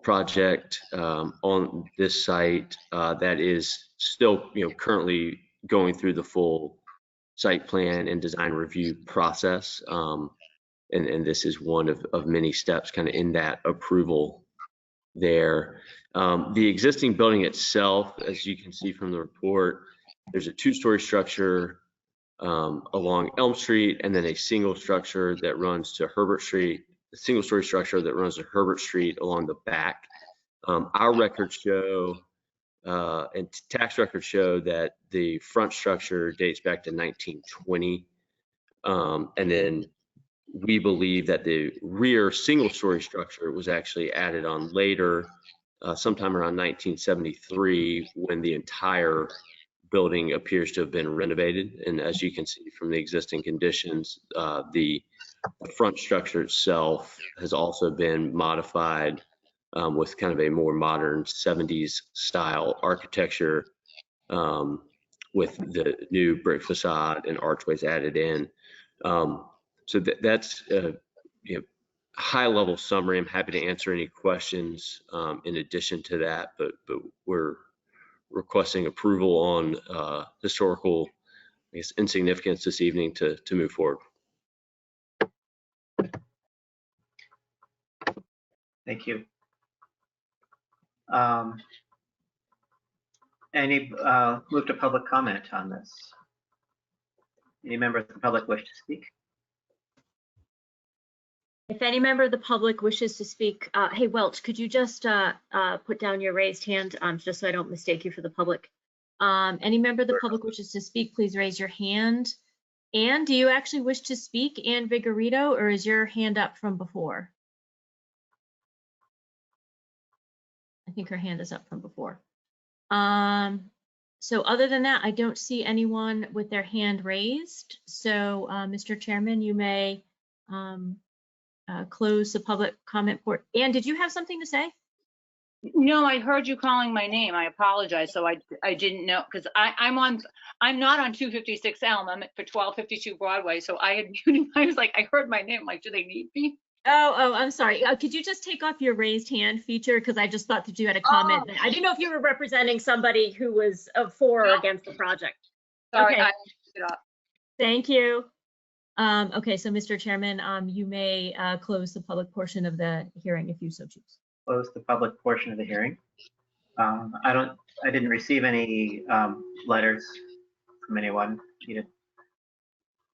project on this site that is still, currently going through the full site plan and design review process. And this is one of many steps kind of in that approval there. The existing building itself, as you can see from the report, there's a 2-story structure along Elm Street, and then a single structure that runs to Herbert Street, a single-story structure that runs to Herbert Street along the back. Our records show, and tax records show, that the front structure dates back to 1920. And then we believe that the rear single-story structure was actually added on later, sometime around 1973, when the entire building appears to have been renovated. And as you can see from the existing conditions, the front structure itself has also been modified with kind of a more modern 70s style architecture, with the new brick facade and archways added in. So that's high level summary. I'm happy to answer any questions in addition to that, but we're requesting approval on historical, I guess, insignificance this evening to move forward. Thank you. Any move to public comment on this? Any member of the public wish to speak? If any member of the public wishes to speak, hey, Welch, could you just put down your raised hand, just so I don't mistake you for the public? Any member of the public wishes to speak, please raise your hand. Anne, do you actually wish to speak, Anne Vigorito, or is your hand up from before? I think her hand is up from before. So other than that, I don't see anyone with their hand raised. So, Mr. Chairman, you may close the public comment port. Anne, did you have something to say? No, I heard you calling my name. I apologize. So I didn't know, because I'm not on 256 Elm. I'm for 1252 Broadway. So I had muted. I was like, I heard my name. Like, do they need me? Oh, I'm sorry. Could you just take off your raised hand feature? Because I just thought that you had a comment. Oh. I didn't know if you were representing somebody who was for or against the project. Sorry, Okay. I picked it up. Thank you. Okay, so Mr. Chairman, you may close the public portion of the hearing if you so choose. Close the public portion of the hearing. I didn't receive any letters from anyone.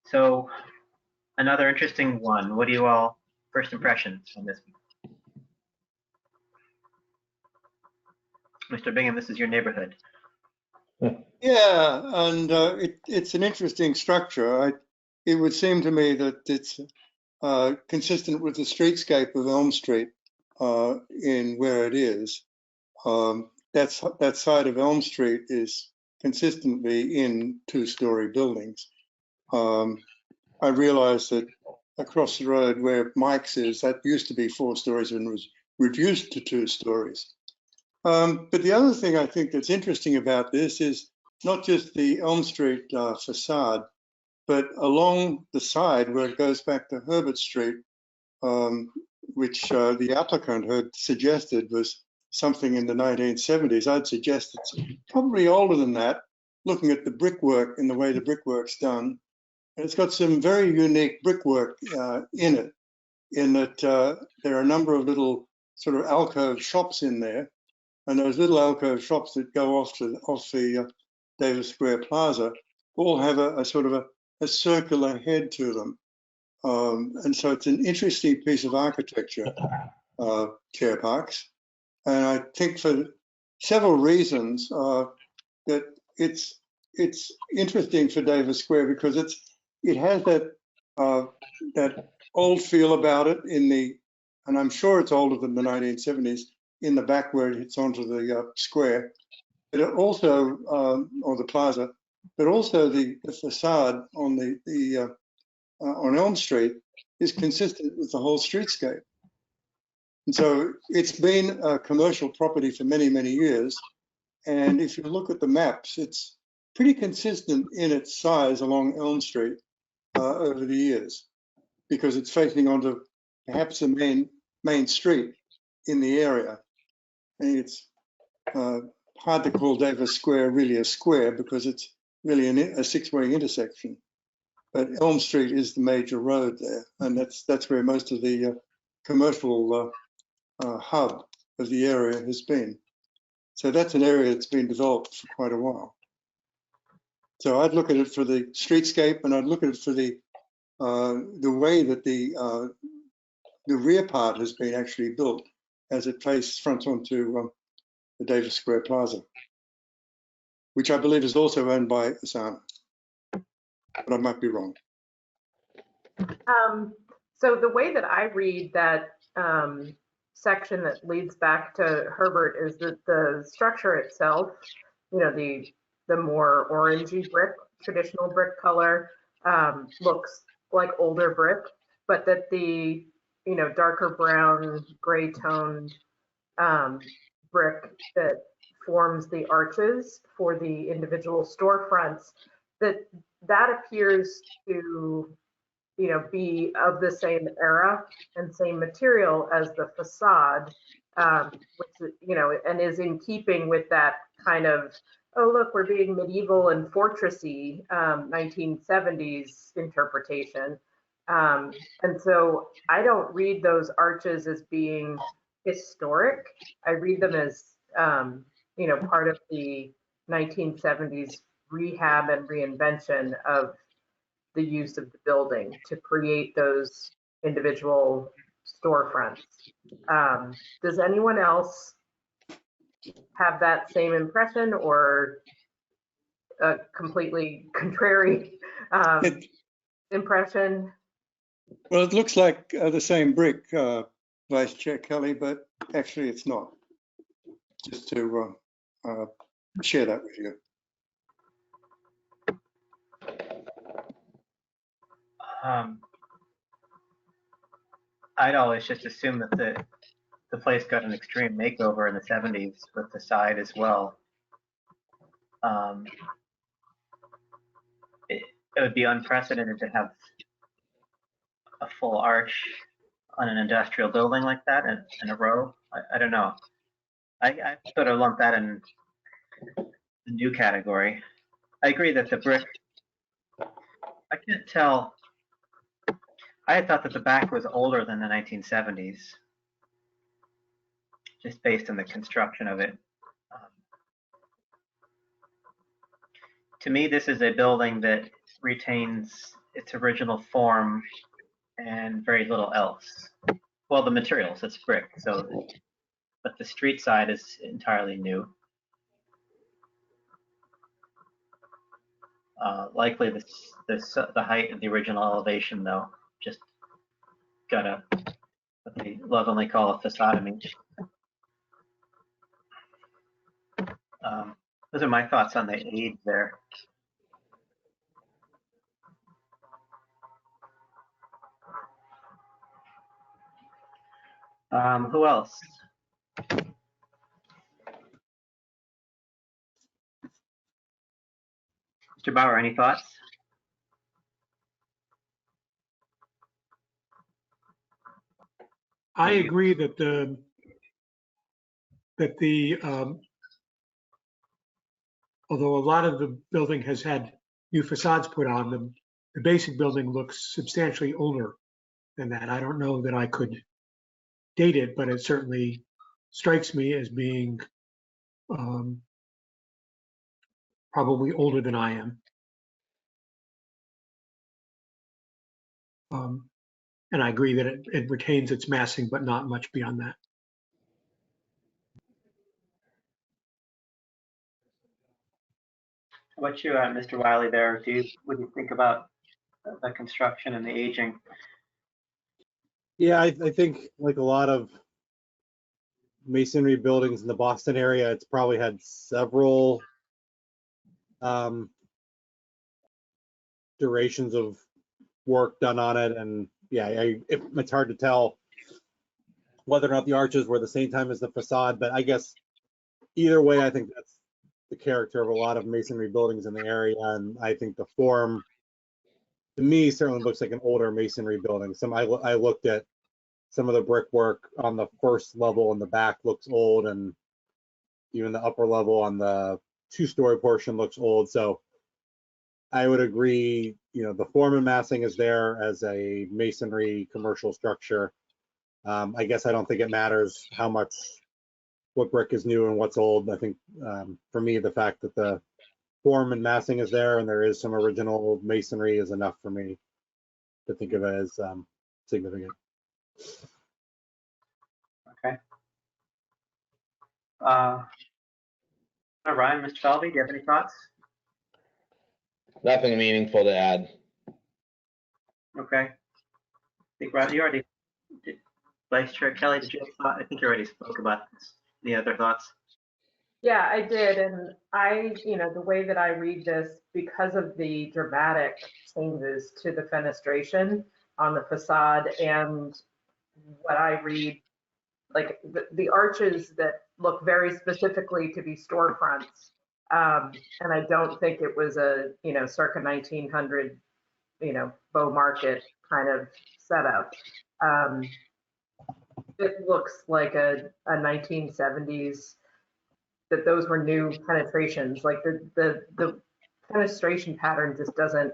So another interesting one. What do you all, first impressions on this? Mr. Bingham, this is your neighborhood. Yeah, and it's an interesting structure. It would seem to me that it's consistent with the streetscape of Elm Street in where it is. That side of Elm Street is consistently in two-story buildings. I realize that across the road where Mike's is, that used to be 4 stories and was reduced to 2 stories. But the other thing I think that's interesting about this is not just the Elm Street facade, but along the side where it goes back to Herbert Street, which the applicant had suggested was something in the 1970s. I'd suggest it's probably older than that, looking at the brickwork and the way the brickwork's done. And it's got some very unique brickwork in it, in that there are a number of little sort of alcove shops in there. And those little alcove shops that go off the Davis Square Plaza all have a sort of a circular head to them. And so it's an interesting piece of architecture, Chair Parks. And I think for several reasons that it's interesting for Davis Square because it has that old feel about it and I'm sure it's older than the 1970s, in the back where it hits onto the square, but it also, or the plaza, but also the facade on on Elm Street is consistent with the whole streetscape. And so it's been a commercial property for many, many years. And if you look at the maps, it's pretty consistent in its size along Elm Street over the years, because it's facing onto perhaps the main street in the area. And it's hard to call Davis Square really a square because it's really a 6-way intersection. But Elm Street is the major road there, and that's where most of the commercial hub of the area has been. So that's an area that's been developed for quite a while. So I'd look at it for the streetscape, and I'd look at it for the way that the rear part has been actually built as it fronts onto the Davis Square Plaza, which I believe is also owned by Asana, but I might be wrong. So the way that I read that section that leads back to Herbert is that the structure itself, you know, the more orangey brick, traditional brick color, looks like older brick, but that the, you know, darker brown, gray toned brick that forms the arches for the individual storefronts, that appears to, you know, be of the same era and same material as the facade, which, you know, and is in keeping with that kind of, oh, look, we're being medieval and fortressy 1970s interpretation. And so I don't read those arches as being historic. I read them as, you know, part of the 1970s rehab and reinvention of the use of the building to create those individual storefronts. Does anyone else have that same impression, or a completely contrary impression? Well, it looks like the same brick, Vice Chair Kelly, but actually it's not. Just to share that with you. I'd always just assume that the place got an extreme makeover in the 70s with the side as well. It would be unprecedented to have a full arch on an industrial building like that in a row. I don't know. I sort of lump that in the new category. I agree that the brick, I can't tell. I had thought that the back was older than the 1970s, just based on the construction of it. To me, this is a building that retains its original form and very little else. Well, the materials, it's brick, so, but the street side is entirely new. Likely the height of the original elevation, though, just got a, what they lovingly call a facadomy. Those are my thoughts on the age there. Who else? Mr. Bauer, any thoughts? I agree that although a lot of the building has had new facades put on them, the basic building looks substantially older than that. I don't know that I could date it, but it certainly strikes me as being probably older than I am. And I agree that it retains its massing, but not much beyond that. How about you, Mr. Wiley there? What do you think about the construction and the aging? Yeah, I think like a lot of masonry buildings in the Boston area, it's probably had several durations of work done on it. And yeah, it's hard to tell whether or not the arches were the same time as the facade, but I guess either way, I think that's the character of a lot of masonry buildings in the area. And I think the form, to me, certainly looks like an older masonry building. I looked at some of the brickwork on the first level in the back looks old, and even the upper level on the two-story portion looks old. So I would agree, you know, the form and massing is there as a masonry commercial structure. I guess I don't think it matters how much, what brick is new and what's old. I think for me, the fact that the form and massing is there and there is some original masonry is enough for me to think of it as significant. Okay. Ryan, Mr. Falvey, do you have any thoughts? Nothing meaningful to add. Okay. think, Rod, you already did. Vice Chair Kelly, did you have a thought? I think you already spoke about this. Any other thoughts? Yeah, I did. And the way that I read this, because of the dramatic changes to the fenestration on the facade and what I read, like the arches that look very specifically to be storefronts. And I don't think it was a, circa 1900, Bow Market kind of setup. It looks like a 1970s, that those were new penetrations. Like the fenestration pattern just doesn't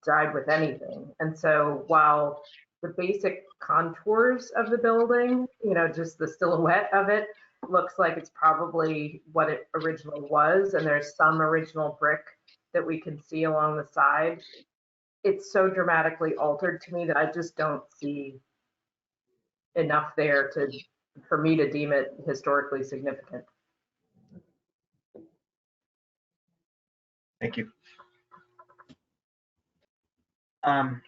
jive with anything. And so while the basic contours of the building, just the silhouette of it looks like it's probably what it originally was, and there's some original brick that we can see along the side, it's so dramatically altered to me that I just don't see enough there for me to deem it historically significant. Thank you. I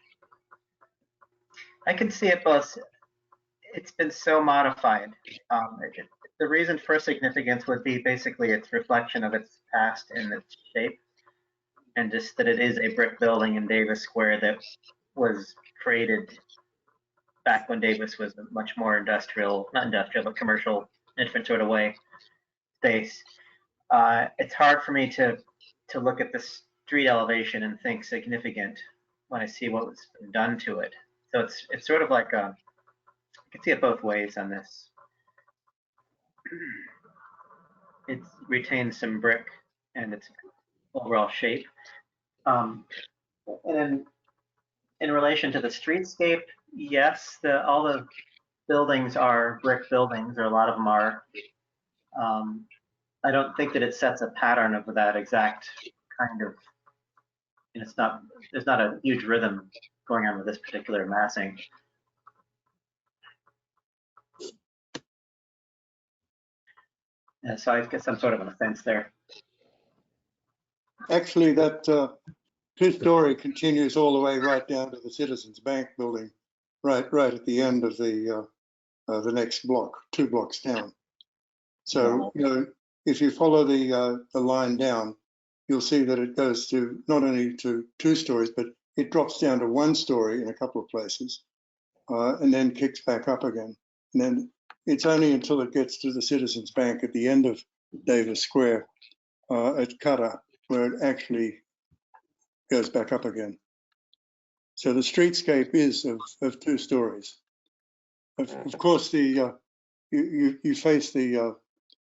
can see it both. It's been so modified. The reason for significance would be basically its reflection of its past and its shape, and just that it is a brick building in Davis Square that was created back when Davis was a much more industrial, not industrial, but commercial, different sort of way space. It's hard for me to look at the street elevation and think significant when I see what was done to it. So it's sort of like I can see it both ways on this. It retains some brick and its overall shape. And then in relation to the streetscape, yes, all the buildings are brick buildings, or a lot of them are. I don't think that it sets a pattern of that exact kind of, there's not a huge rhythm going on with this particular massing. Yeah, so I guess I'm sort of on the fence there. Actually, that two-story continues all the way right down to the Citizens Bank building, right at the end of the next block, 2 blocks down. So, if you follow the line down, you'll see that it goes to not only to 2 stories, but it drops down to 1 story in a couple of places, and then kicks back up again. And then it's only until it gets to the Citizens Bank at the end of Davis Square at Cutter where it actually goes back up again. So the streetscape is of 2 stories. Of course, you face the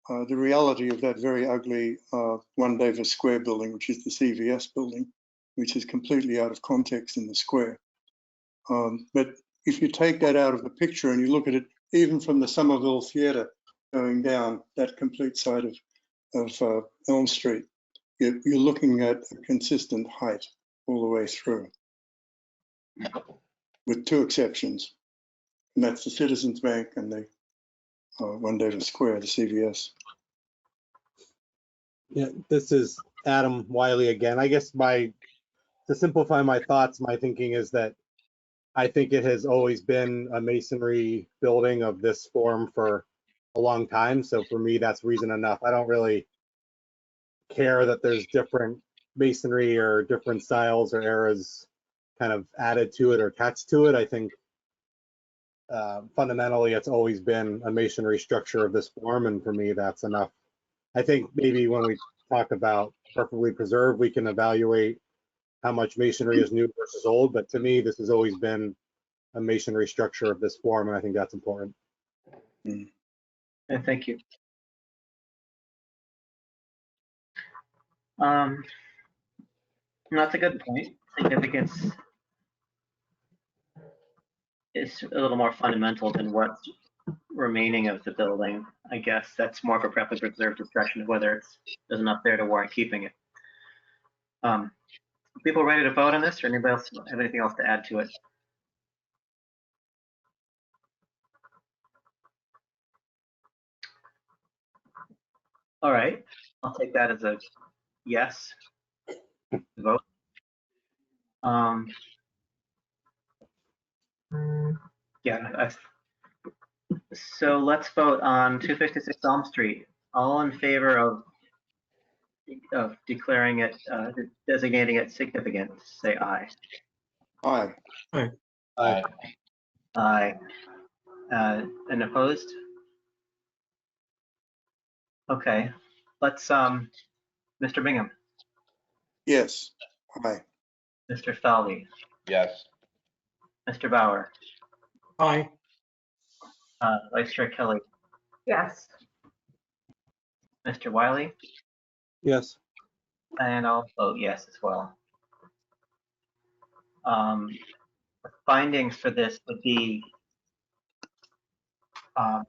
reality of that very ugly 1 Davis Square building, which is the CVS building, which is completely out of context in the square. But if you take that out of the picture and you look at it, even from the Somerville Theatre going down that complete side of Elm Street, you're looking at a consistent height all the way through, with 2 exceptions, and that's the Citizens Bank and the 1 Davis Square, the CVS. Yeah, this is Adam Wiley again. I guess to simplify my thoughts, my thinking is that I think it has always been a masonry building of this form for a long time. So for me, that's reason enough. I don't really care that there's different masonry or different styles or eras kind of added to it or attached to it. I think fundamentally it's always been a masonry structure of this form, and for me that's enough. I think maybe when we talk about perfectly preserved, we can evaluate how much masonry is new versus old, but to me this has always been a masonry structure of this form, and I think that's important. Yeah, thank you. That's a good point. Significance is a little more fundamental than what's remaining of the building. I guess that's more of a perfectly preserved discussion of whether there's enough there to warrant keeping it. People ready to vote on this, or anybody else have anything else to add to it? All right, I'll take that as a yes vote. Yeah. So let's vote on 256 Elm Street. All in favor of declaring it, designating it significant, say aye. Aye. Aye. Aye. And opposed? Okay, let's, Mr. Bingham, Yes. Aye. Mr. Falvey, Yes. Mr. Bauer, Aye. Vice Chair Kelly, Yes. Mr. Wiley, Yes. and I'll vote yes as well. The findings for this would be, I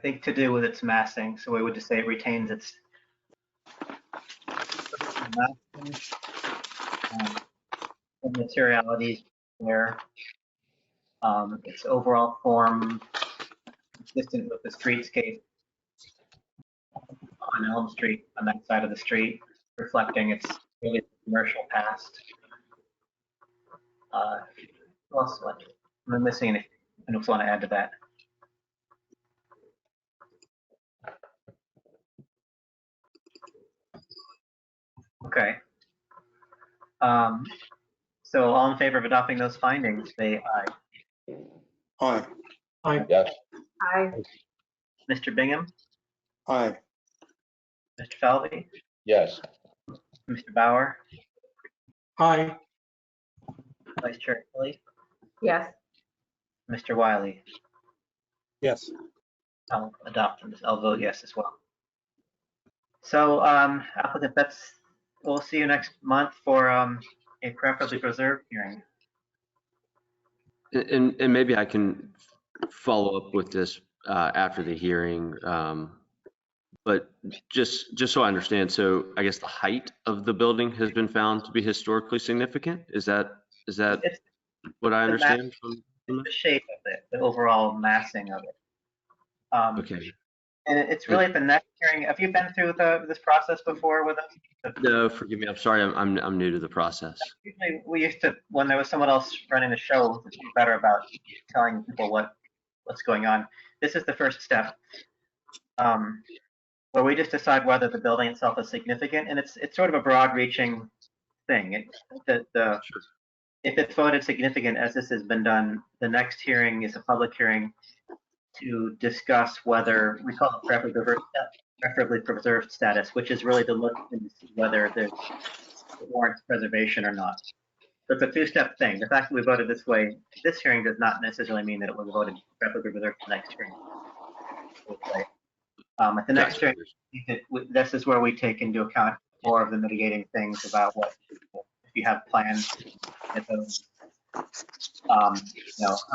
think, to do with its massing. So we would just say it retains its massing, the materialities there. Its overall form consistent with the streetscape on Elm Street, on that side of the street, reflecting its really commercial past. What else? Am I missing anything? I just want to add to that. Okay. So all in favor of adopting those findings, say aye. Aye. Aye. Yes. Aye. Mr. Bingham, Aye. Mr. Falvey, Yes. Mr. Bauer, Aye. Vice Chair Kelly, Yes. Mr. Wiley. Yes. I'll adopt them. I'll vote yes as well. So applicant, we'll see you next month for a preferably preserved hearing. And maybe I can follow up with this after the hearing. But just so I understand, so I guess the height of the building has been found to be historically significant. Is that It's what I the understand? the shape of it, the overall massing of it. Okay. And it's really at the next hearing. Have you been through this process before with us? No, forgive me. I'm sorry. I'm new to the process. Usually we used to, when there was someone else running the show, to be better about telling people what's going on. This is the first step, where we just decide whether the building itself is significant, and it's sort of a broad-reaching thing. If it's voted significant, as this has been done, the next hearing is a public hearing to discuss whether we call it preferably preserved status, which is really to look and see whether it warrants preservation or not. So it's a two-step thing. The fact that we voted this way, this hearing does not necessarily mean that it was voted preferably preserved the next hearing. At the next hearing, this is where we take into account more of the mitigating things about what, if you have plans, if those, how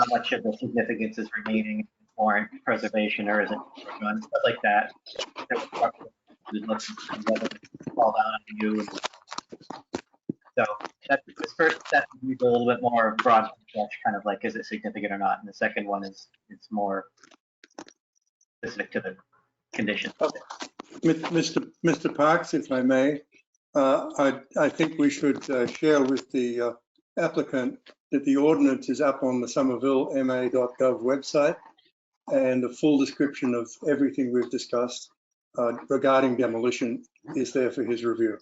much of the significance is remaining, warrant preservation, or is it stuff like that. Fall down on you. So that's this first step is a little bit more broad brush, kind of like, is it significant or not? And the second one is it's more specific to the condition. Mr. Parks, if I may, I think we should share with the applicant that the ordinance is up on the somervillema.gov website, and the full description of everything we've discussed regarding demolition is there for his review.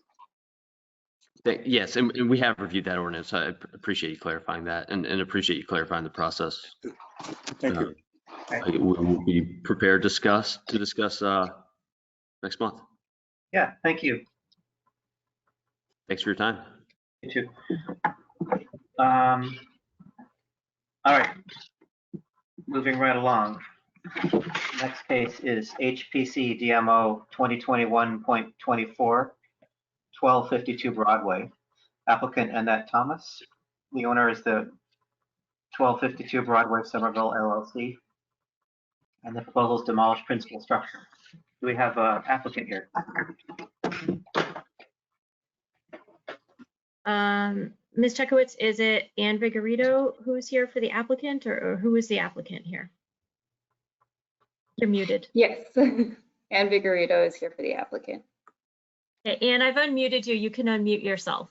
Yes, and we have reviewed that ordinance. I appreciate you clarifying that, and appreciate you clarifying the process. Thank you. We'll be prepared to discuss next month. Yeah, thank you. Thanks for your time. You too. All right, moving right along. Next case is HPC DMO 2021.24, 1252 Broadway. Applicant Annette Thomas. The owner is the 1252 Broadway Somerville LLC. And the proposal is demolish principal structure. Do we have an applicant here? Ms. Chekowitz, is it Ann Vigorito who's here for the applicant, or who is the applicant here? You're muted. Yes. Ann Vigorito is here for the applicant. Okay, Ann, I've unmuted you. You can unmute yourself.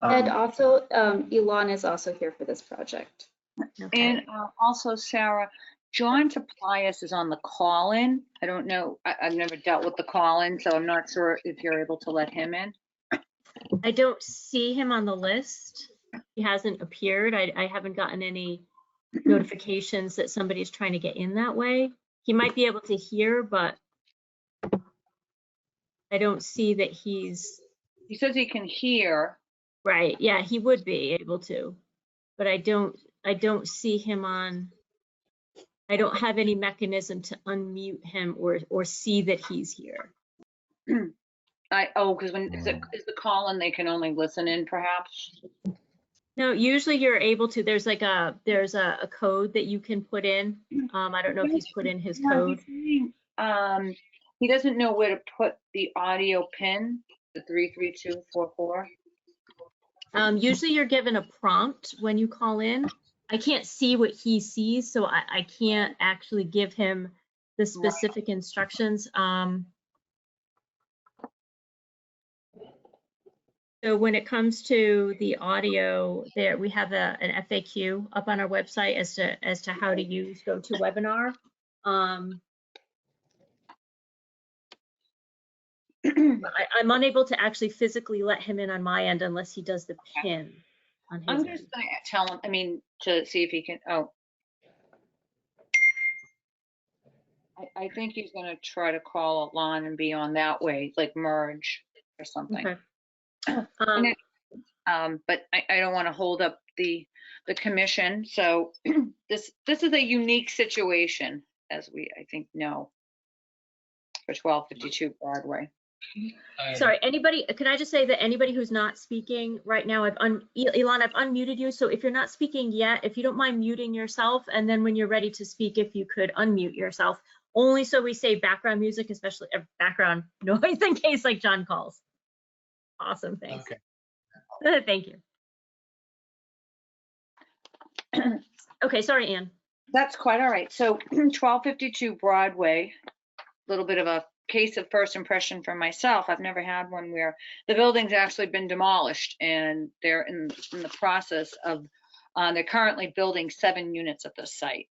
And also, Elon is also here for this project. Okay. And also, Sarah, John Toplias is on the call-in. I don't know, I've never dealt with the call-in, so I'm not sure if you're able to let him in. I don't see him on the list. He hasn't appeared. I haven't gotten any notifications that somebody's trying to get in that way. He might be able to hear, but I don't see that he's. He says he can hear. Right, yeah, he would be able to, but I don't see him on. I don't have any mechanism to unmute him or see that he's here. Because when is the call-in, they can only listen in, perhaps. No, usually you're able to. There's a code that you can put in. I don't know if he's put in his code. He doesn't know where to put the audio pin, the 33244. Usually you're given a prompt when you call in. I can't see what he sees, so I can't actually give him the specific instructions. So when it comes to the audio, there we have an FAQ up on our website as to how to use GoToWebinar. I'm unable to actually physically let him in on my end unless he does the pin on his I'm end. just going to tell him, to see if he can, I think he's going to try to call Alon and be on that way, like merge or something. Okay. But I don't want to hold up the commission. So this is a unique situation, as I think know, for 1252 Broadway. Sorry, anybody, can I just say that anybody who's not speaking right now, Elon, I've unmuted you. So if you're not speaking yet, if you don't mind muting yourself, and then when you're ready to speak, if you could unmute yourself, only so we save background music, especially background noise in case like John calls. Awesome, thanks. Okay. Thank you. Okay, sorry, Anne. That's quite all right. So 1252 Broadway, a little bit of a case of first impression for myself. I've never had one where the building's actually been demolished and they're in the process of, they're currently building 7 units at the site.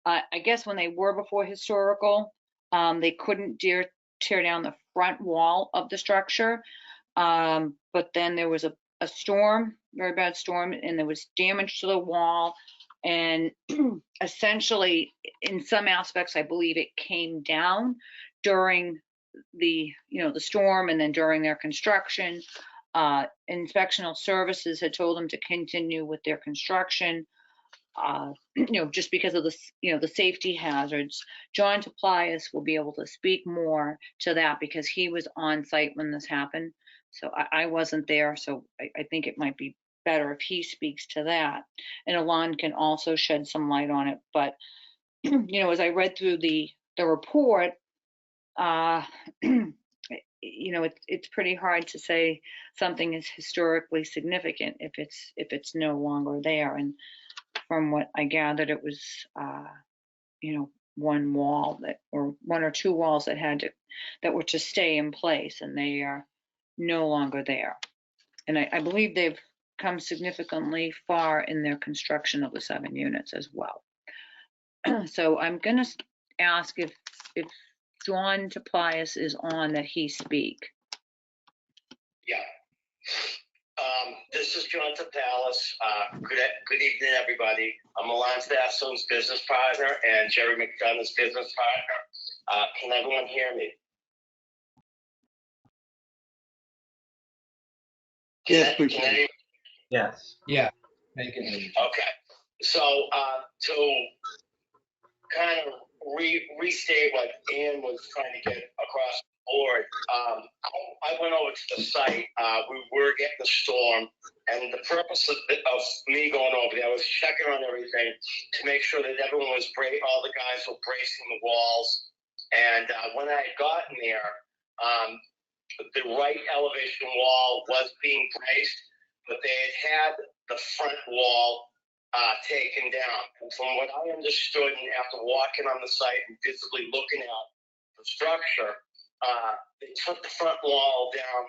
I guess when they were before historical, they couldn't tear down the front wall of the structure. But then there was a storm, very bad storm, and there was damage to the wall. And essentially, in some aspects, I believe it came down during the storm and then during their construction. Inspectional services had told them to continue with their construction, just because of the safety hazards. John Toplias will be able to speak more to that because he was on site when this happened. So I wasn't there, so I think it might be better if he speaks to that. And Alon can also shed some light on it. But, as I read through the report, it's pretty hard to say something is historically significant if it's no longer there. And from what I gathered, it was, one wall or 1 or 2 walls that were to stay in place, and they are no longer there. And I believe they've come significantly far in their construction of the 7 units as well. So I'm going to ask if John Toplias is on, that he speak. Yeah. This is John Toplias. Good evening, everybody. I'm Alon Sassoon's business partner and Jerry McDonough's business partner. Can everyone hear me? Yes, we can. Yes. Yeah. Okay. So to kind of restate what Ian was trying to get across the board, I went over to the site. We were getting the storm, and the purpose of me going over there, I was checking on everything to make sure that everyone was all the guys were bracing the walls. And when I had gotten there, the right elevation wall was being braced, but they had the front wall taken down. And from what I understood, and after walking on the site and physically looking at the structure, they took the front wall down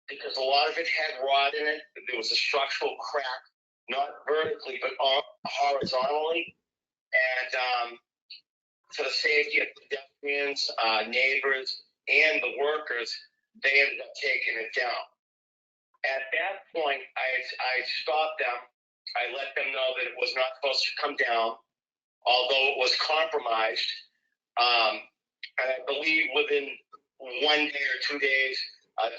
because a lot of it had rot in it. There was a structural crack, not vertically, but horizontally. And for the safety of pedestrians, neighbors, and the workers, they ended up taking it down. At that point, I stopped them. I let them know that it was not supposed to come down, although it was compromised. And I believe within 1 day or 2 days,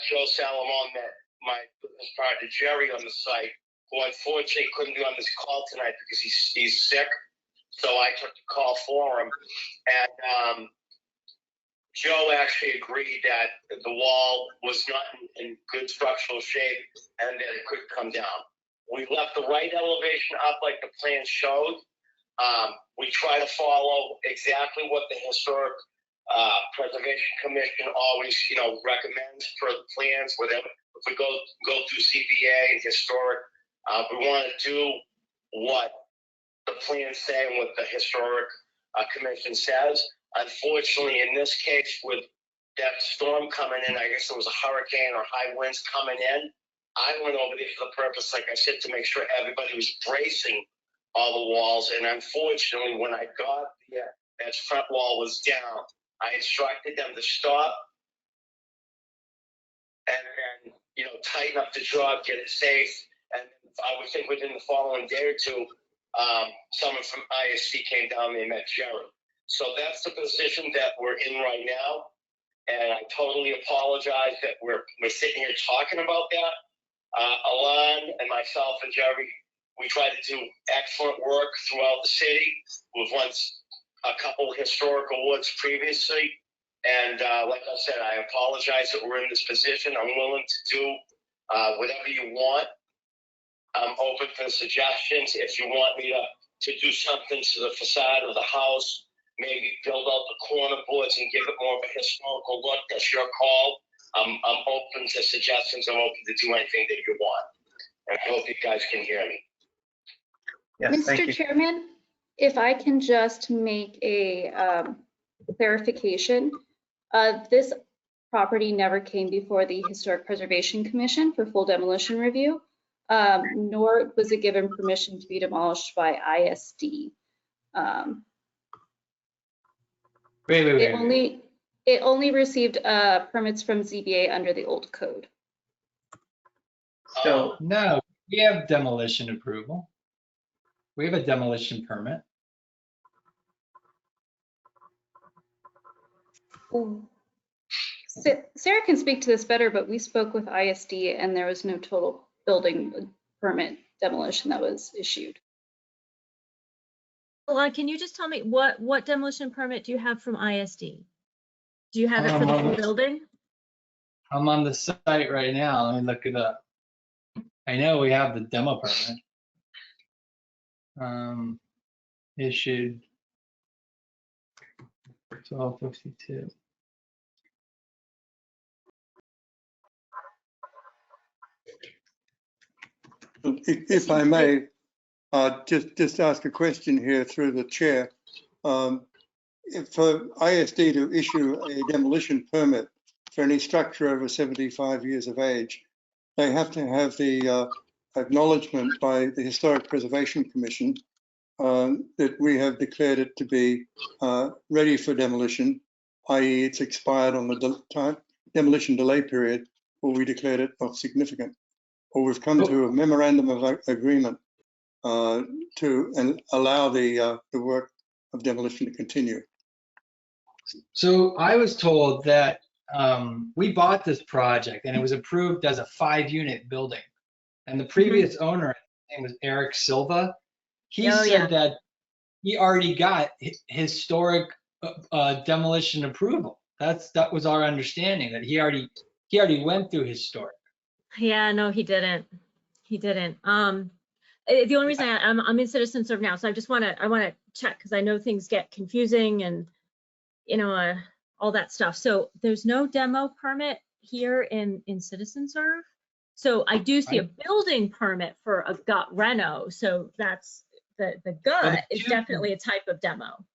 Joe Salomon met my business partner Jerry on the site, who unfortunately couldn't be on this call tonight because he's sick. So I took the call for him. And Joe actually agreed that the wall was not in good structural shape and that it could come down. We left the right elevation up like the plan showed. We try to follow exactly what the Historic Preservation Commission always, recommends for the plans. Whatever, if we go through CBA and Historic, we want to do what the plans say and what the Historic Commission says. Unfortunately, in this case, with that storm coming in, I guess it was a hurricane or high winds coming in, I went over there for the purpose, like I said, to make sure everybody was bracing all the walls. And unfortunately, when I got there, that front wall was down. I instructed them to stop and then, tighten up the job, get it safe. And I would think within the following day or two, someone from ISC came down and met Jerry. So that's the position that we're in right now. And I totally apologize that we're sitting here talking about that. Alon and myself and Jerry, we try to do excellent work throughout the city. We've won a couple historic awards previously. And like I said, I apologize that we're in this position. I'm willing to do whatever you want. I'm open for suggestions. If you want me to do something to the facade of the house, maybe build out the corner boards and give it more of a historical look, that's your call. I'm open to suggestions. I'm open to do anything that you want. And I hope you guys can hear me. Yes, thank Mr. you. Chairman, if I can just make a clarification. This property never came before the Historic Preservation Commission for full demolition review, nor was it given permission to be demolished by ISD. It only received permits from ZBA under the old code. So No, we have demolition approval. We have a demolition permit. Sarah can speak to this better, but we spoke with ISD and there was no total building permit demolition that was issued. Alon, can you just tell me what demolition permit do you have from ISD? Do you have it for the whole building? I'm on the site right now. Let me look it up. I know we have the demo permit. Issued 1252. If I may, just ask a question here through the chair. For ISD to issue a demolition permit for any structure over 75 years of age, they have to have the acknowledgement by the Historic Preservation Commission that we have declared it to be ready for demolition, i.e. it's expired on the demolition delay period, or we declared it not significant, or we've come to a memorandum of agreement to allow the work of demolition to continue. So I was told that we bought this project and it was approved as a 5-unit building. And the previous owner, his name was Eric Silva, he said that he already got historic demolition approval. That was our understanding, that he already went through historic. Yeah, no, he didn't. He didn't. The only reason I'm in Citizen Serve now, so I want to check because I know things get confusing and all that stuff. So there's no demo permit here in Citizen Serve. So I do see a building permit for a gut reno. So that's the gut is definitely a type of demo.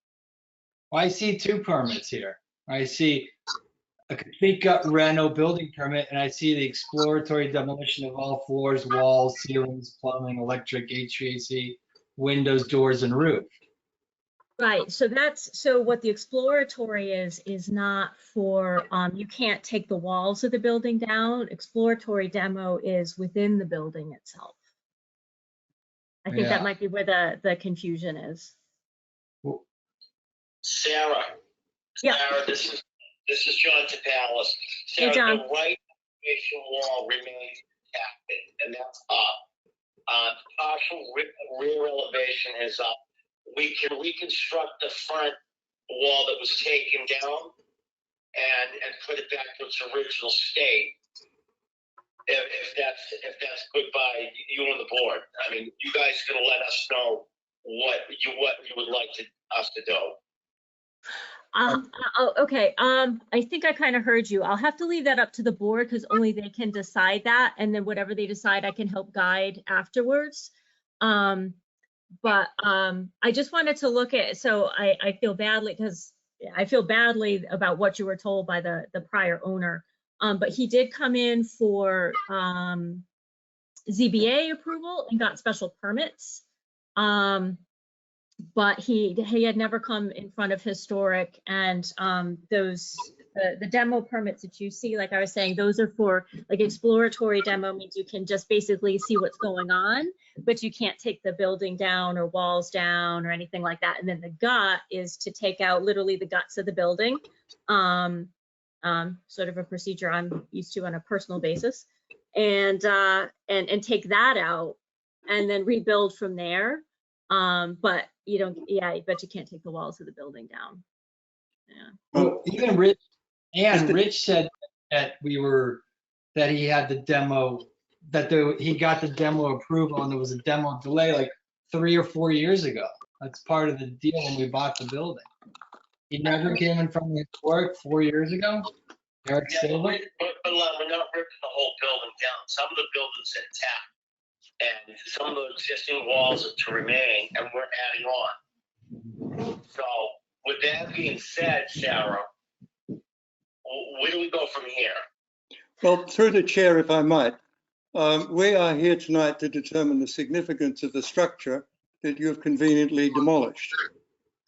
Well, I see 2 permits here. I see a complete gut reno building permit, and I see the exploratory demolition of all floors, walls, ceilings, plumbing, electric, HVAC, windows, doors, and roof. Right, so what the exploratory is not for, you can't take the walls of the building down. Exploratory demo is within the building itself. I think that Yeah. might be where the confusion is. Sarah. Yeah. Sarah, this is John Tapalis. Hey, Sarah, John. the right elevation wall remains active, and that's up. Partial rear elevation is up. We can reconstruct the front wall that was taken down and put it back to its original state. If that's good by you and the board. I mean, you guys are gonna let us know what you would like us to do. Okay, I think I kind of heard you. I'll have to leave that up to the board because only they can decide that. And then whatever they decide, I can help guide afterwards. But I just wanted to look at, so I feel badly because I feel badly about what you were told by the prior owner. But he did come in for ZBA approval and got special permits. But he had never come in front of historic, and the demo permits that you see, like I was saying, those are for like exploratory demo, means you can just basically see what's going on, but you can't take the building down or walls down or anything like that. And then the gut is to take out literally the guts of the building, sort of a procedure I'm used to on a personal basis, and take that out and then rebuild from there. But you don't, yeah, but you can't take the walls of the building down. Yeah. Well, even Rich said that that he had the demo, he got the demo approval and there was a demo delay like 3 or 4 years ago. That's part of the deal when we bought the building. He never came in front of the work 4 years ago. Eric Silva? But we're not ripping the whole building down. Some of the building's intact. And some of the existing walls are to remain, and we're adding on. So, with that being said, Sarah, where do we go from here? Well, through the chair, if I might, we are here tonight to determine the significance of the structure that you have conveniently demolished.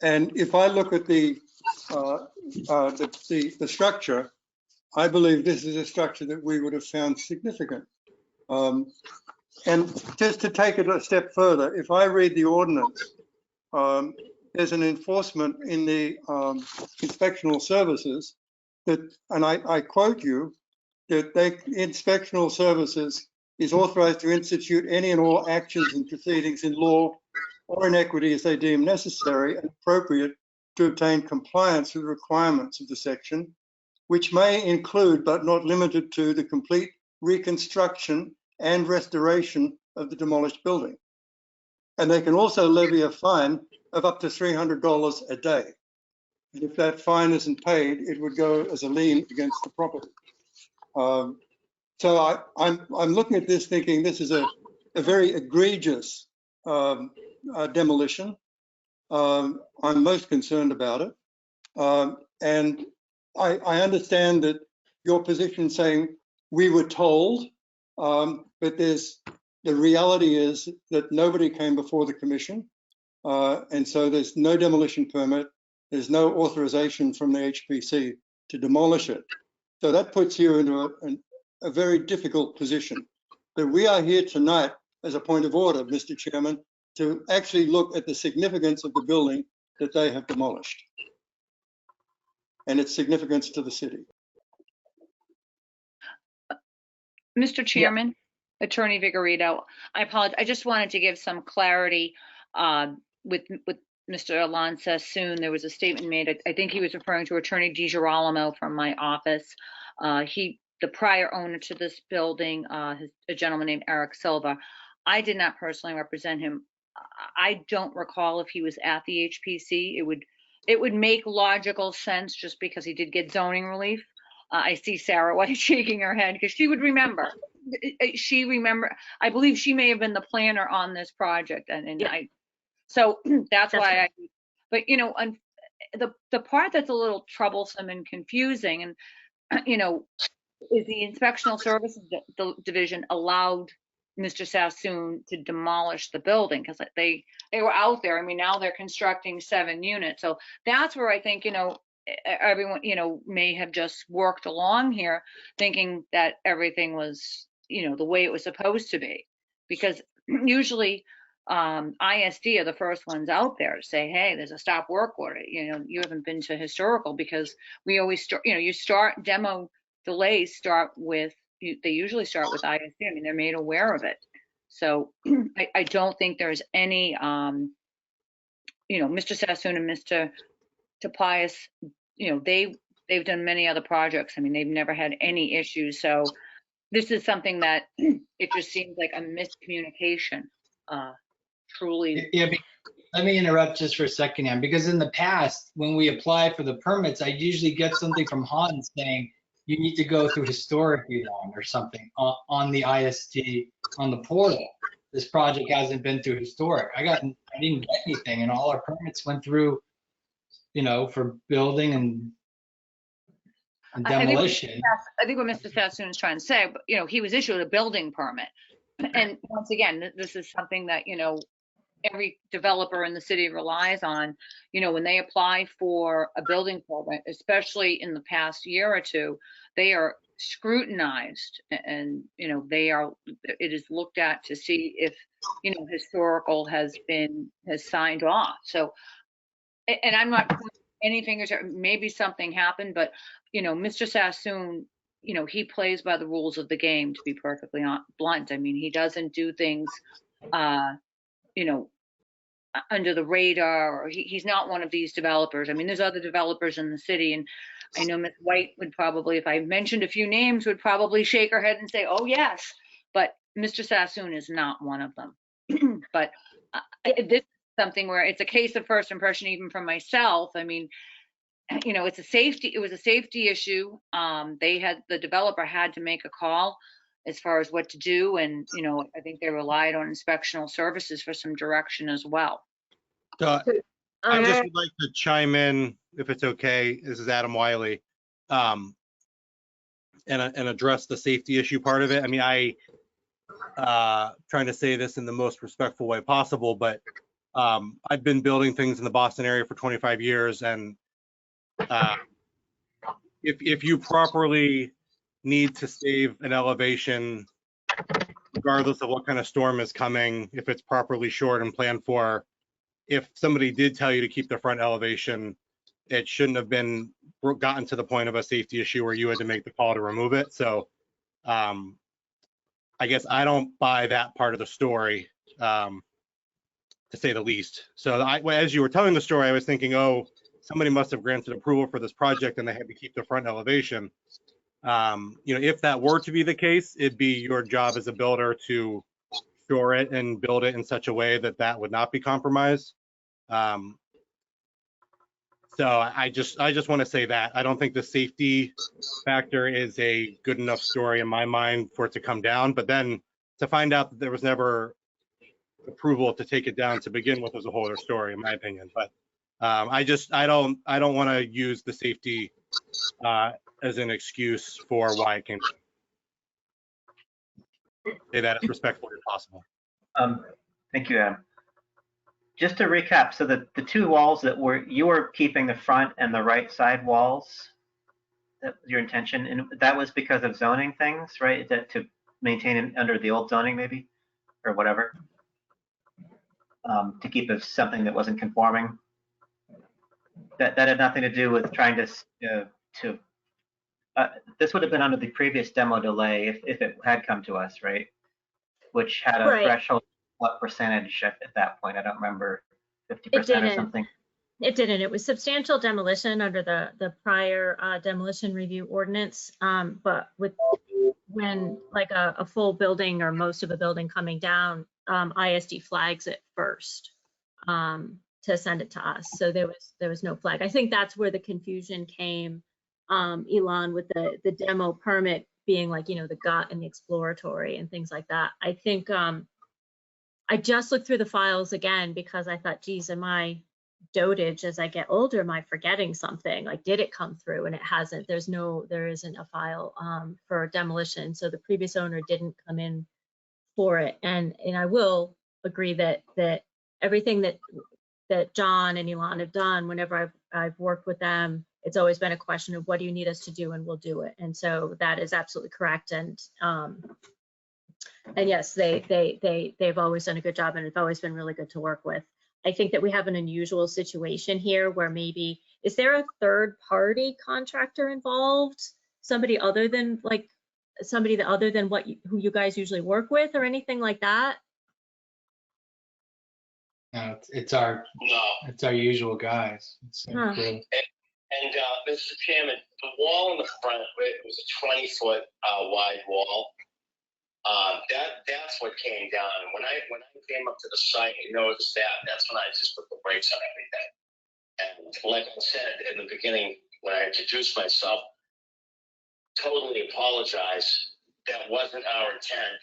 And if I look at the structure, I believe this is a structure that we would have found significant. And just to take it a step further, if I read the ordinance, there's an enforcement in the inspectional services that, and I quote you, that inspectional services is authorized to institute any and all actions and proceedings in law or in equity as they deem necessary and appropriate to obtain compliance with the requirements of the section, which may include but not limited to the complete reconstruction and restoration of the demolished building. And they can also levy a fine of up to $300 a day. And if that fine isn't paid, it would go as a lien against the property. So I'm looking at this thinking this is a very egregious demolition. I'm most concerned about it. And I understand that your position saying we were told, but the reality is that nobody came before the commission. And so there's no demolition permit. There's no authorization from the HPC to demolish it. So that puts you into a very difficult position. But we are here tonight as a point of order, Mr. Chairman, to actually look at the significance of the building that they have demolished and its significance to the city. Mr. Chairman, Attorney Vigorito, I apologize. I just wanted to give some clarity with Mr. Alonso soon. There was a statement made. I think he was referring to Attorney DiGirolamo from my office. The prior owner to this building, a gentleman named Eric Silva. I did not personally represent him. I don't recall if he was at the HPC. It would make logical sense just because he did get zoning relief. I see Sarah White shaking her head because she would remember. I believe she may have been the planner on this project, so that's why but you know, the part that's a little troublesome and confusing, and you know, is the inspectional services division allowed Mr. Sassoon to demolish the building? Because they were out there. I mean, now they're constructing 7 units. So that's where I think, you know, everyone, you know, may have just worked along here thinking that everything was, you know, the way it was supposed to be. Because usually ISD are the first ones out there to say, hey, there's a stop work order. You know, you haven't been to historical, because we always start, you know, you start demo delays start with, they usually start with ISD. I mean, they're made aware of it. So I don't think there's any, you know, Mr. Sassoon and Mr. Tobias, you know, they've done many other projects. I mean, they've never had any issues. So this is something that it just seems like a miscommunication. Truly. Yeah, let me interrupt just for a second, Ann, because in the past, when we apply for the permits, I usually get something from Hans saying, you need to go through historic Elon or something on the IST on the portal. This project hasn't been through historic. I didn't get anything, and all our permits went through, you know, for building and demolition. I think what Mr. Sassoon is trying to say, but, you know, he was issued a building permit. And once again, this is something that, you know, every developer in the city relies on. You know, when they apply for a building permit, especially in the past year or two, they are scrutinized, and, you know, it is looked at to see if, you know, historical has signed off. So, and I'm not pointing any fingers, maybe something happened, but, you know, Mr. Sassoon, you know, he plays by the rules of the game, to be perfectly blunt. I mean, he doesn't do things, you know, under the radar, or he's not one of these developers. I mean, there's other developers in the city, and I know Ms. White would probably, if I mentioned a few names, would probably shake her head and say, oh, yes, but Mr. Sassoon is not one of them. But this is something where it's a case of first impression, even for myself. I mean, you know, it was a safety issue. The developer had to make a call as far as what to do. And, you know, I think they relied on inspectional services for some direction as well. So I just would like to chime in, if it's okay. This is Adam Wiley, and address the safety issue part of it. I mean, trying to say this in the most respectful way possible, but I've been building things in the Boston area for 25 years, and if you properly need to save an elevation, regardless of what kind of storm is coming, if it's properly shored and planned for, if somebody did tell you to keep the front elevation, it shouldn't have been gotten to the point of a safety issue where you had to make the call to remove it. So I guess I don't buy that part of the story, to say the least. So as you were telling the story, I was thinking, oh, somebody must have granted approval for this project and they had to keep the front elevation. You know, if that were to be the case, it'd be your job as a builder to shore it and build it in such a way that that would not be compromised. So I just want to say that I don't think the safety factor is a good enough story in my mind for it to come down. But then to find out that there was never approval to take it down to begin with was a whole other story, in my opinion. But I don't want to use the safety as an excuse for why it came down. Say that as respectfully as possible. Thank you, Adam. Just to recap, so the two walls that you were keeping the front and the right side walls, that was your intention, and that was because of zoning things, right? That to maintain it under the old zoning, maybe, or whatever, to keep it something that wasn't conforming. That had nothing to do with trying to this would have been under the previous demo delay if it had come to us, right? Which had a threshold. What percentage at that point? I don't remember, 50% or something. It didn't. It was substantial demolition under the prior demolition review ordinance. But when like a full building or most of a building coming down, ISD flags it first to send it to us. So there was no flag. I think that's where the confusion came, Elon, with the demo permit being like, you know, the gut and the exploratory and things like that. I think I just looked through the files again because I thought, geez, am I dotage as I get older. Am I forgetting something? Like, did it come through? And it hasn't. There isn't a file for demolition. So the previous owner didn't come in for it. And I will agree that everything that John and Elon have done, whenever I've worked with them, it's always been a question of what do you need us to do, and we'll do it. And so that is absolutely correct. And yes, they've always done a good job, and it's always been really good to work with. I think that we have an unusual situation here where maybe, is there a third party contractor involved? Somebody other than who you guys usually work with or anything like that? No, it's our usual guys. It's Huh. cool. And Mr. Chairman, the wall in the front, it was a 20-foot wide wall. That's what came down. And when I came up to the site and noticed that, that's when I just put the brakes on everything. And like I said in the beginning, when I introduced myself, totally apologize. That wasn't our intent.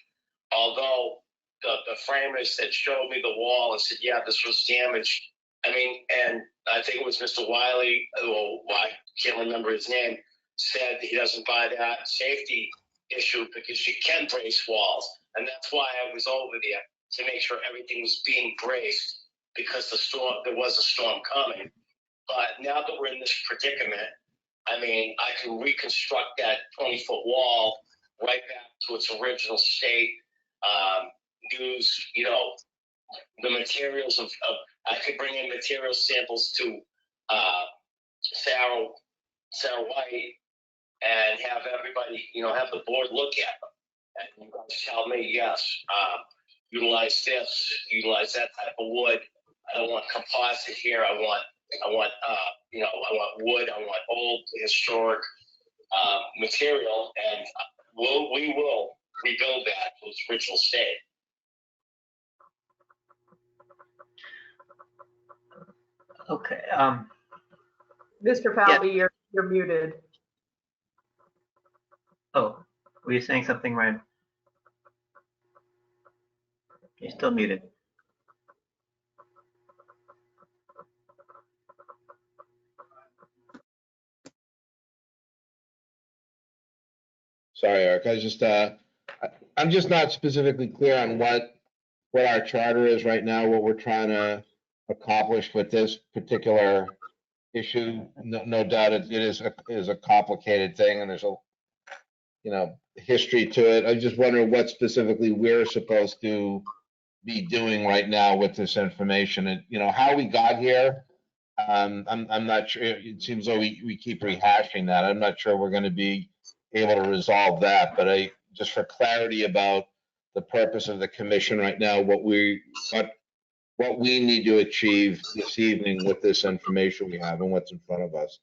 Although the framers that showed me the wall and said, yeah, this was damaged. I mean, and I think it was Mr. Wiley, I can't remember his name, said he doesn't buy that safety issue because you can brace walls. And that's why I was over there, to make sure everything was being braced, because there was a storm coming. But now that we're in this predicament, I mean, I can reconstruct that 20-foot wall right back to its original state. Use, the materials of I could bring in material samples to Sarah White and have everybody, have the board look at them. And you guys tell me, yes, utilize this, utilize that type of wood. I don't want composite here. I want wood. I want old historic material, and we will rebuild that to its original state. Okay. Mr. Falvey, you're muted. Oh, were you saying something, Ryan? You're still muted. Sorry, Eric. I'm just not specifically clear on what our charter is right now, what we're trying to accomplish with this particular issue. No doubt it is a complicated thing, and there's a history to it. I'm just wondering what specifically we're supposed to be doing right now with this information, and how we got here. I'm not sure. It seems though we keep rehashing that. I'm not sure we're going to be able to resolve that, but just for clarity about the purpose of the commission right now, what we need to achieve this evening with this information we have and what's in front of us.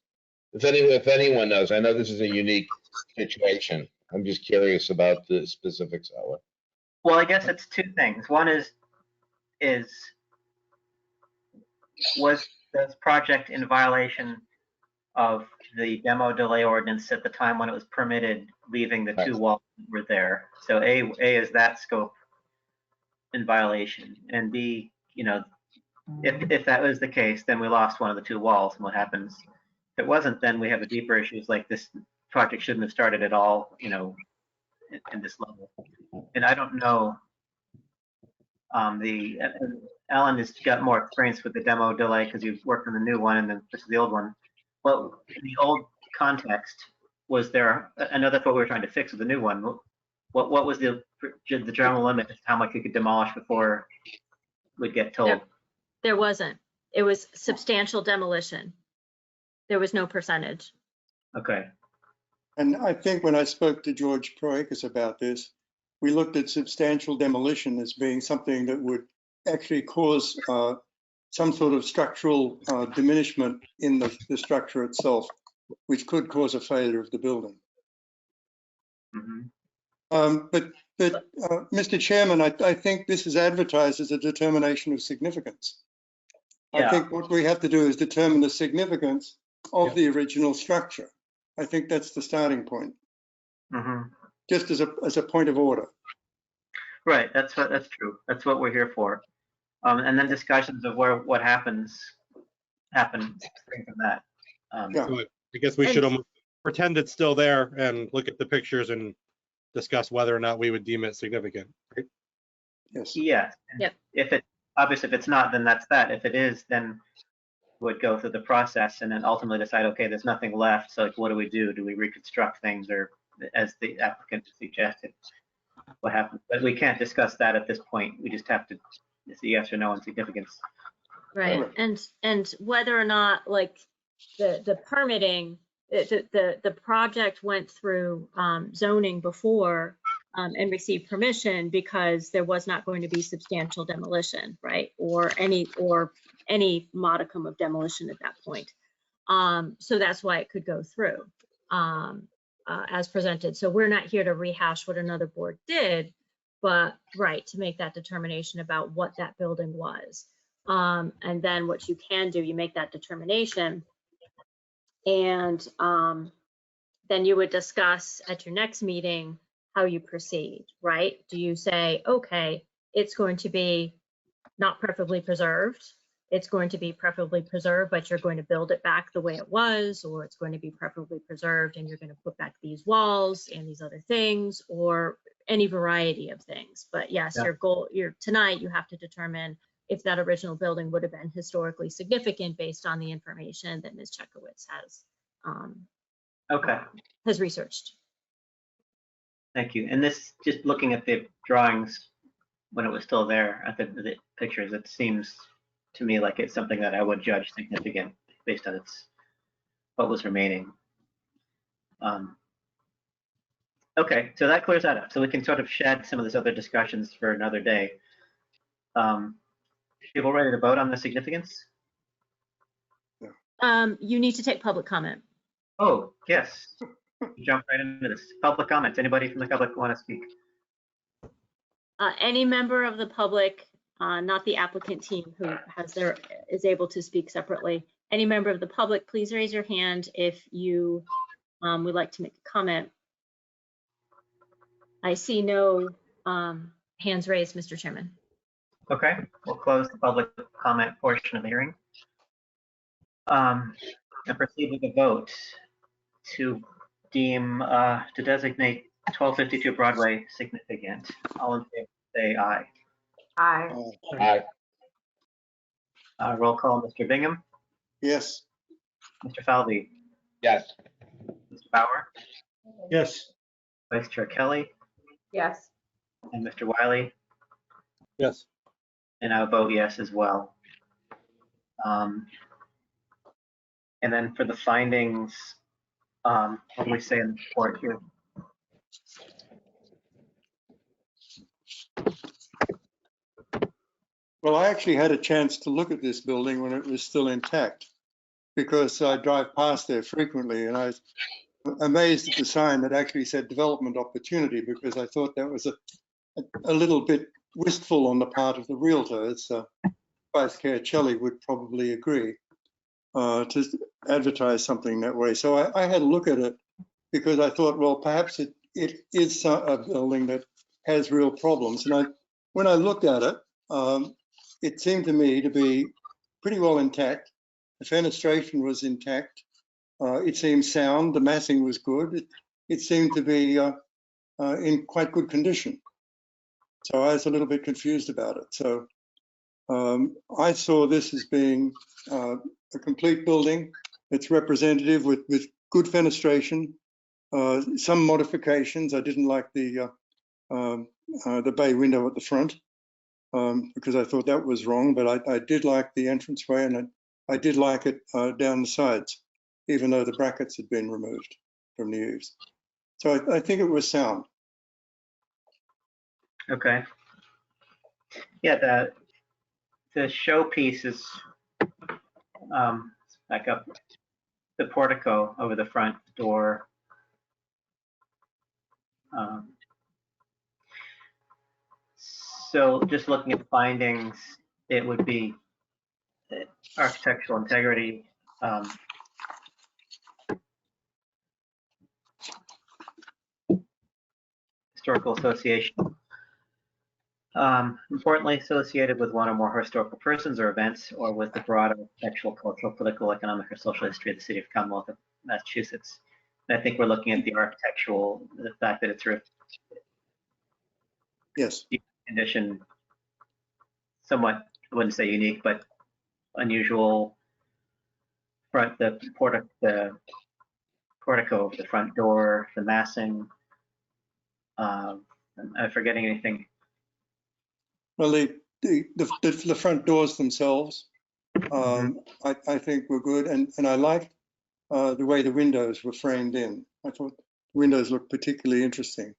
If anyone knows, I know this is a unique situation. I'm just curious about the specifics of it. Well, I guess it's two things. One is was this project in violation of the demo delay ordinance at the time when it was permitted, leaving the two walls that were there? So A is that scope in violation, and B, if that was the case, then we lost one of the two walls, and what happens? If it wasn't, then we have a deeper issues like this project shouldn't have started at all, in this level. And I don't know, Alan has got more experience with the demo delay because you've worked on the new one, and then this is the old one. Well, in the old context, was there another thought we were trying to fix with the new one? What was the general limit of how much you could demolish before we'd get told? There wasn't. It was substantial demolition. There was no percentage. Okay. And I think when I spoke to George Proakis about this, we looked at substantial demolition as being something that would actually cause some sort of structural diminishment in the structure itself, which could cause a failure of the building. Mm-hmm. But Mr. Chairman, I think this is advertised as a determination of significance. Yeah. I think what we have to do is determine the significance of the original structure. I think that's the starting point. Mm-hmm. Just as a point of order. Right. That's true. That's what we're here for. And then discussions of what happens happen spring from that. So I guess we should almost pretend it's still there and look at the pictures and discuss whether or not we would deem it significant. Right? Yes. Yes. Yep. If it, obviously, if it's not, then that's that. If it is, then would go through the process and then ultimately decide, okay, there's nothing left. So like, what do we do? Do we reconstruct things, or as the applicant suggested, what happens? But we can't discuss that at this point. We just have to, it's a yes or no on significance. Right, and whether or not like the permitting, the project went through zoning before and received permission because there was not going to be substantial demolition, right? Or any modicum of demolition at that point. So that's why it could go through as presented. So we're not here to rehash what another board did, but right, to make that determination about what that building was. And then what you can do, you make that determination, and then you would discuss at your next meeting how you proceed, right? Do you say, okay, it's going to be not preferably preserved, it's going to be preferably preserved, but you're going to build it back the way it was, or it's going to be preferably preserved and you're going to put back these walls and these other things, or any variety of things. But yes, Yeah. your goal, tonight you have to determine if that original building would have been historically significant based on the information that Ms. Chekowitz Okay, has researched. thank you. And this, just looking at the drawings when it was still there, at the pictures, it seems to me like it's something that I would judge significant based on what was remaining. Okay, so that clears that up. So we can sort of shed some of this other discussions for another day. People ready to vote on the significance? You need to take public comment. Oh, yes. Jump right into this. Public comments. Anybody from the public want to speak? Any member of the public, not the applicant team who is able to speak separately. Any member of the public, please raise your hand if you would like to make a comment. I see no hands raised, Mr. Chairman. Okay, we'll close the public comment portion of the hearing. And proceed with the vote to designate 1252 Broadway significant. All in favor, say aye. Aye. Aye. Roll call, Mr. Bingham, Yes. Mr. Falvey, Yes. Mr. Bauer, Yes. Vice Chair Kelly, Yes. and Mr. Wiley. Yes. And I would vote yes as well. And then for the findings, what do we say in the report here? Well, I actually had a chance to look at this building when it was still intact, because I drive past there frequently, and I was amazed at the sign that actually said development opportunity, because I thought that was a little bit wistful on the part of the realtor. As Vice Chair Kelly would probably agree, to advertise something that way. So I had a look at it because I thought, well, perhaps it is a building that has real problems. And when I looked at it, it seemed to me to be pretty well intact. The fenestration was intact. It seemed sound. The massing was good. It seemed to be in quite good condition. So I was a little bit confused about it. So I saw this as being a complete building. It's representative with good fenestration, some modifications. I didn't like the bay window at the front because I thought that was wrong, but I did like the entranceway, and I did like it down the sides, even though the brackets had been removed from the eaves. So I think it was sound. Okay. Yeah, the showpiece is back up the portico over the front door. So just looking at findings, it would be architectural integrity, historical association, Importantly associated with one or more historical persons or events, or with the broad architectural, cultural, political, economic, or social history of the city of Commonwealth of Massachusetts. And I think we're looking at the architectural, the fact that it's sort of Yes. condition, somewhat, I wouldn't say unique, but unusual front, the portico, the front door, the massing. Am I forgetting anything? Well, the front doors themselves, I think were good, and I liked the way the windows were framed in. I thought the windows looked particularly interesting.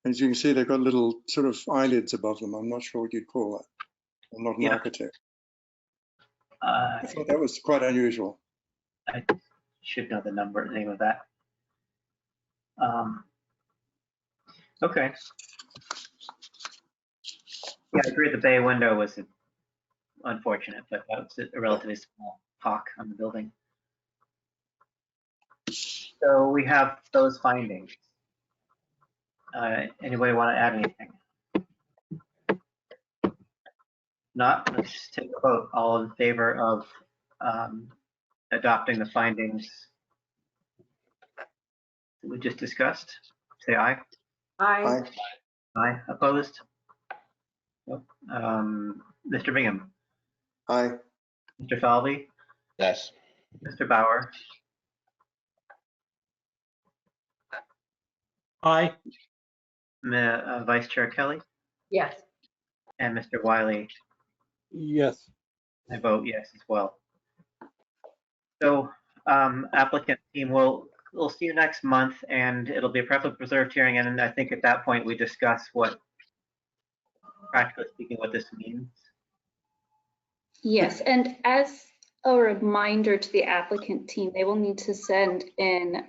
As you can see, they've got little sort of eyelids above them. I'm not sure what you'd call that. I'm not an architect. I thought that was quite unusual. I should know the name of that. Okay. Yeah, I agree. The bay window was unfortunate, but that was a relatively small pock on the building. So we have those findings. Anybody want to add anything? Not, let's take a vote. All in favor of adopting the findings that we just discussed, say aye. Aye. Aye. Opposed? Nope. Mr. Bingham? Aye. Mr. Falvey? Yes. Mr. Bauer? Aye. Vice Chair Kelly? Yes. And Mr. Wiley? Yes. I vote yes as well. So applicant team, we'll see you next month, and it'll be a preferably preserved hearing. And I think at that point we discuss what, practically speaking, what this means. Yes, and as a reminder to the applicant team, they will need to send in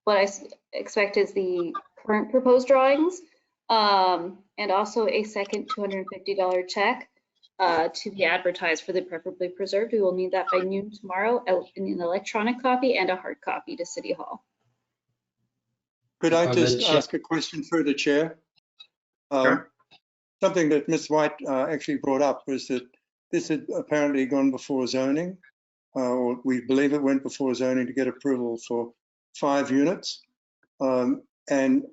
what I expect is the current proposed drawings, and also a second $250 check to be advertised for the preferably preserved. We will need that by noon tomorrow in an electronic copy and a hard copy to City Hall. Could I just ask a question through the chair? Sure. Something that Ms. White actually brought up was that this had apparently gone before zoning, or we believe it went before zoning to get approval for 5 units. And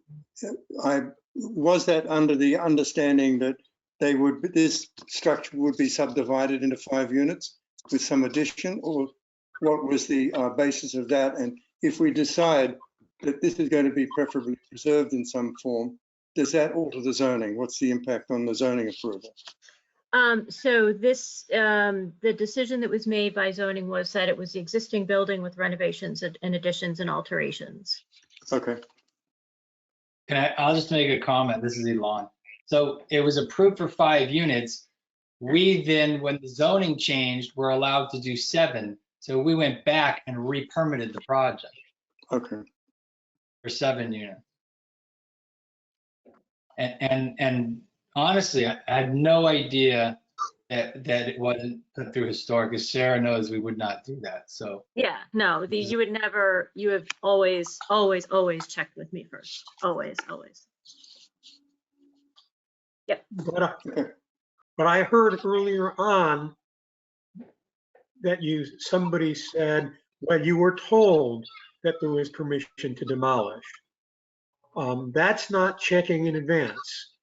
was that under the understanding that this structure would be subdivided into 5 units with some addition, or what was the basis of that? And if we decide that this is going to be preferably preserved in some form, does that alter the zoning? What's the impact on the zoning approval? So this, the decision that was made by zoning was that it was the existing building with renovations and additions and alterations. Okay. I'll just make a comment. This is Elon. So it was approved for 5 units. We then, when the zoning changed, were allowed to do 7. So we went back and re-permitted the project. Okay. For 7 units. And honestly, I had no idea that it wasn't put through historic, because Sarah knows we would not do that. So Yeah, no, you would never, you have always checked with me first. Always. Yep. But I heard earlier on that somebody said, well, you were told that there was permission to demolish. That's not checking in advance.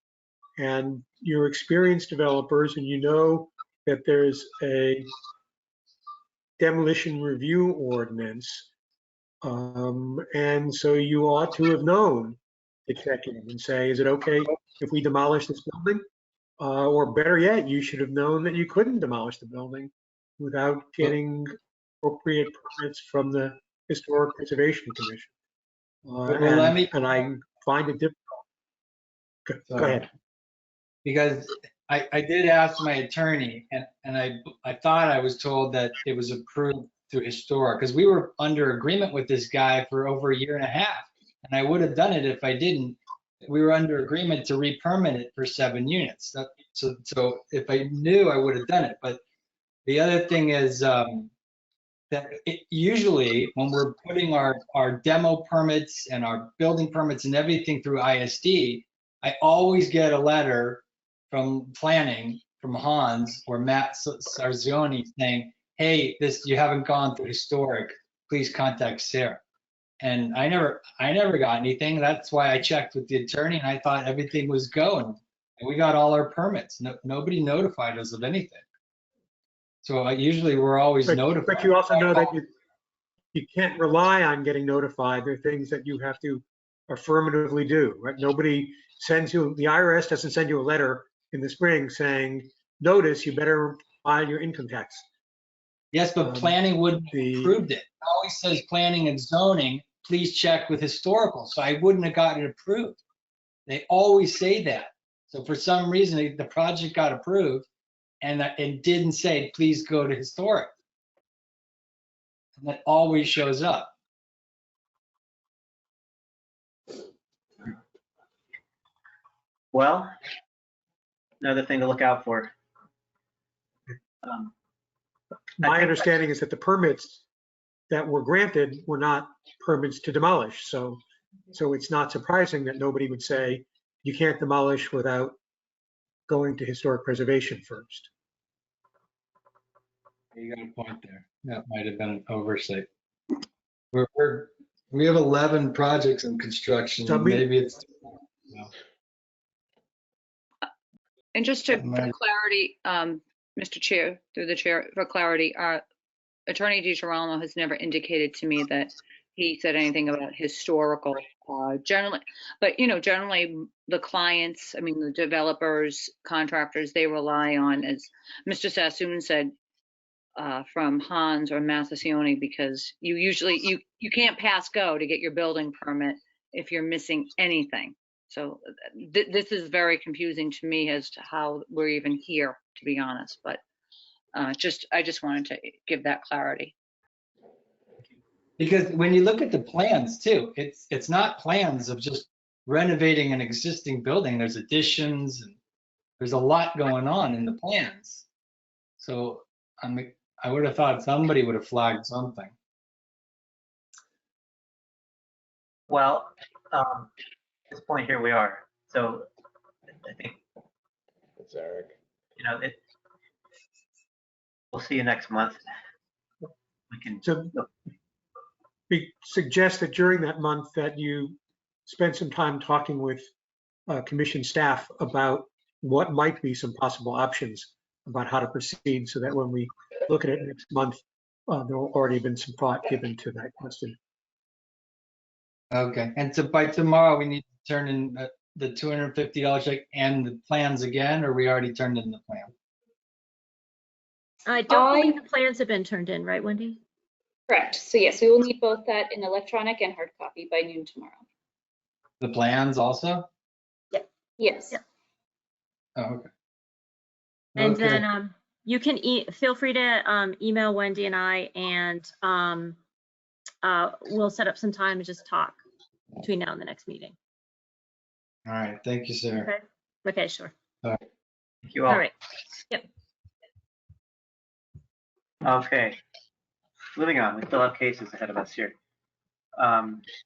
And you're experienced developers, and you know that there's a demolition review ordinance. And so you ought to have known to check in and say, is it okay if we demolish this building? Or better yet, you should have known that you couldn't demolish the building without getting appropriate permits from the Historic Preservation Commission. And I find it difficult. Go ahead. Because I did ask my attorney, and I thought I was told that it was approved through historic, because we were under agreement with this guy for over 1.5 years, and I would have done it if I didn't. We were under agreement to re-permit it for 7 units. So if I knew, I would have done it. But the other thing is that usually when we're putting our demo permits and our building permits and everything through ISD, I always get a letter from planning, from Hans or Matt Sarzioni saying, hey, you haven't gone through historic, please contact Sarah. And I never got anything. That's why I checked with the attorney and I thought everything was going. And we got all our permits. Nobody notified us of anything. So usually we're always notified. But you also know that you can't rely on getting notified. There are things that you have to affirmatively do, right? Nobody sends you, the IRS doesn't send you a letter in the spring saying, notice you better file your income tax. Yes, but planning wouldn't have approved it. It always says planning and zoning, please check with historical. So I wouldn't have gotten it approved. They always say that. So for some reason, the project got approved and it didn't say, please go to historic. And that always shows up. Well, another thing to look out for. My understanding is that the permits that were granted were not permits to demolish. So it's not surprising that nobody would say you can't demolish without going to historic preservation first. You got a point there. That might have been an oversight. We have 11 projects in construction. So maybe it's. And just for clarity, Mr. Chair, through the chair, for clarity, Attorney DiGirolamo has never indicated to me that he said anything about historical generally, but generally the clients, I mean, the developers, contractors, they rely on, as Mr. Sassoon said, from Hans or Massasioni, because you can't pass go to get your building permit if you're missing anything. So this is very confusing to me as to how we're even here, to be honest, but I just wanted to give that clarity. Because when you look at the plans too, it's not plans of just renovating an existing building. There's additions and there's a lot going on in the plans. So I would have thought somebody would have flagged something. Well, at this point here we are. So I think it's Eric. We'll see you next month. We can. So we suggest that during that month that you spend some time talking with commission staff about what might be some possible options about how to proceed, so that when we look at it next month, there will already been some thought given to that question. Okay, and so by tomorrow we need to turn in the $250 check and the plans again, or we already turned in the plan? I don't believe the plans have been turned in, right, Wendy? Correct. So yes, we will need both that in electronic and hard copy by noon tomorrow. The plans also? Yeah. Yes. Yeah. Oh, okay. And then you can feel free to email Wendy and I, and we'll set up some time to just talk between now and the next meeting. All right. Thank you, sir. Okay, sure. All right. Thank you all. All right. Yep. Okay. Moving on, we still have cases ahead of us here. HBC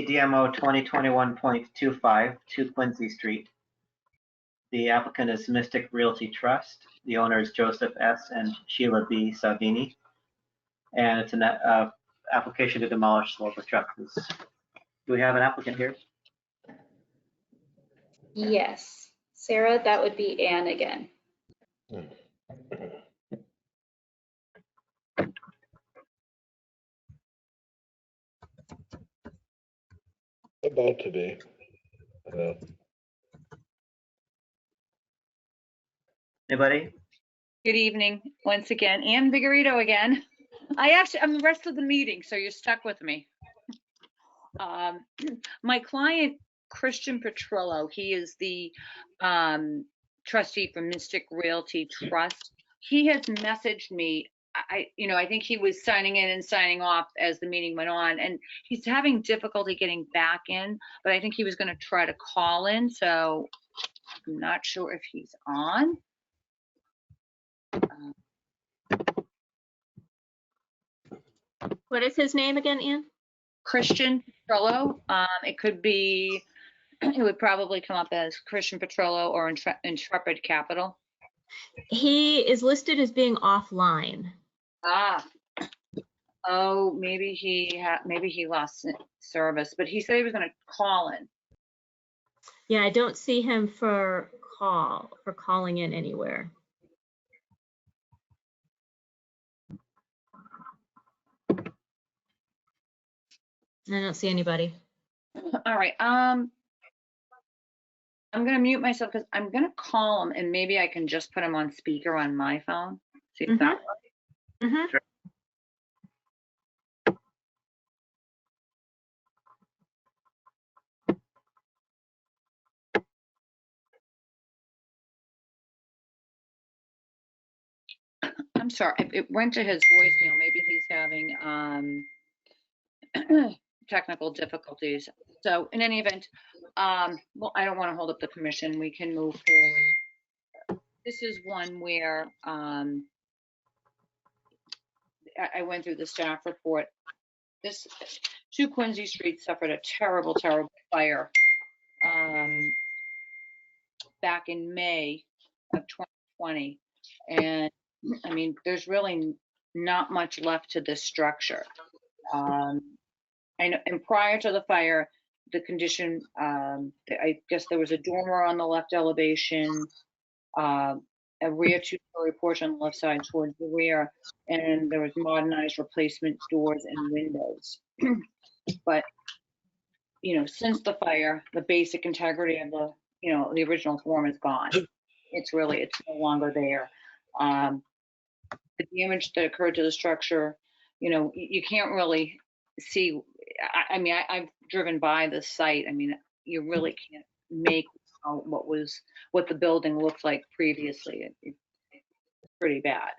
DMO 2021.25, 2 Quincy Street. The applicant is Mystic Realty Trust. The owner is Joseph S. and Sheila B. Savini. And it's an application to demolish the local structures. Do we have an applicant here? Yes. Sarah, that would be Anne again. About to be. Anybody? Good evening, once again. Ann Vigorito again. I'm the rest of the meeting, so you're stuck with me. My client, Christian Petrillo, he is the trustee for Mystic Realty Trust. He has messaged me. I think he was signing in and signing off as the meeting went on, and he's having difficulty getting back in, but I think he was going to try to call in, so I'm not sure if he's on. What is his name again, Ann? Christian Petrillo. It could be it would probably come up as Christian Petrollo or Intrepid Capital. He is listed as being offline. Ah, oh, maybe he lost service, but he said he was going to call in. Yeah, I don't see him for calling in anywhere. I don't see anybody. All right. I'm going to mute myself because I'm going to call him, and maybe I can just put him on speaker on my phone. See if that works. Sure. I'm sorry, it went to his voicemail. Maybe he's having technical difficulties. So in any event, well, I don't want to hold up the commission. We can move forward. This is one where I went through the staff report. This 2 Quincy Street suffered a terrible, terrible fire back in May of 2020. And I mean, there's really not much left to this structure. I know, and prior to the fire, the condition, I guess there was a dormer on the left elevation, a rear 2-story porch on the left side towards the rear, and there was modernized replacement doors and windows. But, you know, since the fire, the basic integrity of the, you know, the original form is gone. It's no longer there. The damage that occurred to the structure, you know, you can't really see. I mean, I've driven by the site. I mean, you really can't make out what the building looked like previously. It's pretty bad.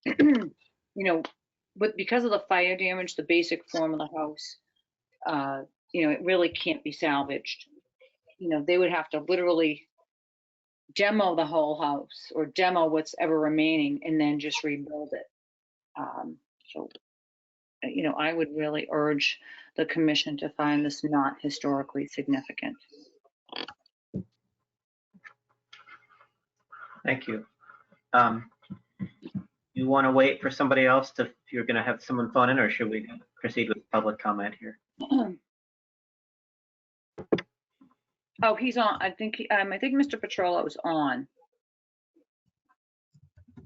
You know, but because of the fire damage, the basic form of the house, you know, it really can't be salvaged. You know, they would have to literally demo the whole house or demo what's ever remaining and then just rebuild it. So, you know, I would really urge the commission to find this not historically significant. Thank you. You want to wait for somebody else if you're going to have someone phone in, or should we proceed with public comment here? Oh, he's on. I think Mr. Petrollo is on.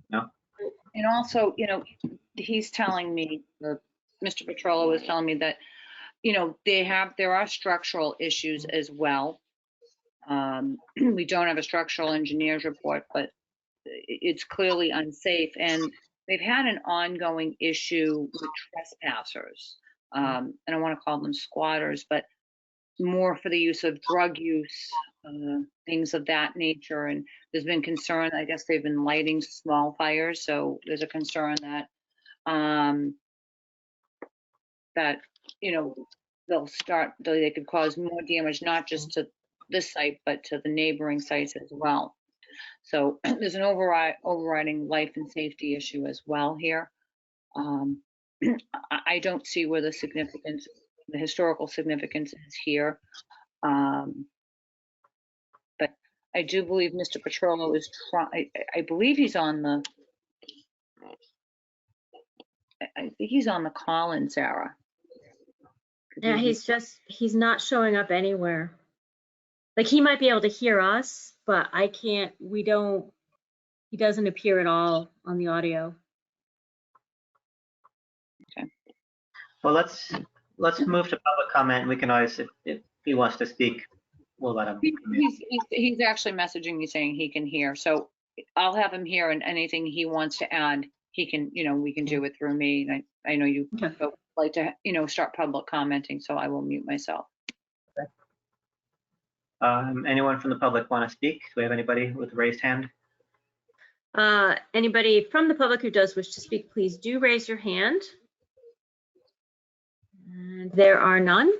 No. And also, you know, he's telling me, or Mr. Petrollo is telling me that, you know, there are structural issues as well. We don't have a structural engineer's report, but it's clearly unsafe. And they've had an ongoing issue with trespassers. I don't want to call them squatters, but more for the use of drug use, things of that nature. And there's been concern, I guess they've been lighting small fires. So there's a concern that, that, you know, they could cause more damage, not just to this site, but to the neighboring sites as well. So there's an overriding life and safety issue as well here. I don't see where the historical significance is here. But I do believe Mr. Petrollo is I believe he's on the, I think he's on the call-in, Sarah. Yeah, he's not showing up anywhere. Like, he might be able to hear us, but I can't, he doesn't appear at all on the audio. Okay. Well, let's move to public comment. We can always, if he wants to speak, we'll let him. He's actually messaging me saying he can hear. So I'll have him here, and anything he wants to add, he can, you know, we can do it through me. And I know you like to, you know, start public commenting, so I will mute myself. Okay. Anyone from the public want to speak? Do we have anybody with a raised hand? Anybody from the public who does wish to speak, please do raise your hand. And there are none.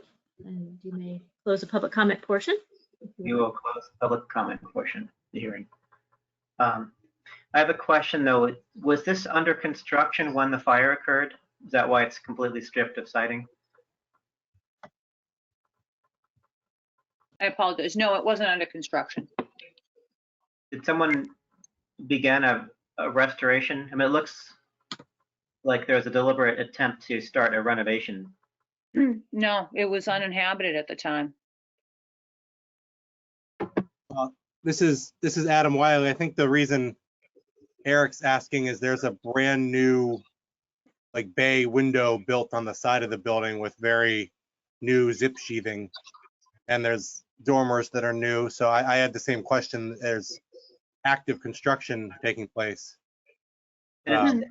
And you may close the public comment portion. You will close the public comment portion of the hearing. I have a question though. Was this under construction when the fire occurred? Is that why it's completely stripped of siding? I apologize. No, it wasn't under construction. Did someone begin a restoration? I mean, it looks like there's a deliberate attempt to start a renovation. No, it was uninhabited at the time. This is Adam Wiley. I think the reason Eric's asking is there's a brand new like bay window built on the side of the building with very new zip sheathing, and there's dormers that are new. So I had the same question. There's active construction taking place. And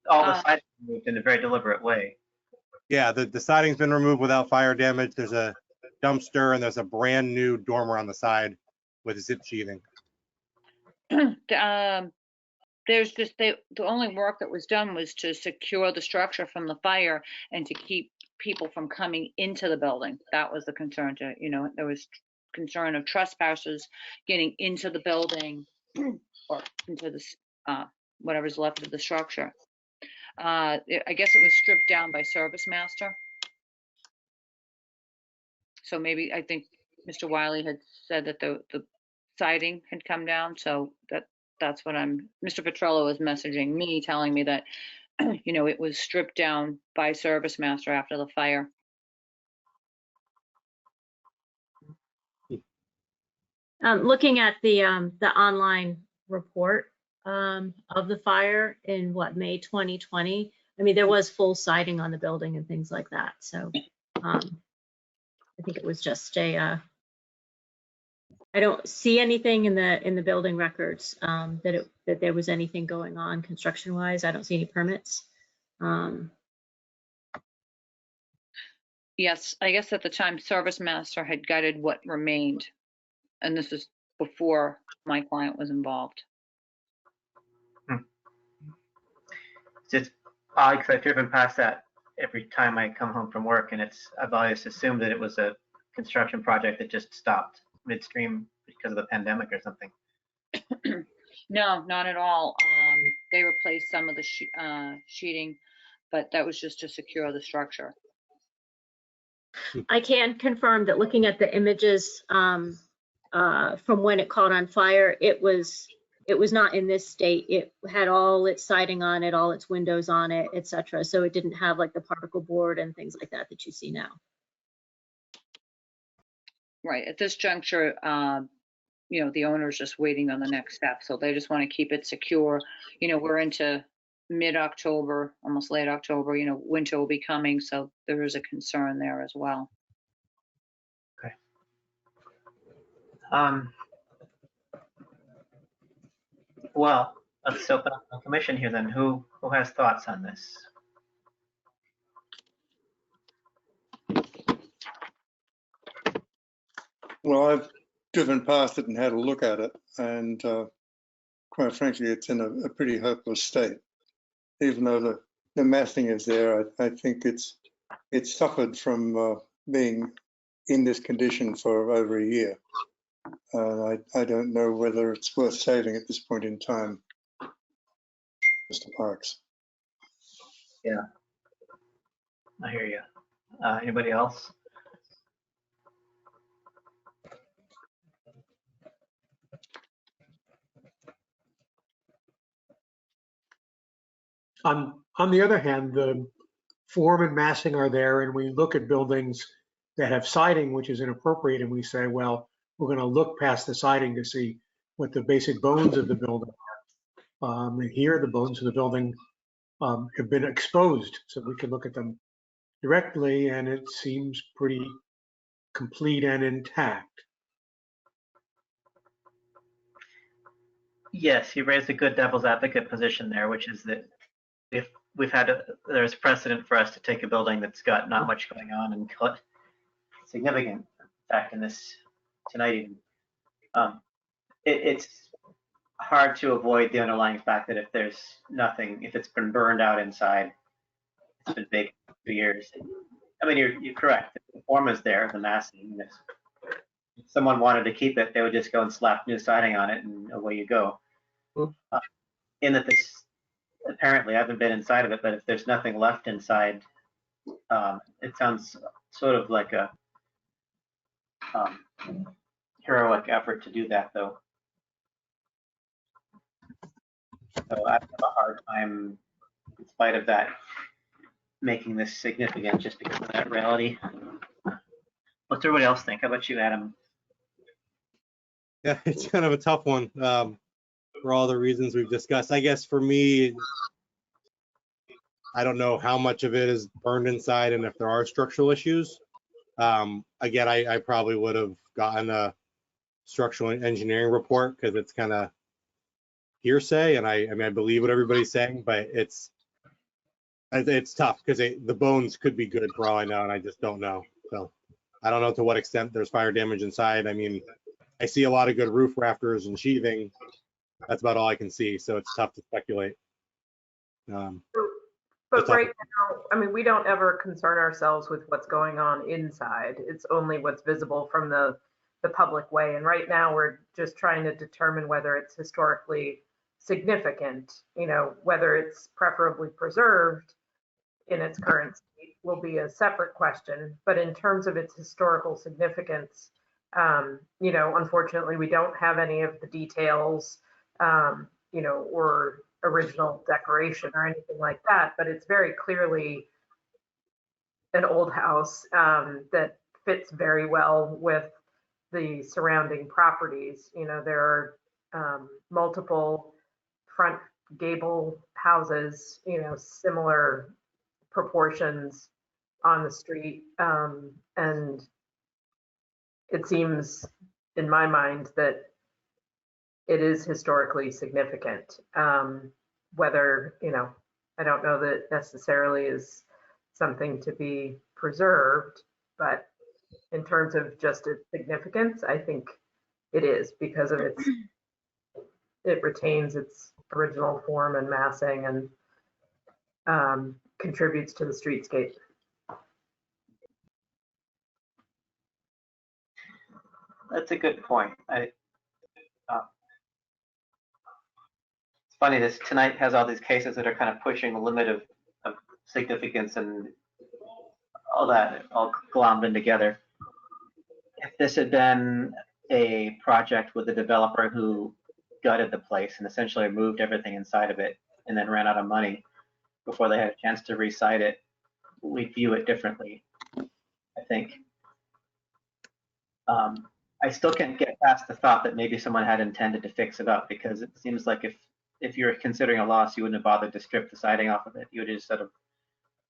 all the siding moved in a very deliberate way. Yeah, the siding's been removed without fire damage. There's a dumpster and there's a brand new dormer on the side with zip sheathing. There's just the only work that was done was to secure the structure from the fire and to keep people from coming into the building. That was the concern. There was concern of trespassers getting into the building or into the whatever's left of the structure. I guess it was stripped down by Service Master. So maybe I think Mr. Wiley had said that the siding had come down. So that's what Mr. Petrello was messaging me, telling me that, it was stripped down by Service Master after the fire. Looking at the online report of the fire in May 2020, I mean, there was full siding on the building and things like that. So I think it was just I don't see anything in the building records that there was anything going on construction wise. I don't see any permits. Yes, I guess at the time Service Master had gutted what remained, and this is before my client was involved. It's odd because I've driven past that every time I come home from work, and I've always assumed that it was a construction project that just stopped midstream because of the pandemic or something. No, not at all. They replaced some of the sheeting, but that was just to secure the structure. I can confirm that looking at the images from when it caught on fire, it was not in this state. It had all its siding on it, all its windows on it, etc. So it didn't have like the particle board and things like that you see now. Right. At this juncture, the owner's just waiting on the next step. So they just want to keep it secure. We're into mid-October, almost late October, winter will be coming. So there is a concern there as well. Okay. Well, let's open up the commission here then. Who has thoughts on this? Well, I've driven past it and had a look at it, and quite frankly, it's in a pretty hopeless state. Even though the massing is there, I think it's suffered from being in this condition for over a year. I don't know whether it's worth saving at this point in time, Mr. Parks. Yeah, I hear you. Anybody else? On the other hand, the form and massing are there, and we look at buildings that have siding, which is inappropriate, and we say, well, we're going to look past the siding to see what the basic bones of the building are. And here, the bones of the building have been exposed, so we can look at them directly, and it seems pretty complete and intact. Yes, you raised a good devil's advocate position there, which is that if there's precedent for us to take a building that's got not much going on and cut significant impact in this tonight even. It's hard to avoid the underlying fact that if there's nothing, if it's been burned out inside, it's been vacant for 2 years. I mean, you're correct. The form is there, the massing. If someone wanted to keep it, they would just go and slap new siding on it, and away you go. In that this, apparently, I haven't been inside of it, but if there's nothing left inside, it sounds sort of like heroic effort to do that, though. So I have a hard time, in spite of that, making this significant just because of that reality. What's everybody else think? How about you, Adam? Yeah, it's kind of a tough one for all the reasons we've discussed. I guess for me, I don't know how much of it is burned inside and if there are structural issues. Again, I probably would have gotten a structural engineering report because it's kind of hearsay, and I mean I believe what everybody's saying, but it's tough because the bones could be good for all I know, and I just don't know. So I don't know to what extent there's fire damage inside. I mean, I see a lot of good roof rafters and sheathing. That's about all I can see, so it's tough to speculate. But right now, I mean, we don't ever concern ourselves with what's going on inside. It's only what's visible from the public way. And right now, we're just trying to determine whether it's historically significant, you know, whether it's preferably preserved in its current state will be a separate question. But in terms of its historical significance, you know, unfortunately, we don't have any of the details, you know, or original decoration or anything like that, but it's very clearly an old house that fits very well with the surrounding properties. You know, there are multiple front gable houses, you know, similar proportions on the street, and it seems in my mind that it is historically significant. Whether, you know, I don't know that necessarily is something to be preserved, but in terms of just its significance, I think it is because of it retains its original form and massing and contributes to the streetscape. That's a good point. It's funny, this tonight has all these cases that are kind of pushing the limit of significance and all that, all glommed in together. If this had been a project with a developer who gutted the place and essentially moved everything inside of it and then ran out of money before they had a chance to resite it, we'd view it differently, I think. I still can't get past the thought that maybe someone had intended to fix it up, because it seems like if you're considering a loss, you wouldn't have bothered to strip the siding off of it. You would just sort of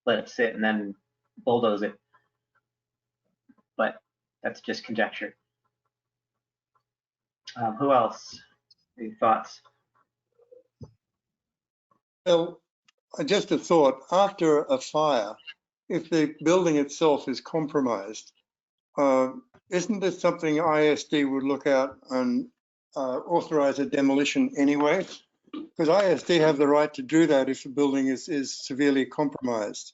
let it sit and then bulldoze it. But that's just conjecture. Who else? Any thoughts? Well, just a thought. After a fire, if the building itself is compromised, isn't this something ISD would look at and authorize a demolition anyway? Because ISD have the right to do that if the building is severely compromised.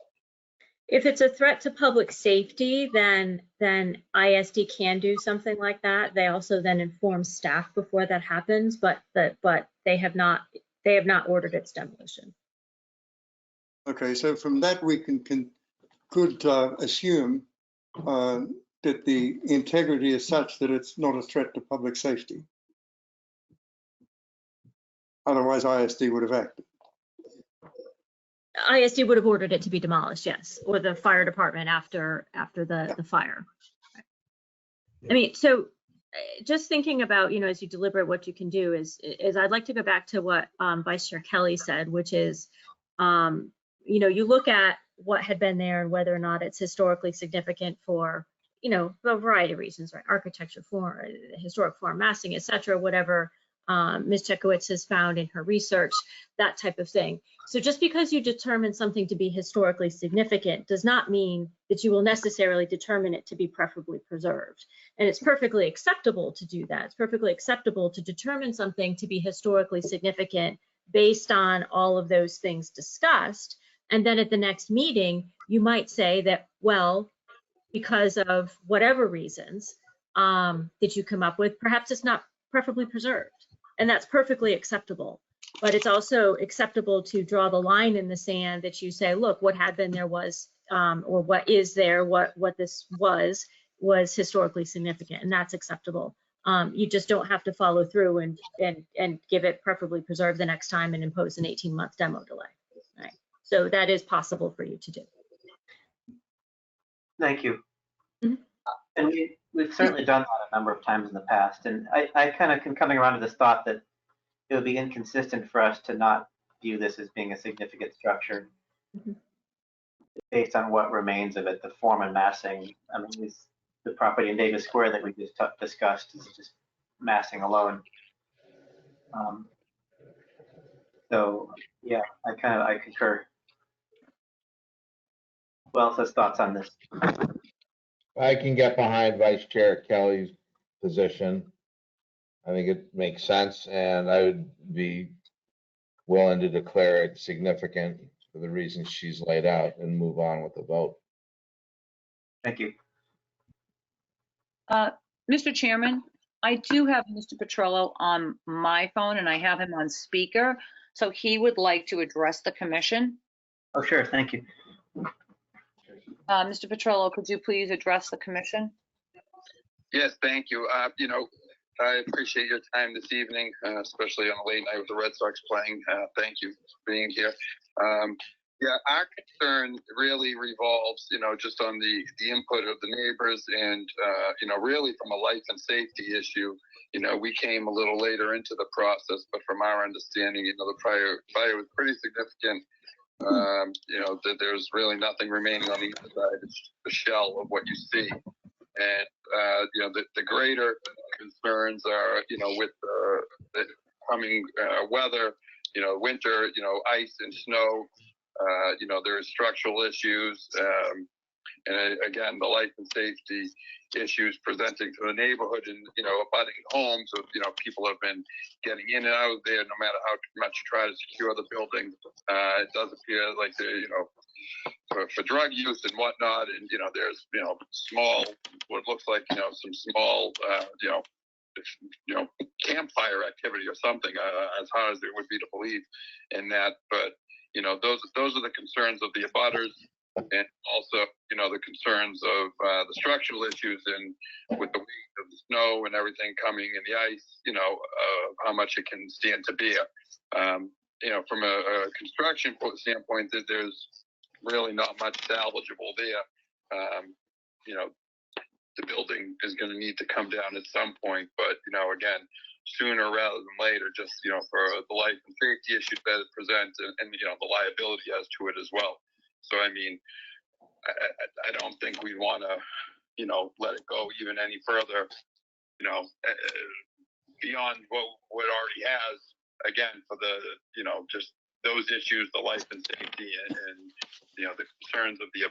If it's a threat to public safety, then ISD can do something like that. They also then inform staff before that happens, but they have not ordered its demolition. Okay, so from that we could assume that the integrity is such that it's not a threat to public safety. Otherwise, ISD would have acted. ISD would have ordered it to be demolished, yes, or the fire department after the fire. I mean, so just thinking about, you know, as you deliberate what you can do is I'd like to go back to what Vice Chair Kelly said, which is, you know, you look at what had been there and whether or not it's historically significant for, you know, a variety of reasons, right? Architecture, form, historic form, massing, et cetera, whatever Ms. Chekowitz has found in her research, that type of thing. So just because you determine something to be historically significant does not mean that you will necessarily determine it to be preferably preserved. And it's perfectly acceptable to do that. It's perfectly acceptable to determine something to be historically significant based on all of those things discussed. And then at the next meeting, you might say that, well, because of whatever reasons that you come up with, perhaps it's not preferably preserved. And that's perfectly acceptable. But it's also acceptable to draw the line in the sand that you say, look, what had been there was, or what is there, what this was, was historically significant, and that's acceptable. You just don't have to follow through and give it preferably preserved the next time and impose an 18-month demo delay. Right. So that is possible for you to do. Thank you. Mhm. And we've certainly done that a number of times in the past. And I kind of coming around to this thought that it would be inconsistent for us to not view this as being a significant structure based on what remains of it, the form and massing. I mean, the property in Davis Square that we just discussed is just massing alone. So yeah, I concur. Who else has thoughts on this? I can get behind Vice Chair Kelly's position. I think it makes sense, and I would be willing to declare it significant for the reasons she's laid out and move on with the vote. Thank you. Mr. Chairman, I do have Mr. Petrello on my phone and I have him on speaker. So he would like to address the commission. Oh, sure. Thank you. Mr. Petrello, could you please address the commission? Yes, thank you. I appreciate your time this evening, especially on a late night with the Red Sox playing. Thank you for being here. Yeah, our concern really revolves, just on the input of the neighbors and, really from a life and safety issue. We came a little later into the process, but from our understanding, the fire was pretty significant. That there's really nothing remaining on the inside. It's the shell of what you see. And, the greater concerns are, with the coming weather, winter, ice and snow, there are structural issues. And again, the life and safety issues presenting to the neighborhood and, abutting homes of, people have been getting in and out of there no matter how much you try to secure the building. It does appear like they're, for drug use and whatnot. And, there's, small, what looks like, some small, campfire activity or something, as hard as it would be to believe in that. But, those are the concerns of the abutters. And also, the concerns of the structural issues and with the weight of the snow and everything coming and the ice, how much it can stand to bear. From a construction standpoint, there's really not much salvageable there. The building is going to need to come down at some point, but, again, sooner rather than later, just, for the life and safety issues that it presents and the liability as to it as well. So, I mean, I don't think we want to, let it go even any further, beyond what it already has, again, for the, just those issues, the life and safety and the concerns of the